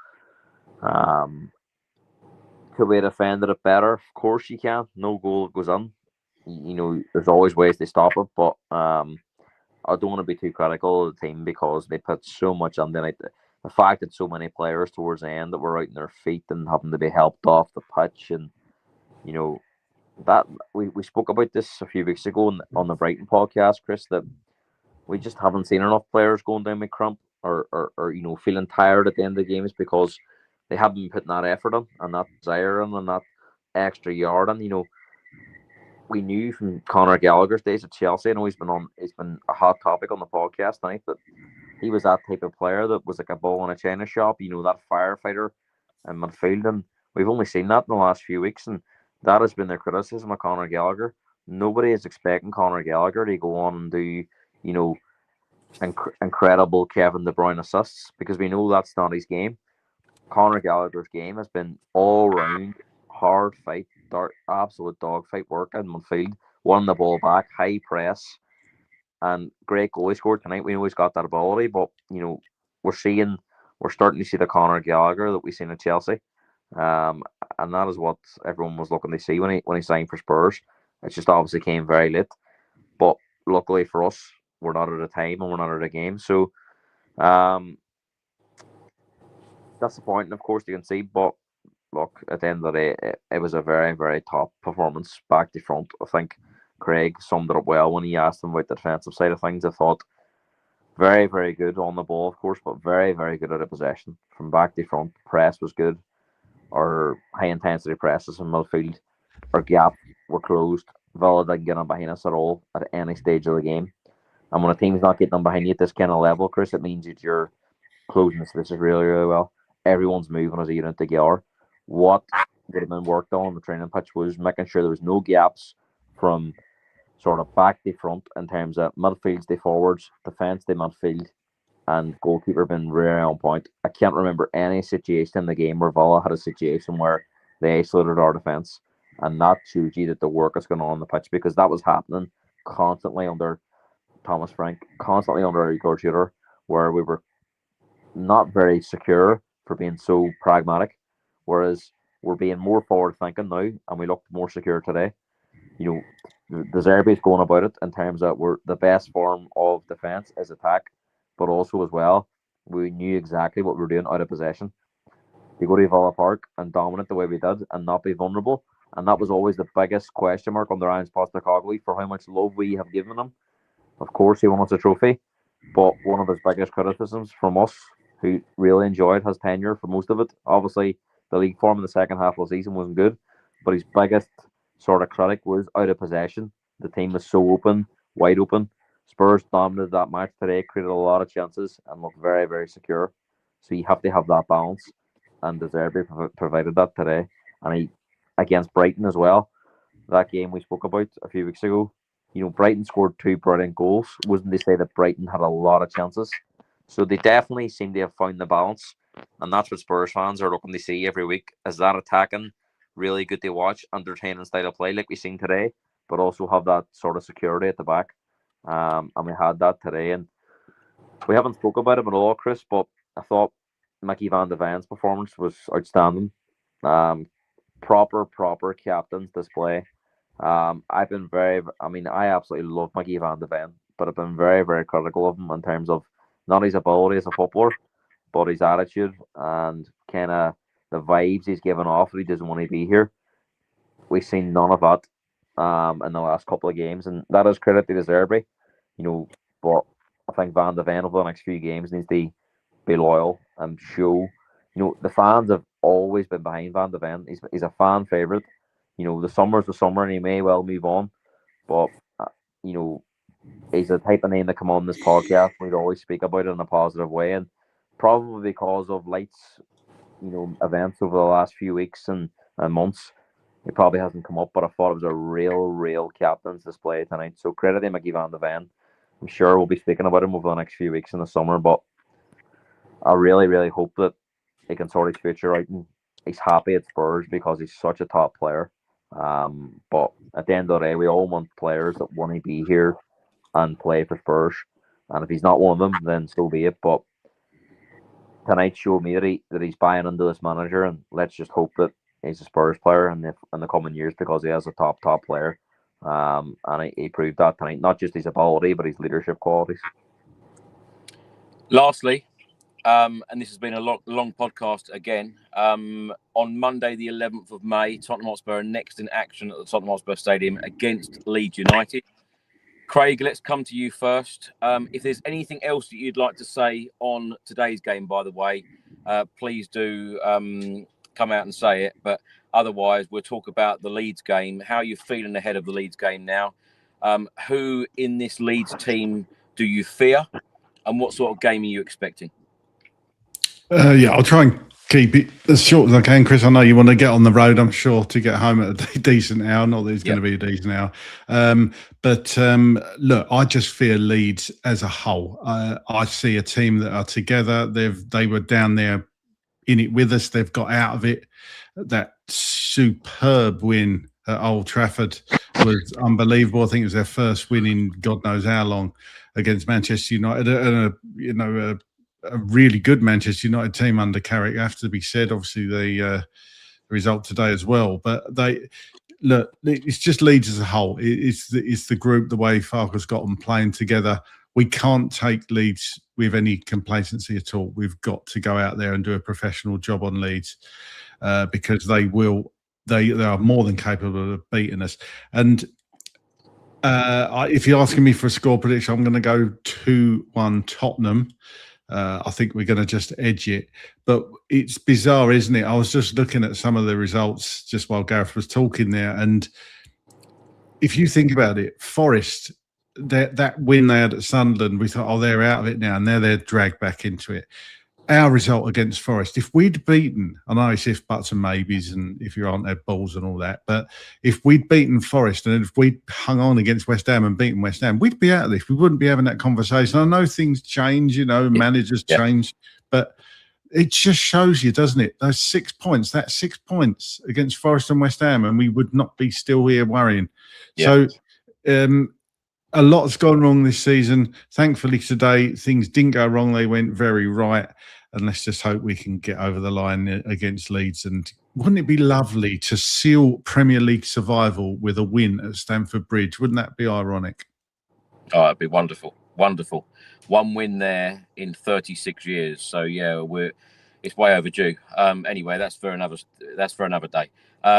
could we have defended it better? Of course you can. No goal goes in. There's always ways to stop it, but I don't want to be too critical of the team because they put so much on the the fact that so many players towards the end that were out on their feet and having to be helped off the pitch, and that we spoke about this a few weeks ago on the Brighton podcast, Chris, that we just haven't seen enough players going down with cramp or feeling tired at the end of the games because they haven't been putting that effort in and that desire in and that extra yard in. We knew from Conor Gallagher's days at Chelsea, I know he's been a hot topic on the podcast tonight, but he was that type of player that was like a bull in a china shop, that firefighter in midfield, and we've only seen that in the last few weeks, and that has been their criticism of Conor Gallagher. Nobody is expecting Conor Gallagher to go on and do, incredible Kevin De Bruyne assists because we know that's not his game. Conor Gallagher's game has been all round hard fight, absolute dogfight work in midfield, won the ball back, high press, and great goal he scored tonight. We know he's got that ability, but we're starting to see the Conor Gallagher that we've seen at Chelsea, and that is what everyone was looking to see when he signed for Spurs. It just obviously came very late, but luckily for us, we're not at a time and we're not at a game, so disappointing, of course, you can see, but look, at the end of the day, it was a very, very top performance back to front. I think Craig summed it up well when he asked him about the defensive side of things. I thought very, very good on the ball, of course, but very, very good at a possession from back to front. Press was good. Our high intensity presses in midfield, our gap were closed. Villa didn't get on behind us at all at any stage of the game. And when a team's not getting on behind you at this kind of level, Chris, it means that you're closing the switches really, really well. Everyone's moving as a unit together. What would have been worked on the training pitch was making sure there was no gaps from sort of back to front in terms of midfields to forwards, defence to midfield, and goalkeeper been really on point. I can't remember any situation in the game where Villa had a situation where they isolated our defence, and that shows you that the work is going on the pitch because that was happening constantly under Thomas Frank, constantly under Igor Tudor, where we were not very secure for being so pragmatic, whereas we're being more forward thinking now and we looked more secure today. De Zerbi's going about it in terms that we're the best form of defence is attack, but also as well, we knew exactly what we were doing out of possession. You go to Villa Park and dominate the way we did and not be vulnerable, and that was always the biggest question mark under Ryan Postecoglou for how much love we have given him. Of course, he won us a trophy, but one of his biggest criticisms from us, who really enjoyed his tenure for most of it, obviously the league form in the second half of the season wasn't good, but his biggest sort of critic was out of possession. The team was so open, wide open. Spurs dominated that match today, created a lot of chances, and looked very, very secure. So you have to have that balance, and De Zerbi provided that today. And he, against Brighton as well, that game we spoke about a few weeks ago, Brighton scored 2 brilliant goals. Wasn't to say that Brighton had a lot of chances. So they definitely seem to have found the balance, and that's what Spurs fans are looking to see every week, is that attacking, really good to watch, entertaining style of play like we've seen today, but also have that sort of security at the back. And we had that today, and we haven't spoke about it at all, Chris, but I thought Mickey Van de Ven's performance was outstanding. Proper captain's display. I absolutely love Mickey Van de Ven, but I've been very, very critical of him in terms of not his ability as a footballer, but his attitude and kind of the vibes he's giving off that he doesn't want to be here. We've seen none of that in the last couple of games, and that is credit to De Zerbi. But I think Van de Ven over the next few games needs to be loyal and show. The fans have always been behind Van de Ven. He's a fan favourite. The summer's the summer, and he may well move on. But he's the type of name that come on this podcast. We'd always speak about it in a positive way, and probably because of Leeds, events over the last few weeks and months, it probably hasn't come up. But I thought it was a real captain's display tonight. So credit him, Mickey Van de Ven. I'm sure we'll be speaking about him over the next few weeks in the summer, but I really hope that he can sort his future out and he's happy at Spurs because he's such a top player. But at the end of the day, we all want players that want to be here and play for Spurs. And if he's not one of them, then so be it. But tonight showed me that he's buying into this manager, and let's just hope that he's a Spurs player in the coming years because he has a top player. And he proved that tonight, not just his ability, but his leadership qualities. Lastly, and this has been a long podcast again. On Monday, the 11th of May, Tottenham Hotspur are next in action at the Tottenham Hotspur Stadium against Leeds United. Craig, let's come to you first. If there's anything else that you'd like to say on today's game, by the way, please do come out and say it. But otherwise, we'll talk about the Leeds game, how you're feeling ahead of the Leeds game now. Who in this Leeds team do you fear? And what sort of game are you expecting? I'll try and keep it as short as I can, Chris. I know you want to get on the road, I'm sure, to get home at a decent hour. Not that it's going to be a decent hour. But look, I just fear Leeds as a whole. I see a team that are together. They were down there in it with us. They've got out of it. That superb win at Old Trafford was unbelievable. I think it was their first win in God knows how long against Manchester United. And a really good Manchester United team under Carrick, have to be said. Obviously, the result today as well. But it's just Leeds as a whole. It's the group, the way Farke's got them playing together. We can't take Leeds with any complacency at all. We've got to go out there and do a professional job on Leeds because they are more than capable of beating us. And if you're asking me for a score prediction, I'm going to go 2-1 Tottenham. I think we're going to just edge it. But it's bizarre, isn't it? I was just looking at some of the results just while Gareth was talking there. And if you think about it, Forest, that win they had at Sunderland, we thought, they're out of it now. And now they're dragged back into it. Our result against Forest, if we'd beaten, I know it's if, buts and maybes and if you aren't their balls and all that, but if we'd beaten Forest and if we'd hung on against West Ham and beaten West Ham, we'd be out of this. We wouldn't be having that conversation. I know things change, managers change, but it just shows you, doesn't it? Those 6 points, that's 6 points against Forest and West Ham, and we would not be still here worrying. Yeah. So, a lot's gone wrong this season. Thankfully, today, things didn't go wrong. They went very right. And let's just hope we can get over the line against Leeds. And wouldn't it be lovely to seal Premier League survival with a win at Stamford Bridge? Wouldn't that be ironic? Oh, it'd be wonderful. Wonderful. One win there in 36 years. So, yeah, it's way overdue. Anyway, that's for another day.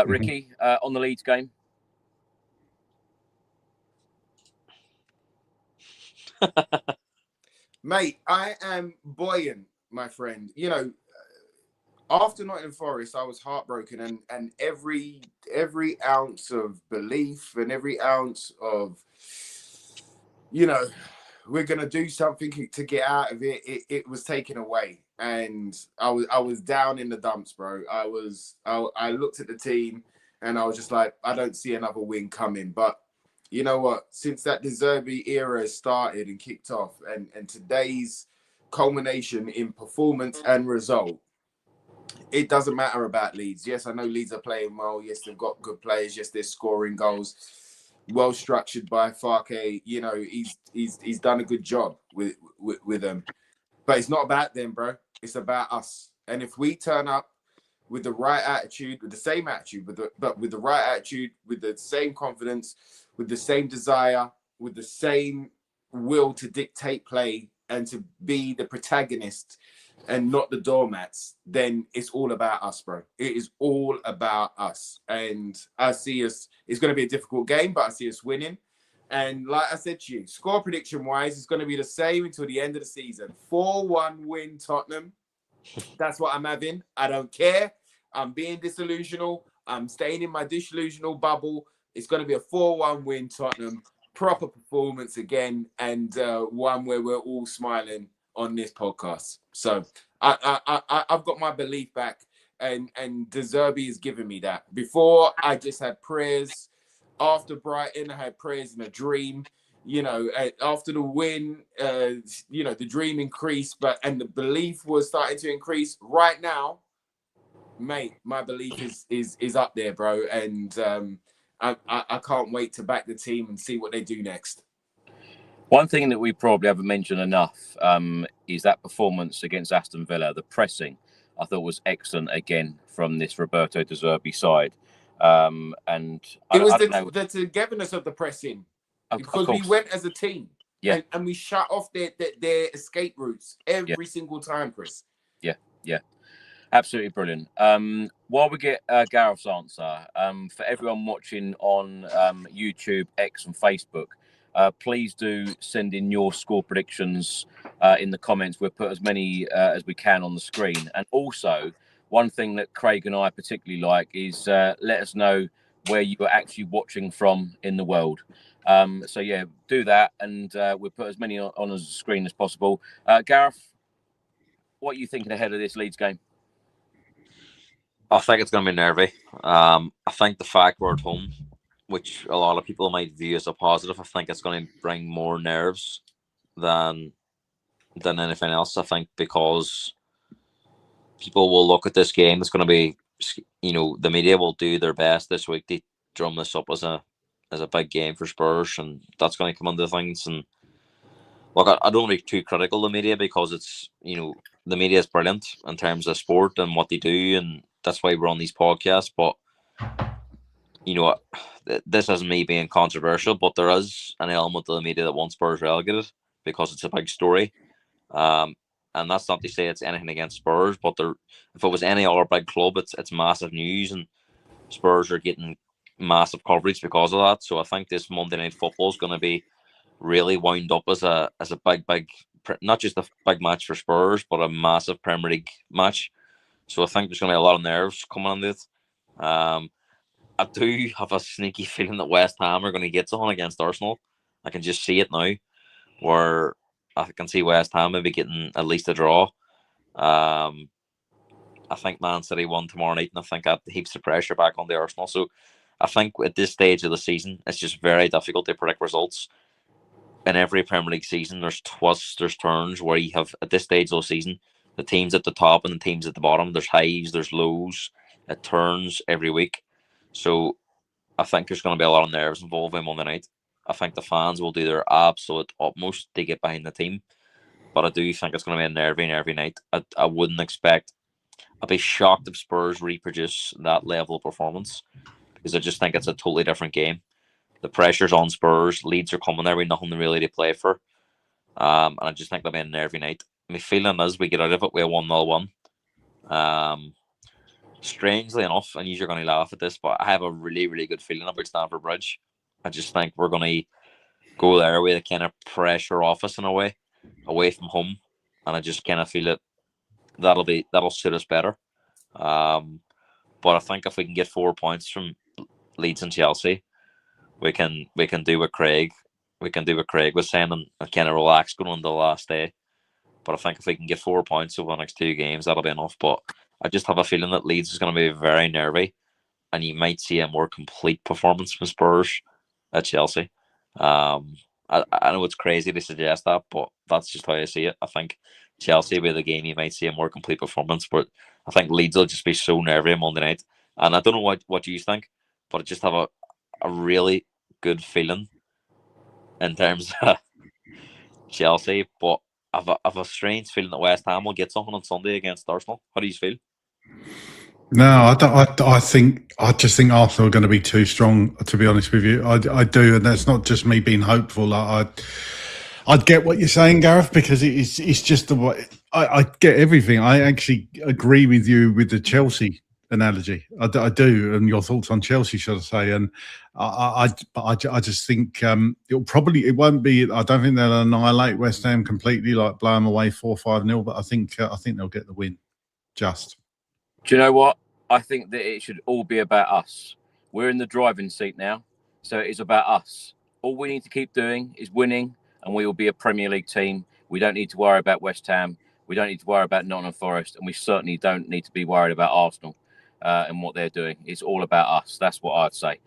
Ricky, on the Leeds game? Mate, I am buoyant, my friend. After Nottingham Forest, I was heartbroken, and every ounce of belief and every ounce of, we're gonna do something to get out of it. It was taken away, and I was down in the dumps, bro. I looked at the team, and I was just like, I don't see another win coming, but. You know what? Since that De Zerbi era has started and kicked off, and today's culmination in performance and result, it doesn't matter about Leeds. Yes, I know Leeds are playing well. Yes, they've got good players. Yes, they're scoring goals. Well structured by Farke. He's done a good job with them. But it's not about them, bro. It's about us. And if we turn up with the right attitude, with the same attitude, but with the right attitude, with the same confidence, with the same desire, with the same will to dictate play and to be the protagonist and not the doormats, then it's all about us, bro. It is all about us. And I see us, it's going to be a difficult game, but I see us winning. And like I said to you, score prediction-wise, it's going to be the same until the end of the season. 4-1 win Tottenham. That's what I'm having. I don't care. I'm being disillusional. I'm staying in my disillusional bubble. It's going to be a 4-1 win Tottenham. proper performance again, and one where we're all smiling on this podcast. So I've got my belief back, and De Zerbi has given me that. Before, I just had prayers. After Brighton, I had prayers in a dream. You know, after the win, you know, the dream increased, and the belief was starting to increase. Right now, mate, my belief is up there, bro, and I can't wait to back the team and see what they do next. One thing that we probably haven't mentioned enough is that performance against Aston Villa. The pressing, I thought, was excellent again from this Roberto De Zerbi side. And it was the togetherness of the pressing, because we went as a team, and we shut off their escape routes every single time, Chris. Yeah. Absolutely brilliant. While we get Gareth's answer, for everyone watching on YouTube, X, and Facebook, please do send in your score predictions in the comments. We'll put as many as we can on the screen. And also, one thing that Craig and I particularly like is let us know where you are actually watching from in the world. So, yeah, do that, and we'll put as many on the screen as possible. Gareth, what are you thinking ahead of this Leeds game? I think it's going to be nervy. I think the fact we're at home, which a lot of people might view as a positive, I think it's going to bring more nerves than anything else. I think because people will look at this game, it's going to be, you know, the media will do their best this week to drum this up as a big game for Spurs, and that's going to come under things. And look, I don't want to be too critical of the media, because it's, you know, the media is brilliant in terms of sport and what they do, and that's why we're on these podcasts. But, you know, this isn't me being controversial, but there is an element of the media that wants Spurs relegated because it's a big story. And that's not to say it's anything against Spurs, but if it was any other big club, it's massive news, and Spurs are getting massive coverage because of that. So I think this Monday Night Football is going to be really wound up as a big, not just a big match for Spurs, but a massive Premier League match. So I think there's going to be a lot of nerves coming on this. I do have a sneaky feeling that West Ham are going to get something against Arsenal. I can just see it now, where I can see West Ham maybe getting at least a draw. I think Man City won tomorrow night, and I think that heaps of pressure back on the Arsenal. So I think at this stage of the season, it's just very difficult to predict results. In every Premier League season, there's twists, there's turns, where you have, at this stage of the season, the teams at the top and the teams at the bottom. There's highs, there's lows. It turns every week. So I think there's going to be a lot of nerves involved in Monday night. I think the fans will do their absolute utmost to get behind the team. But I do think it's going to be a nervy night. I wouldn't expect... I'd be shocked if Spurs reproduce that level of performance, because I just think it's a totally different game. The pressure's on Spurs. Leeds are coming there with nothing really to play for. And I just think that'll be a nervy night. My feeling is we get out of it with a 1-0 win. Strangely enough, and you're going to laugh at this, but I have a really, really good feeling about Stamford Bridge. I just think we're going to go there with a kind of pressure off us in a way, away from home. And I just kind of feel it. That'll suit us better. But I think if we can get 4 points from Leeds and Chelsea, we can do what Craig was saying, and kind of relax going on the last day. But I think if we can get 4 points over the next 2 games, that'll be enough. But I just have a feeling that Leeds is going to be very nervy, and you might see a more complete performance from Spurs at Chelsea. I know it's crazy to suggest that, but that's just how I see it. I think Chelsea will be the game you might see a more complete performance, but I think Leeds will just be so nervy on Monday night. And I don't know what you think, but I just have a really good feeling in terms of Chelsea, but I've a strange feeling that West Ham will get something on Sunday against Arsenal. How do you feel? No, I don't. I just think Arsenal are going to be too strong. To be honest with you, I do, and that's not just me being hopeful. I'd get what you're saying, Gareth, because it's just the way I get everything. I actually agree with you with the Chelsea analogy. I do, and your thoughts on Chelsea, should I say? And I just think it won't be. I don't think they'll annihilate West Ham completely, like blow them away 4-5-0. But I think they'll get the win. Just. Do you know what? I think that it should all be about us. We're in the driving seat now, so it is about us all we need to keep doing is winning, and we will be a Premier League team. We don't need to worry about West Ham. We don't need to worry about Nottingham Forest, and we certainly don't need to be worried about Arsenal and what they're doing. It's all about us. That's what I'd say.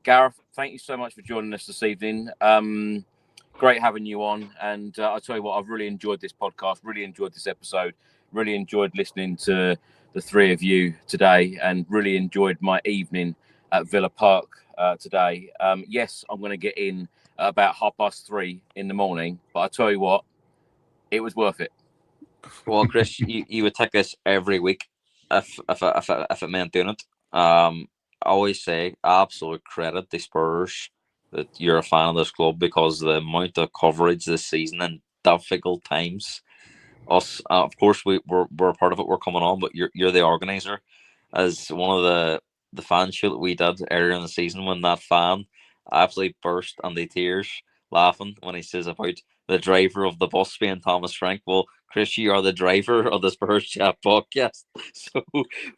Gareth, thank you so much for joining us this evening. Great having you on. And I'll tell you what, I've really enjoyed this podcast, really enjoyed this episode, really enjoyed listening to the three of you today, and really enjoyed my evening at Villa Park today. Yes, I'm going to get in at about 3:30 in the morning, but I tell you what, it was worth it. Well, Chris, you would take this every week if it meant doing it. I always say absolute credit to Spurs that you're a fan of this club, because the amount of coverage this season in difficult times. Us, of course, we're a part of it. We're coming on, but you're the organizer. As one of the fan show that we did earlier in the season, when that fan absolutely burst into tears laughing when he says about the driver of the bus being Thomas Frank. Well, Chris, you are the driver of the Spurs Chat Podcast. So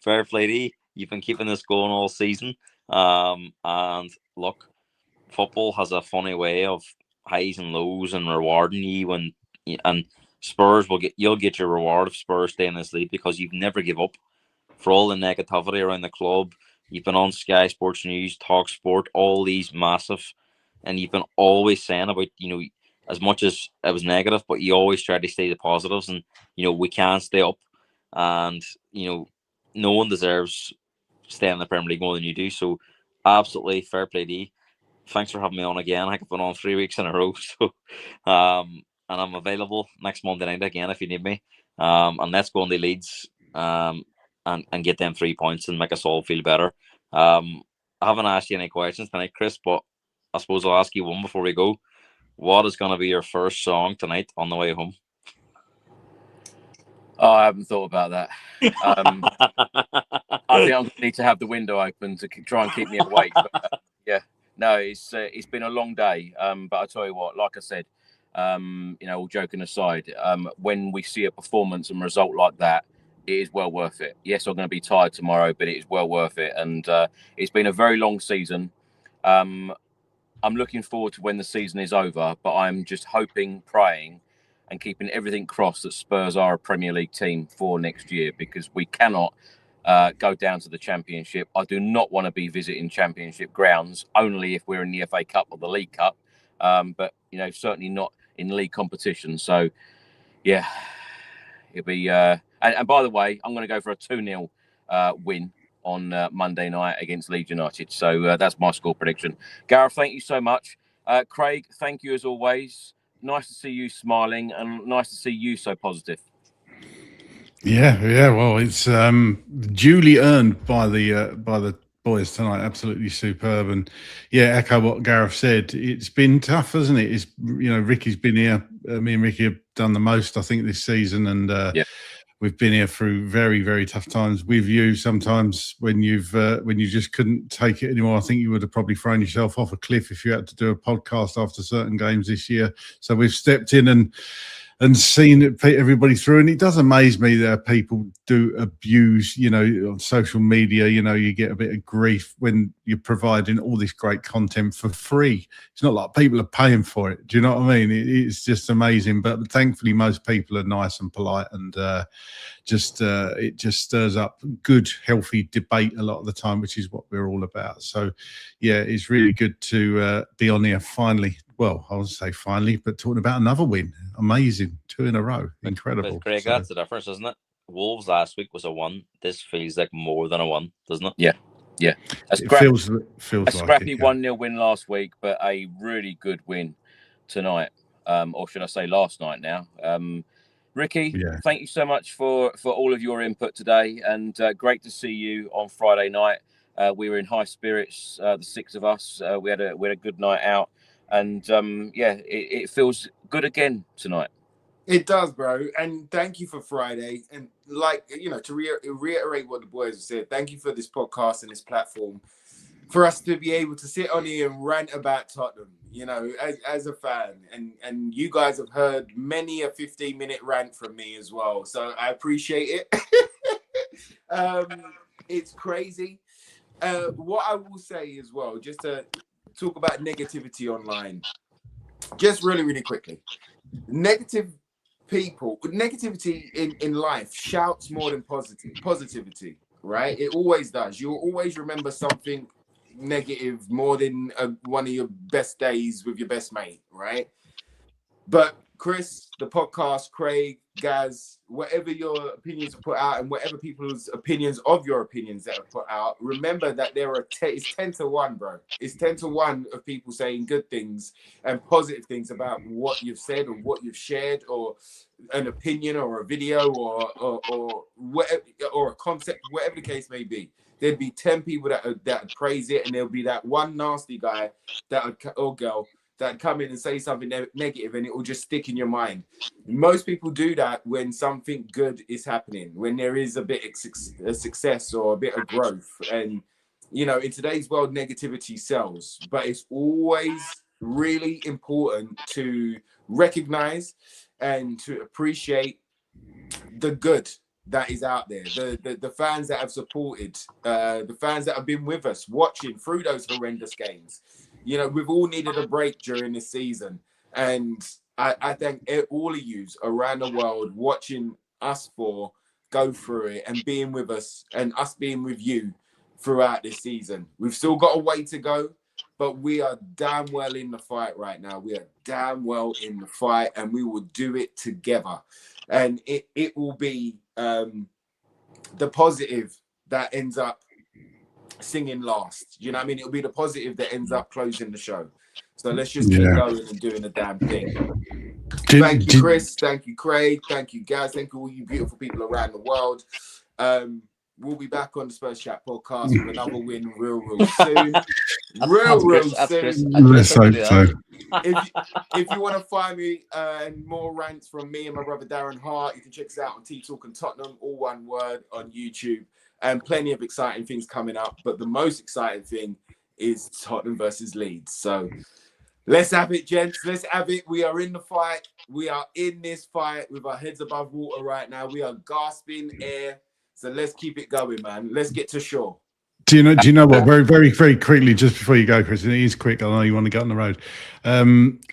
fair play to you. You've been keeping this going all season. And look, football has a funny way of highs and lows and rewarding you and Spurs you'll get your reward if Spurs stay in this league, because you've never give up. For all the negativity around the club, you've been on Sky Sports News, Talk Sport, all these massive, and you've been always saying about, as much as it was negative, but you always try to stay the positives, and we can stay up, and no one deserves staying in the Premier League more than you do. So absolutely fair play to you. Thanks for having me on again. I think I've been on 3 weeks in a row, so and I'm available next Monday night again if you need me. And let's go on the Leeds and get them 3 points and make us all feel better. I haven't asked you any questions tonight, Chris, but I suppose I'll ask you one before we go. What is going to be your first song tonight on the way home? Oh, I haven't thought about that. I think I'm going to need to have the window open to try and keep me awake. But, yeah, no, it's been a long day. But I tell you what, like I said, all joking aside, when we see a performance and result like that, it is well worth it. Yes, I'm going to be tired tomorrow, but it is well worth it. And it's been a very long season. I'm looking forward to when the season is over, but I'm just hoping, praying, and keeping everything crossed that Spurs are a Premier League team for next year, because we cannot go down to the Championship. I do not want to be visiting Championship grounds, only if we're in the FA Cup or the League Cup, but certainly not in league competition. So, yeah, it'll be. And by the way, I'm going to go for a 2-0 win on Monday night against Leeds United. So that's my score prediction. Gareth, thank you so much. Craig, thank you as always. Nice to see you smiling, and nice to see you so positive. Yeah. Well, it's duly earned by the boys tonight. Absolutely superb. And yeah, echo what Gareth said. It's been tough, hasn't it? It's Ricky's been here. Me and Ricky have done the most, I think, this season, and we've been here through very, very tough times with you. Sometimes when you just couldn't take it anymore, I think you would have probably thrown yourself off a cliff if you had to do a podcast after certain games this year. So we've stepped in and seen everybody through. And it does amaze me that people do abuse, on social media, you get a bit of grief when you're providing all this great content for free. It's not like people are paying for it. Do you know what I mean? It's just amazing. But thankfully, most people are nice and polite, and it just stirs up good, healthy debate a lot of the time, which is what we're all about. So, yeah, it's really good to be on here finally. Well, I won't say finally, but talking about another win. Amazing. 2 in a row. Incredible. But Craig, that's the difference, isn't it? Wolves last week was a 1. This feels like more than a 1, doesn't it? Yeah. It feels a like scrappy it, 1-0 win last week, but a really good win tonight. Or should I say last night now. Ricky, thank you so much for all of your input today, and great to see you on Friday night. We were in high spirits, the 6 of us. We had a good night out. And it feels good again tonight. It does, bro. And thank you for Friday. And to reiterate what the boys have said, thank you for this podcast and this platform for us to be able to sit on here and rant about Tottenham, as a fan. And you guys have heard many a 15-minute rant from me as well. So I appreciate it. It's crazy. What I will say as well, just to talk about negativity online. Just really, really quickly. Negativity in life shouts more than positivity, right? It always does. You'll always remember something negative more than one of your best days with your best mate, right? But Chris, the podcast, Craig, Gaz, whatever your opinions are put out and whatever people's opinions of your opinions that are put out, remember that it's 10 to 1, bro. It's 10 to 1 of people saying good things and positive things about what you've said or what you've shared, or an opinion or a video or whatever, or a concept, whatever the case may be. There'd be 10 people that would praise it, and there'll be that one nasty guy or girl that come in and say something negative, and it will just stick in your mind. Most people do that when something good is happening, when there is a bit of success or a bit of growth. And, you know, in today's world, negativity sells, but it's always really important to recognize and to appreciate the good that is out there, the fans that have supported, the fans that have been with us, watching through those horrendous games. You know, we've all needed a break during this season. And I thank all of you around the world watching us go through it and being with us, and us being with you throughout this season. We've still got a way to go, but we are damn well in the fight right now. We are damn well in the fight, and we will do it together. And it will be the positive that ends up singing last. You know what I mean? It'll be the positive that ends up closing the show. So let's just keep going and doing the damn thing. Thank you, Chris. Thank you, Craig. Thank you, guys. Thank you, all you beautiful people around the world. We'll be back on the Spurs Chat Podcast with another win real soon. Real soon. Let's hope so. If you want to find me and more rants from me and my brother Darren Hart, you can check us out on T-Talk and Tottenham, all one word, on YouTube. And plenty of exciting things coming up. But the most exciting thing is Tottenham versus Leeds. So let's have it, gents. Let's have it. We are in the fight. We are in this fight with our heads above water right now. We are gasping air. So let's keep it going, man. Let's get to shore. Do you know what? Very, very, very quickly, just before you go, Chris, and it is quick. I know you want to get on the road.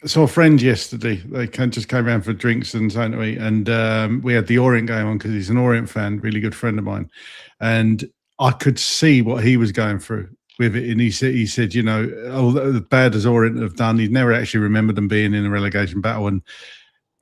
Saw a friend yesterday. They just came around for drinks and something to eat, and we had the Orient game on because he's an Orient fan, really good friend of mine, and I could see what he was going through with it. And he said, you know, as bad as Orient have done, he'd never actually remembered them being in a relegation battle, and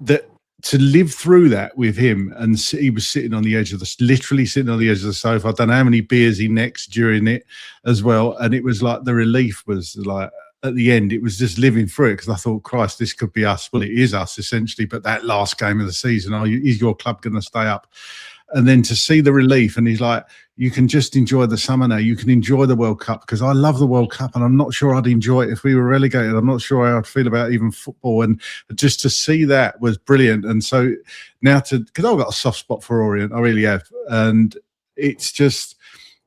that. To live through that with him, and he was sitting on the edge of literally sitting on the edge of the sofa. I don't know how many beers he next during it as well. And it was like the relief was like at the end, it was just living through it, because I thought, Christ, this could be us. Well, it is us essentially, but that last game of the season, is your club going to stay up? And then to see the relief, and he's like, you can just enjoy the summer now. You can enjoy the World Cup, because I love the World Cup, and I'm not sure I'd enjoy it if we were relegated. I'm not sure how I'd feel about even football. And just to see that was brilliant. And so now because I've got a soft spot for Orient, I really have. And it's just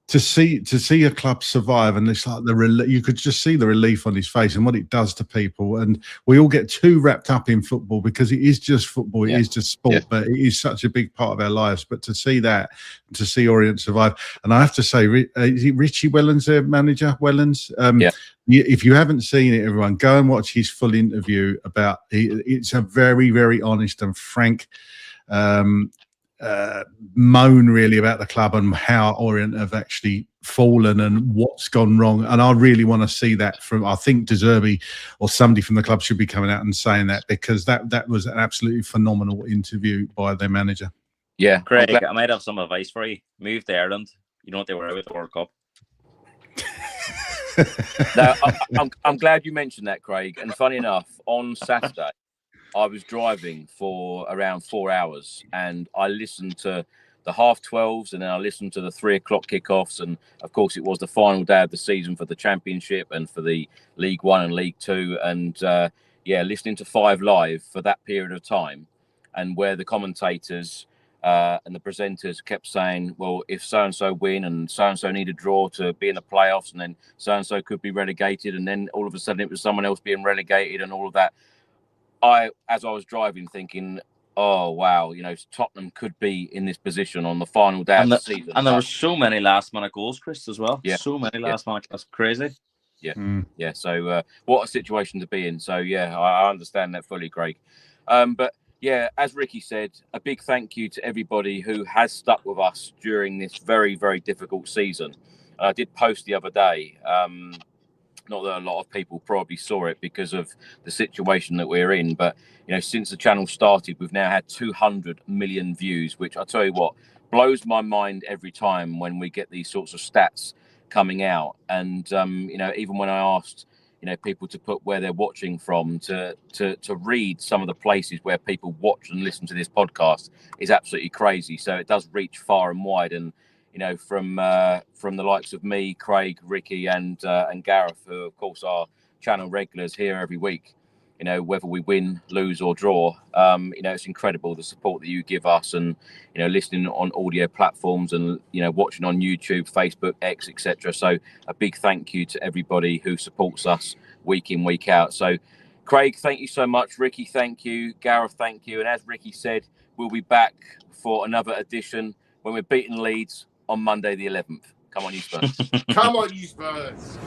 to see a club survive, and it's like you could just see the relief on his face and what it does to people. And we all get too wrapped up in football, because it is just football, it is just sport, but it is such a big part of our lives. But to see that, to see Orient survive, and I have to say, is it Richie Wellens, their manager? Wellens, if you haven't seen it, everyone, go and watch his full interview about. It's a very, very honest and frank. Moan really about the club and how Orient have actually fallen and what's gone wrong. And I really want to see that from, I think De Zerbi or somebody from the club should be coming out and saying that, because that was an absolutely phenomenal interview by their manager. Yeah, Craig, I might have some advice for you. Move to Ireland. You know what they were with the World Cup. Now, I'm glad you mentioned that, Craig. And funny enough, on Saturday, I was driving for around 4 hours, and I listened to the 12:30s, and then I listened to the 3 o'clock kickoffs. And of course, it was the final day of the season for the Championship and for the League One and League Two. And listening to 5 Live for that period of time, and where the commentators and the presenters kept saying, well, if so-and-so win and so-and-so need a draw to be in the playoffs, and then so-and-so could be relegated, and then all of a sudden it was someone else being relegated and all of that. As I was driving, thinking, oh, wow, you know, Tottenham could be in this position on the final day of the season. And there were so many last-minute goals, Chris, as well. Yeah. So many last-minute. That's crazy. Yeah. So what a situation to be in. So yeah, I understand that fully, Craig. But yeah, as Ricky said, a big thank you to everybody who has stuck with us during this very, very difficult season. I did post the other day. Not that a lot of people probably saw it because of the situation that we're in, but since the channel started, we've now had 200 million views, which I tell you what blows my mind every time when we get these sorts of stats coming out. And even when I asked people to put where they're watching from, to read some of the places where people watch and listen to this podcast is absolutely crazy. So it does reach far and wide, and from the likes of me, Craig, Ricky, and Gareth, who of course are channel regulars here every week. Whether we win, lose, or draw, it's incredible the support that you give us, and listening on audio platforms, and watching on YouTube, Facebook, X, etc. So a big thank you to everybody who supports us week in, week out. So Craig, thank you so much. Ricky, thank you. Gareth, thank you. And as Ricky said, we'll be back for another edition when we're beating Leeds on Monday the 11th. Come on, you Spurs. Come on, you Spurs.